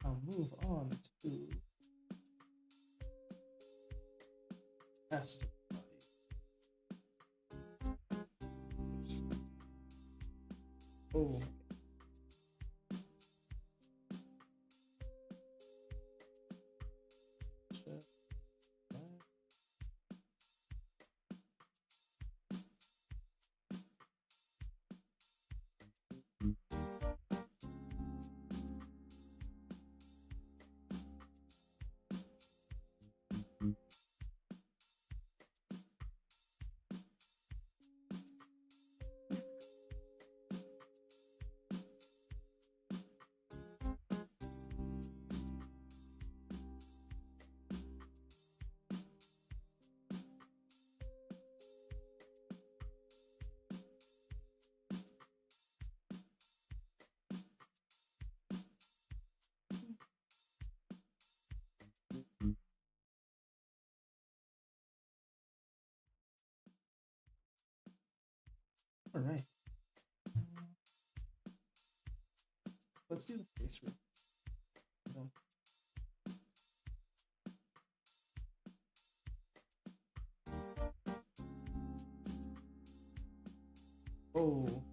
I'll move on to test. Oops. Oh. Shit. All right. Let's do the face room. No. Oh.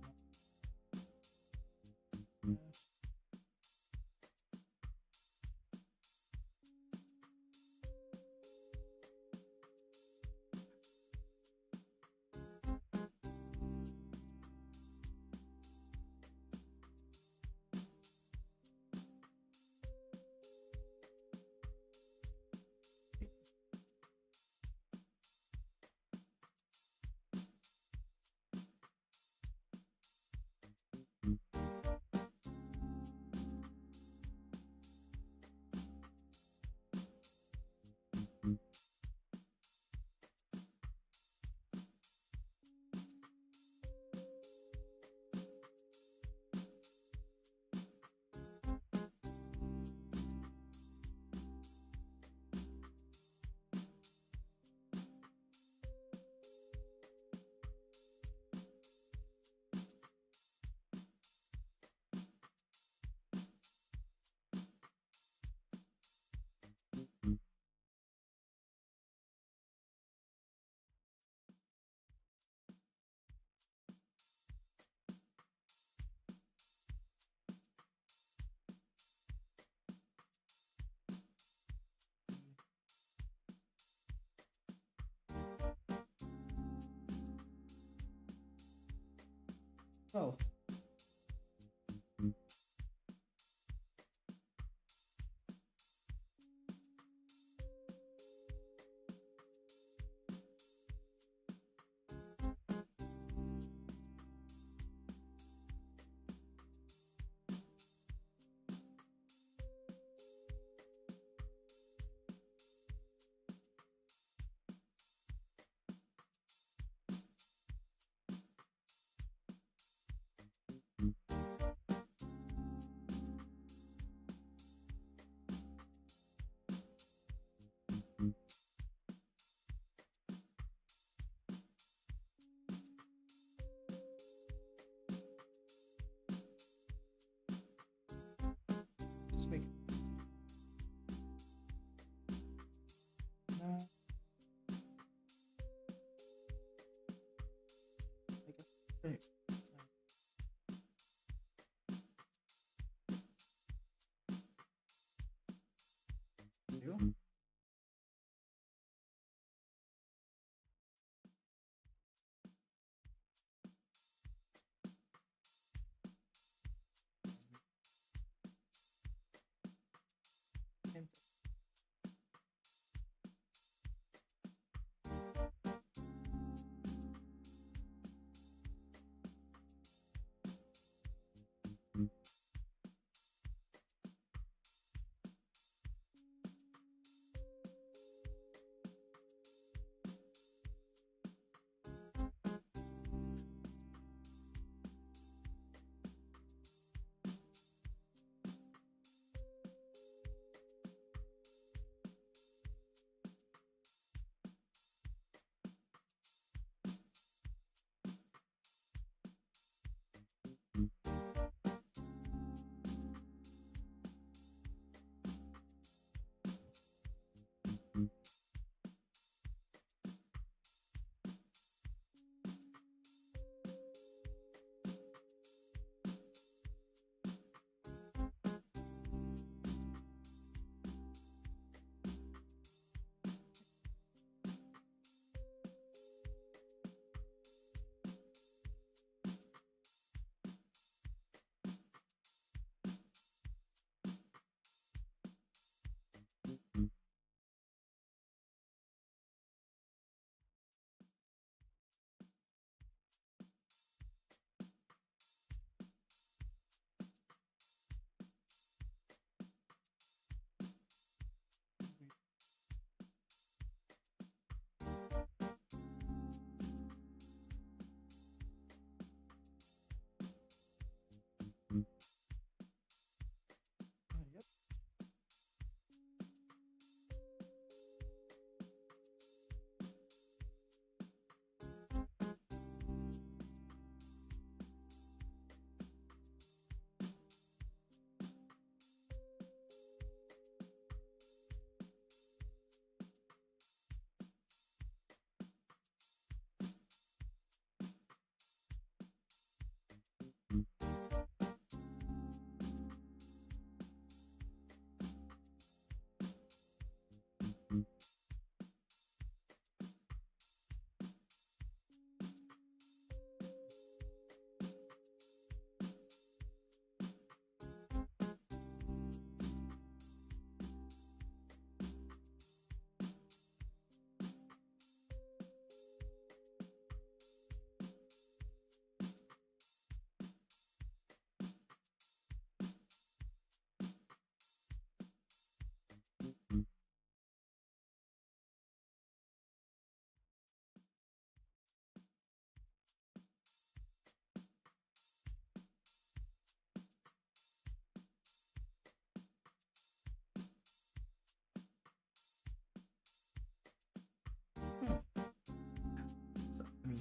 Oh.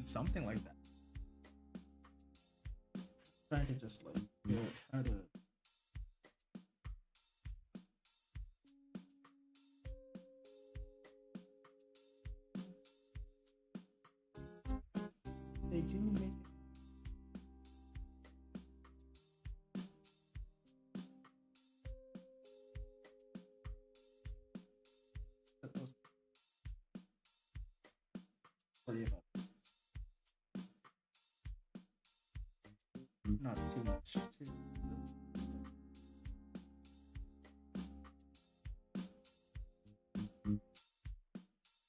something like that. Trying to just like figure out how to. They do make it. Sorry about that. Not too much.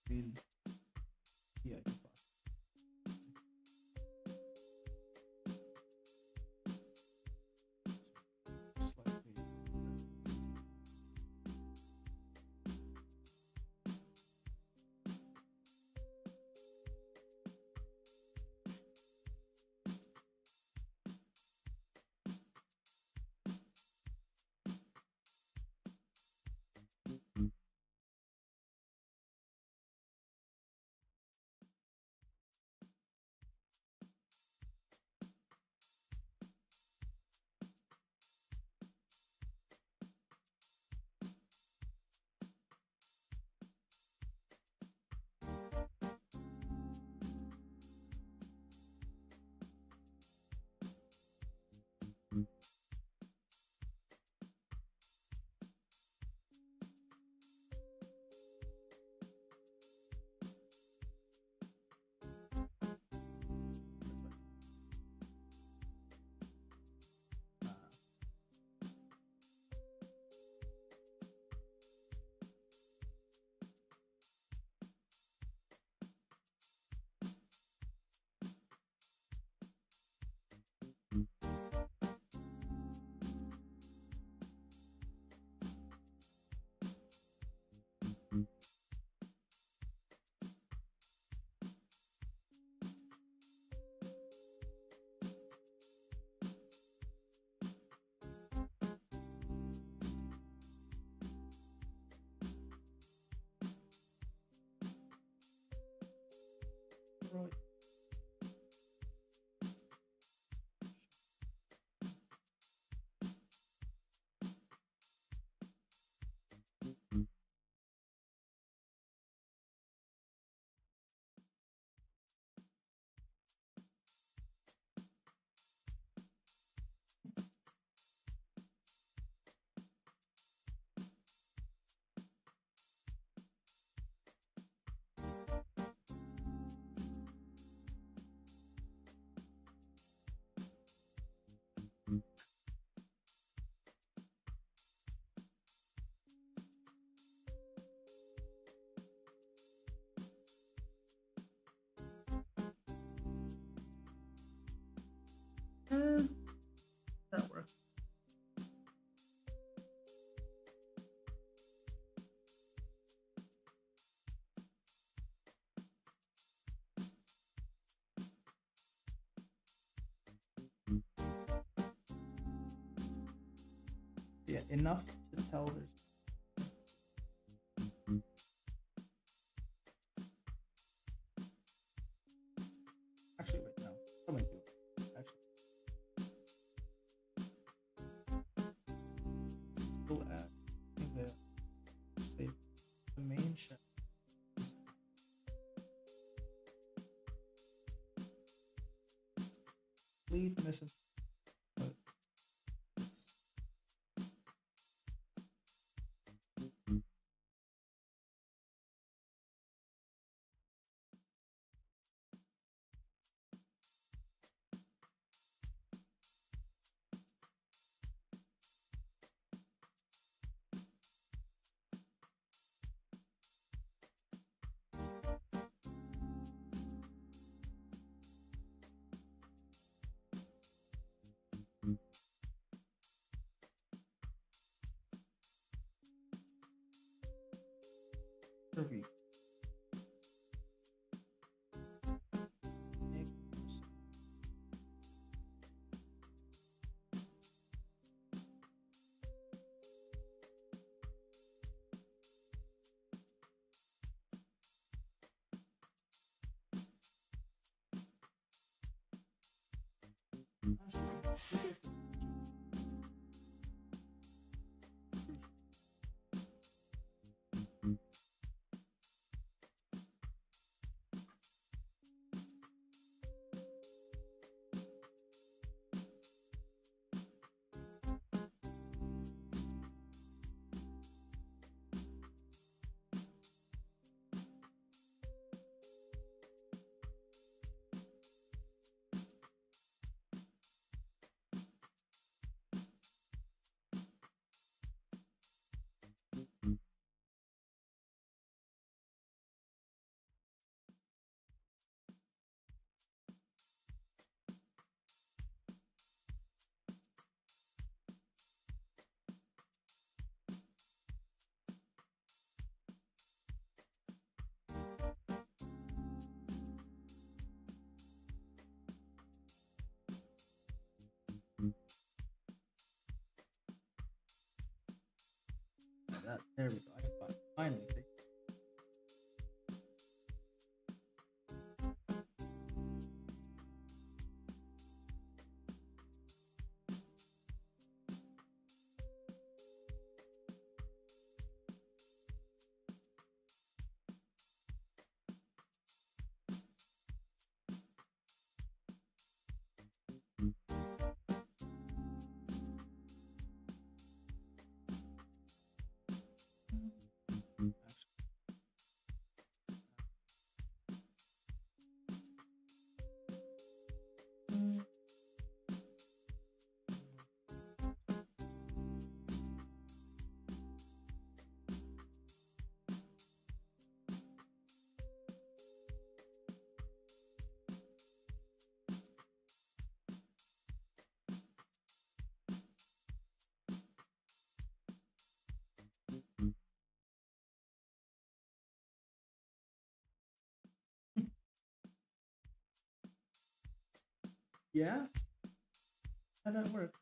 I mean, yeah, you're fine. Slightly. Right. Eh, that works. Yeah, enough to tell there's. Actually, wait, no. Come and do it. Actually, we'll add the save the main shell. Lead missing. Kirby. that. There we go. Finally. Yeah? How'd that work?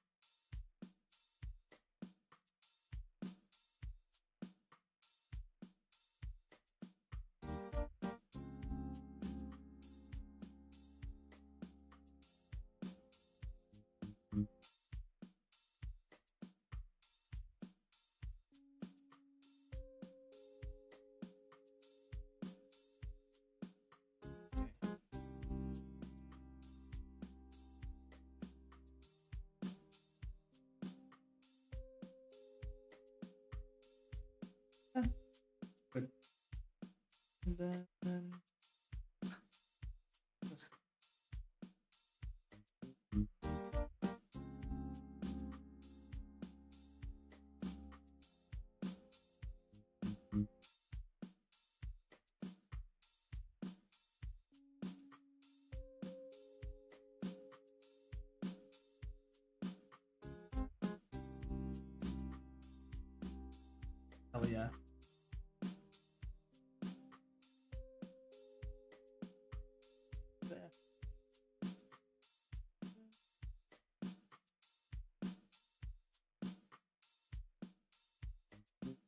Yeah, good. And then let's hell yeah. There.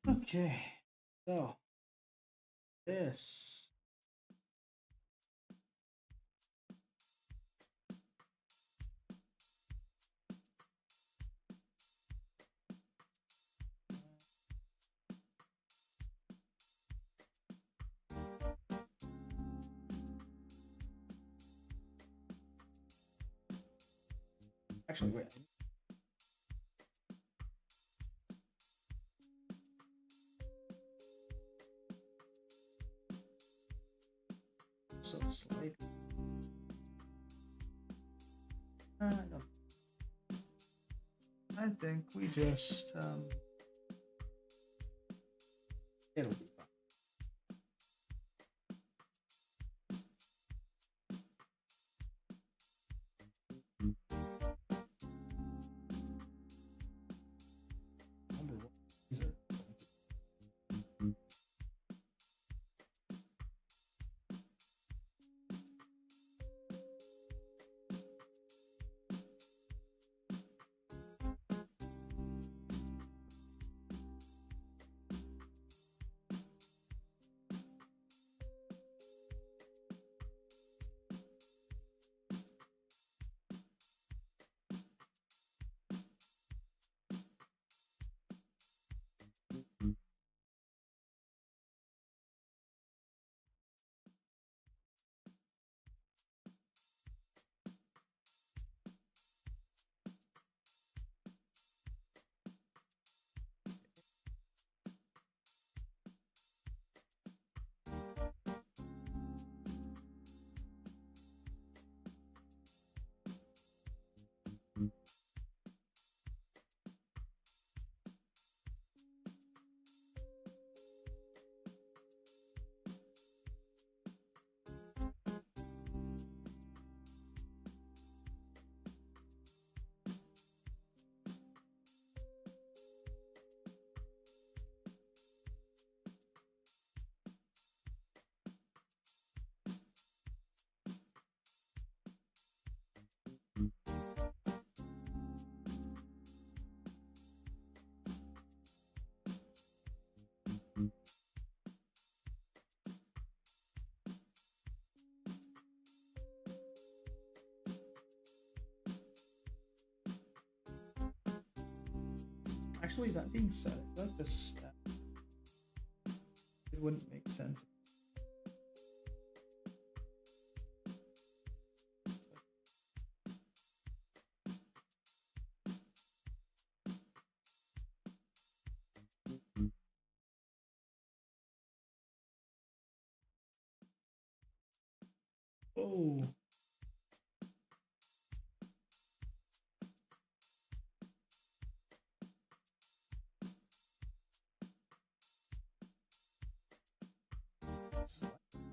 Okay, so this. Actually, wait. So slight. I don't. I think we just it'll be fine. I wonder what these are going to. Actually, that being said, I feel like this it wouldn't make sense. Oh.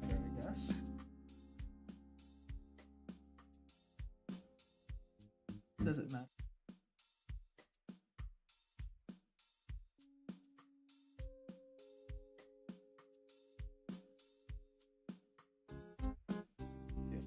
I guess. Does it matter? Yeah.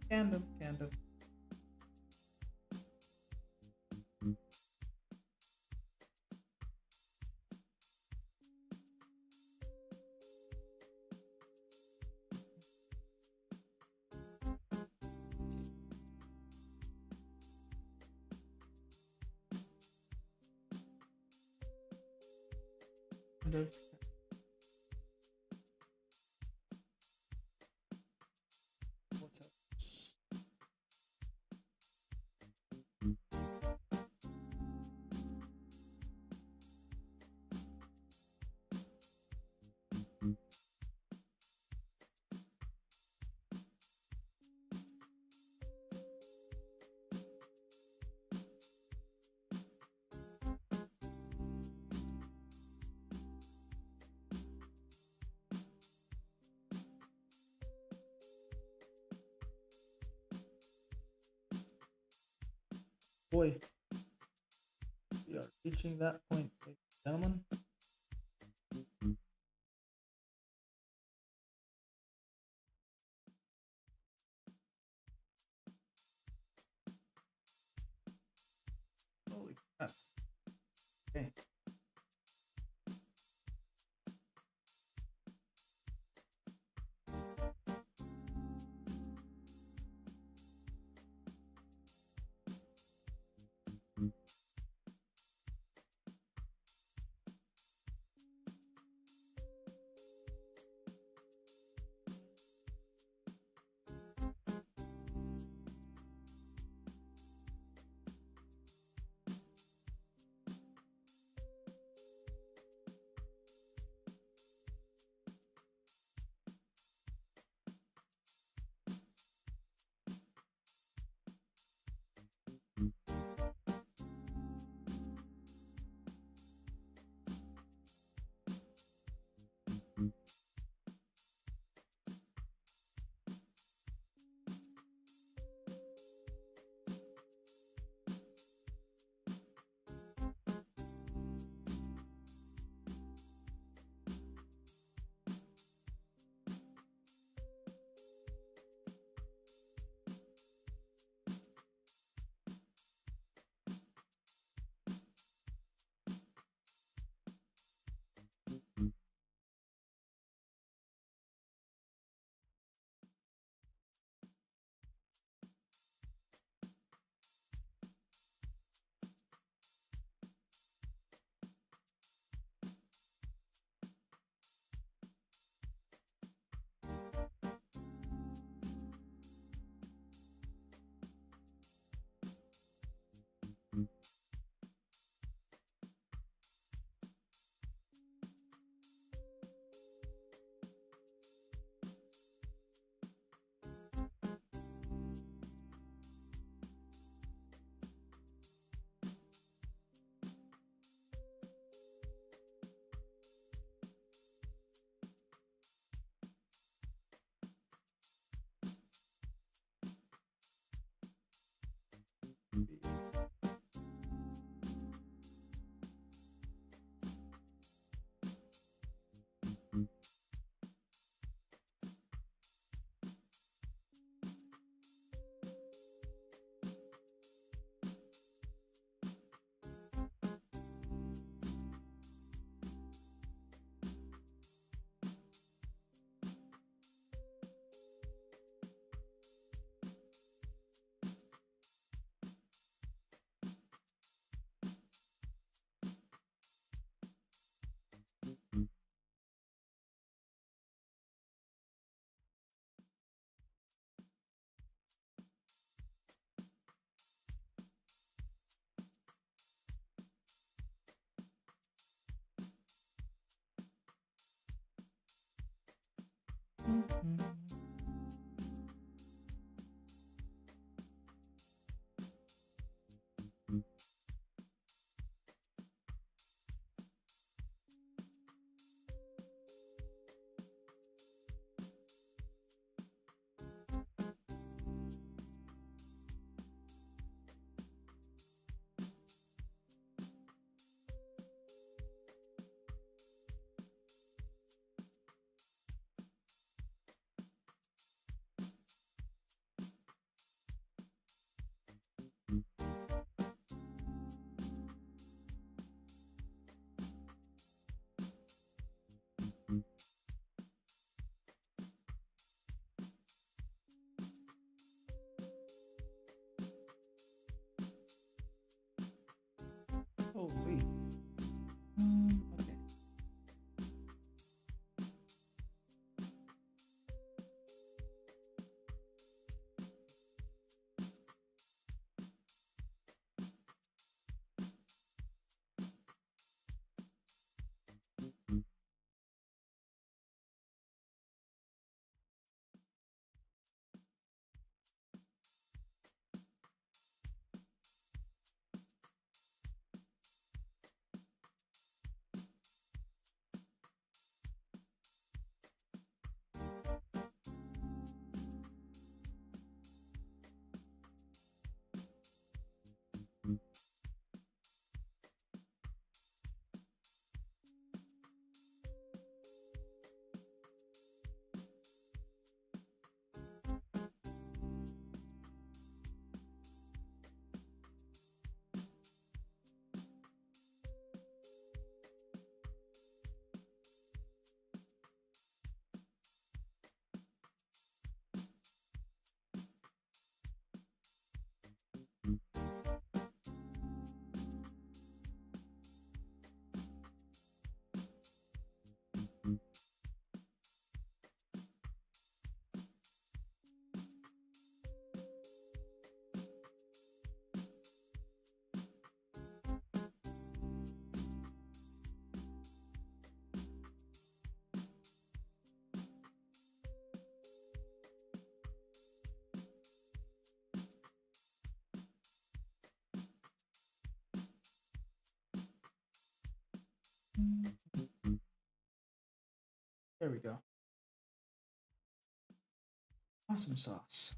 Kind of. Kind of. What else? Boy, we are reaching that point, ladies and gentlemen. Holy crap. Okay. There we go. Awesome sauce.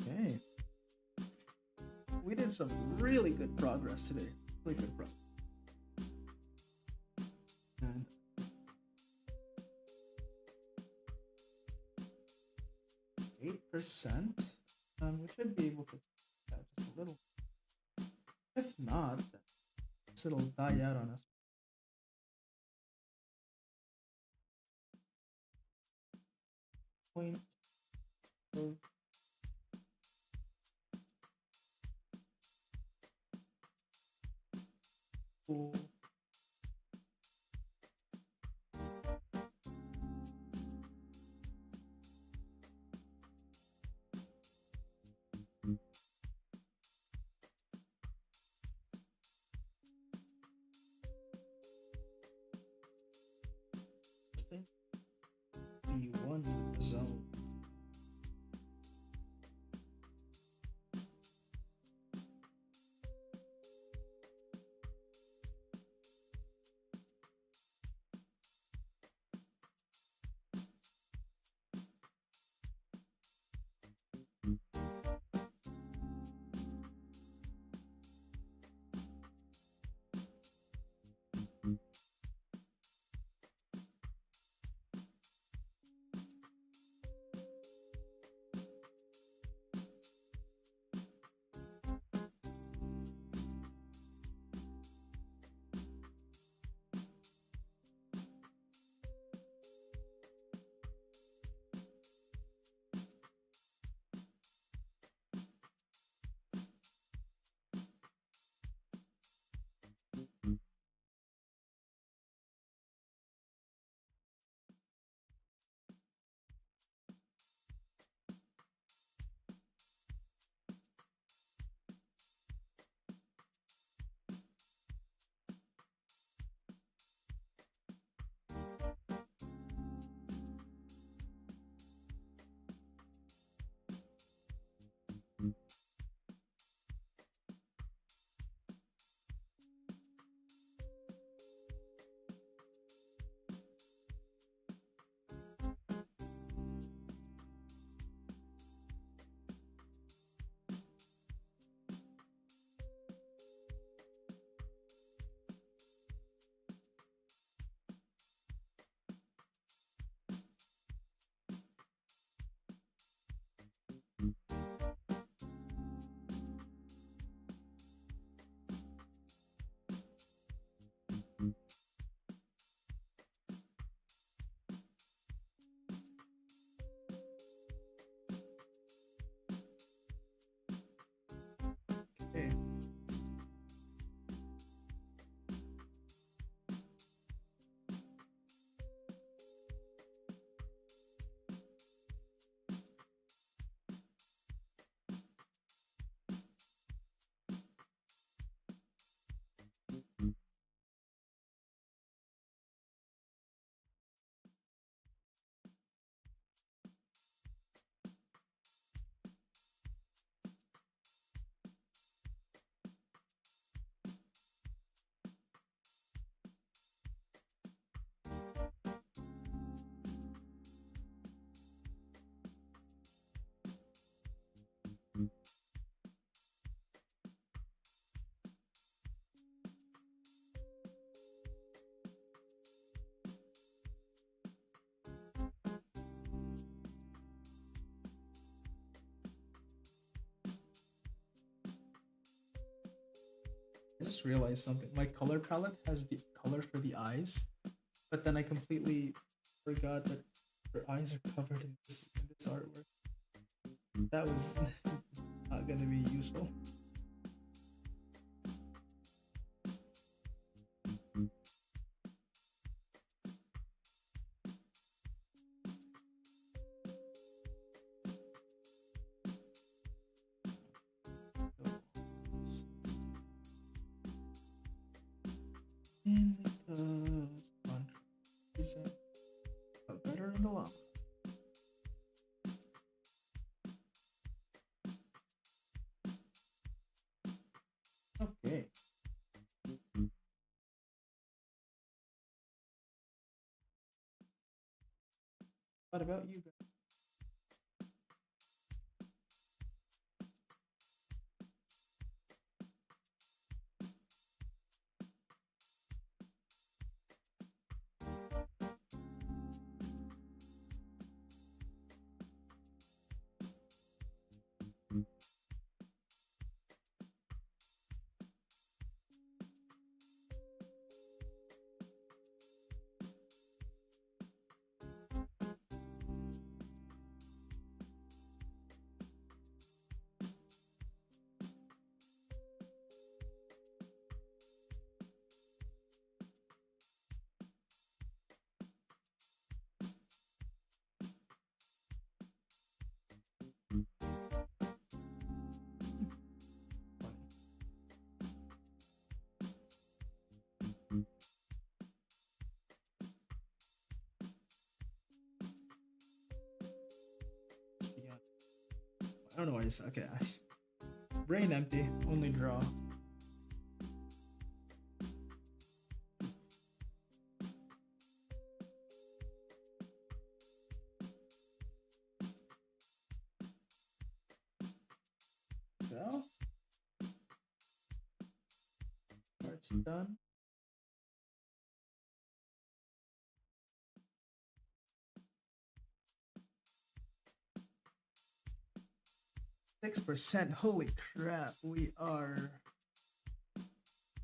Okay. We did some really good progress today. Really good progress. 8%. We should be able to just a little. If not, it'll die out on us. Point. Cool. B1 zone. I just realized something. My color palette has the color for the eyes, but then I completely forgot that her eyes are covered in this artwork. That was not gonna be useful. And because countries are better in the long run. Okay. What about you guys? Yeah. I don't know why I said okay. Brain empty. Only draw. So part's done. %. Holy crap! We are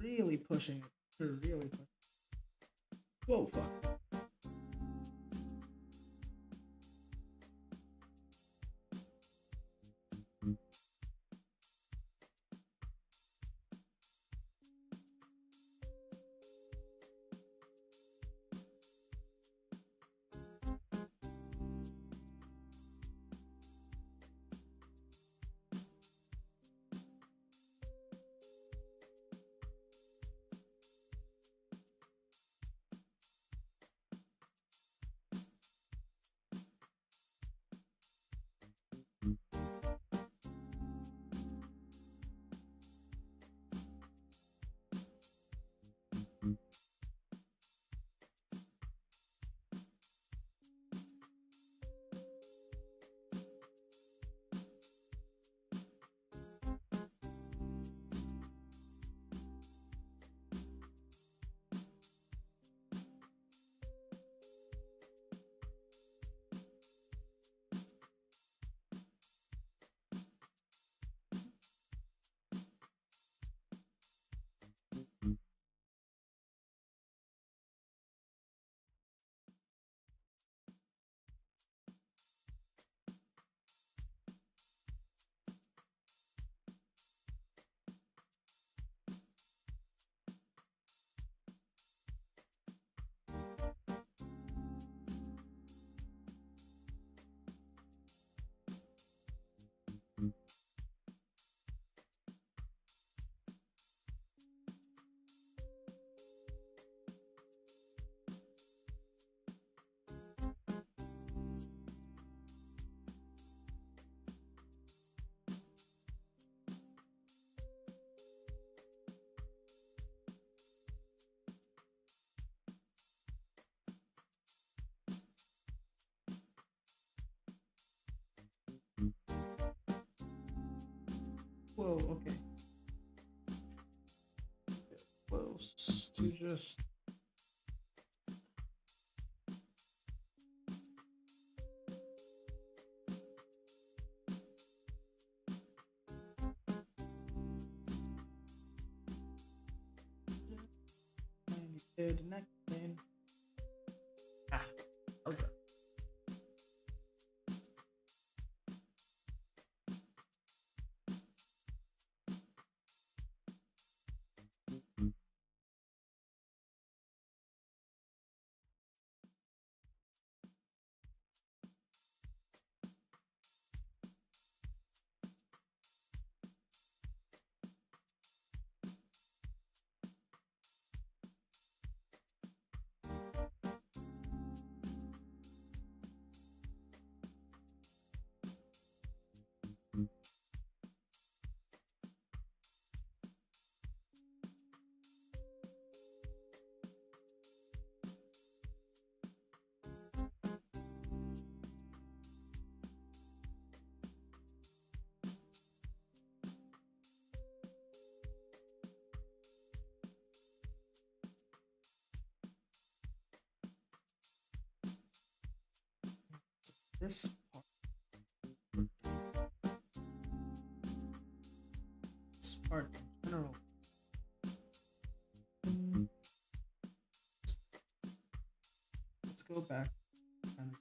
really pushing it. We're really pushing. Whoa, fuck. Whoa, okay. Close to just. next lane. Ah, how's that? This part. This part in general. Let's go back and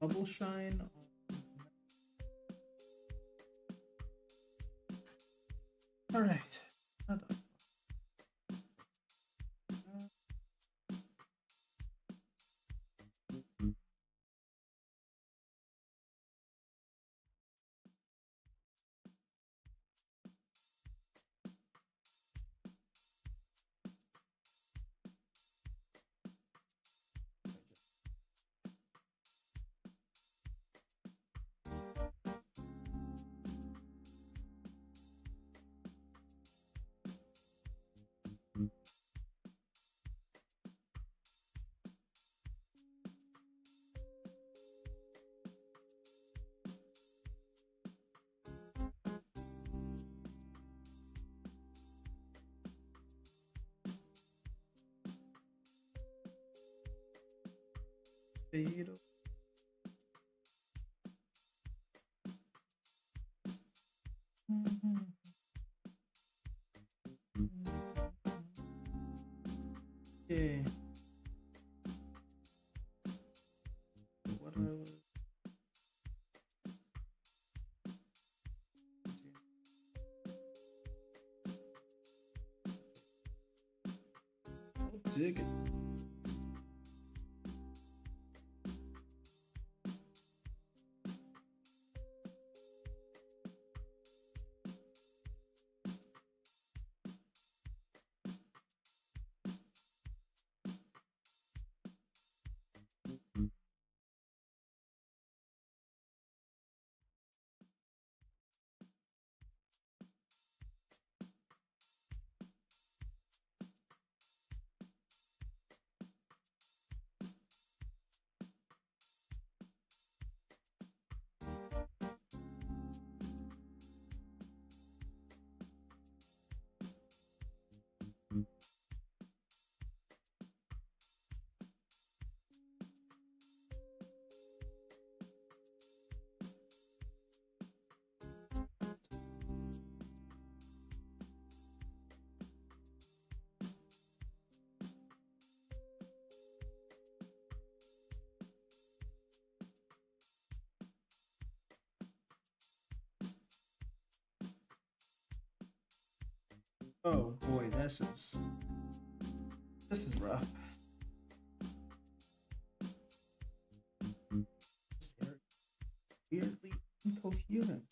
bubble shine. All right. Fade. Okay. What I was. I'll dig it. Oh boy, this is rough. It's very weirdly incoherent.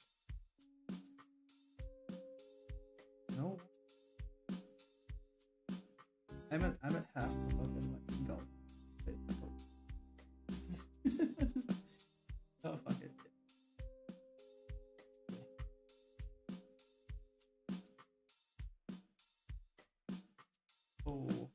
No, I'm at half the fucking like go. Oh fuck it. Oh.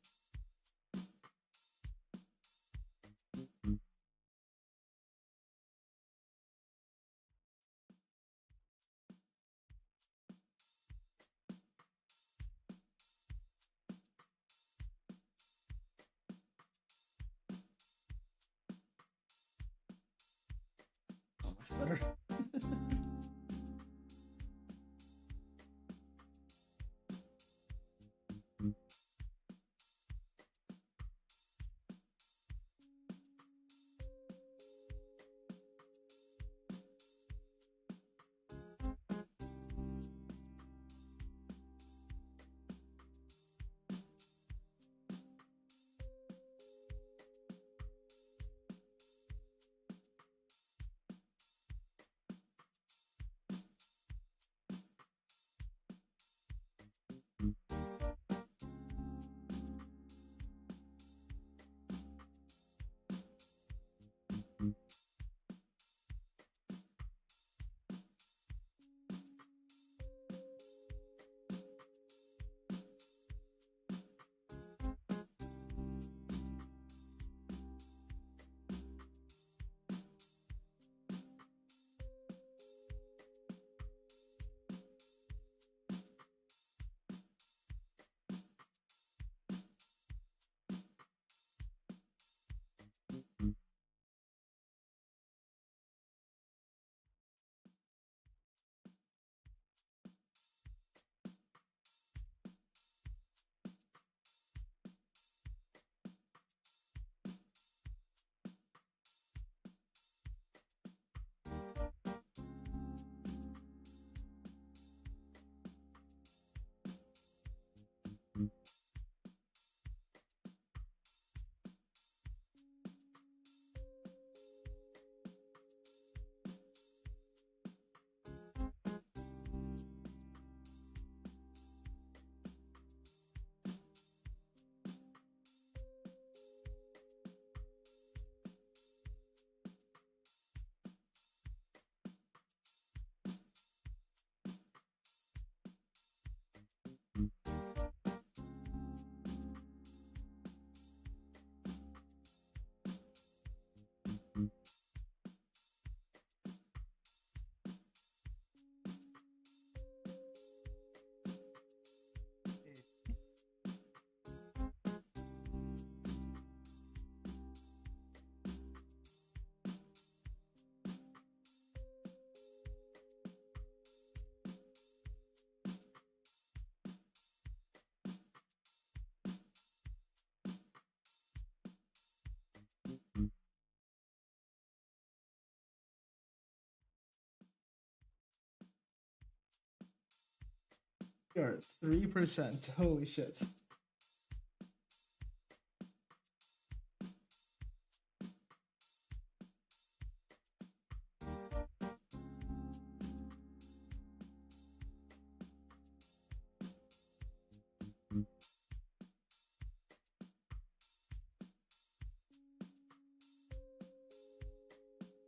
You're at 3%. Holy shit.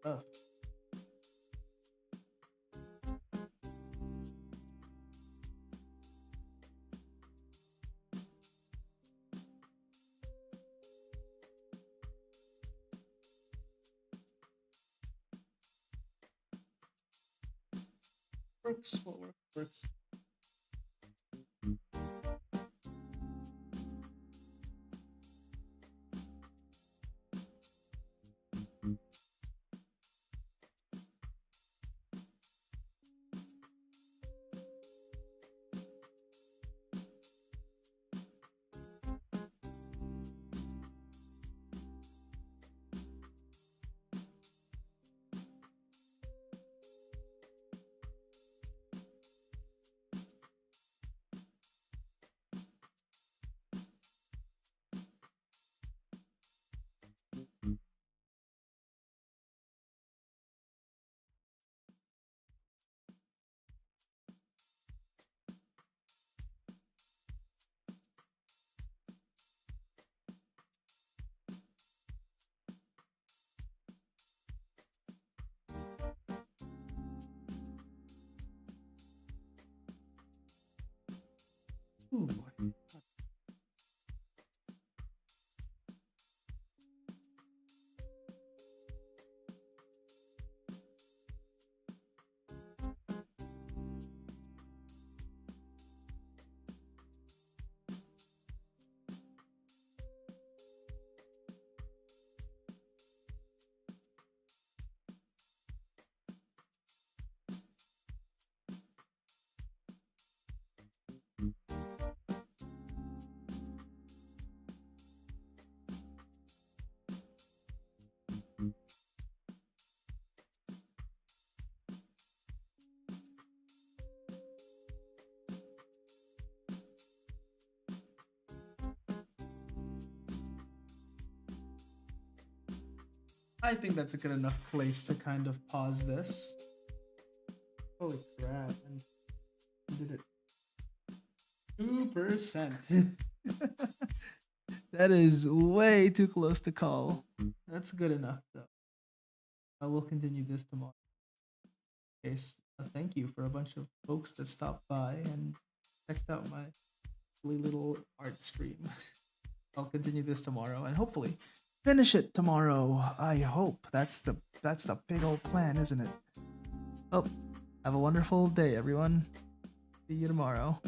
Oh. Works, what works. Ooh, boy. I think that's a good enough place to kind of pause this. Holy crap, and did it 2%. That is way too close to call. That's good enough though. I will continue this tomorrow. Okay, thank you for a bunch of folks that stopped by and checked out my silly little art stream. I'll continue this tomorrow and hopefully finish it tomorrow. I hope that's the big old plan, isn't it? Well, have a wonderful day, everyone. See you tomorrow.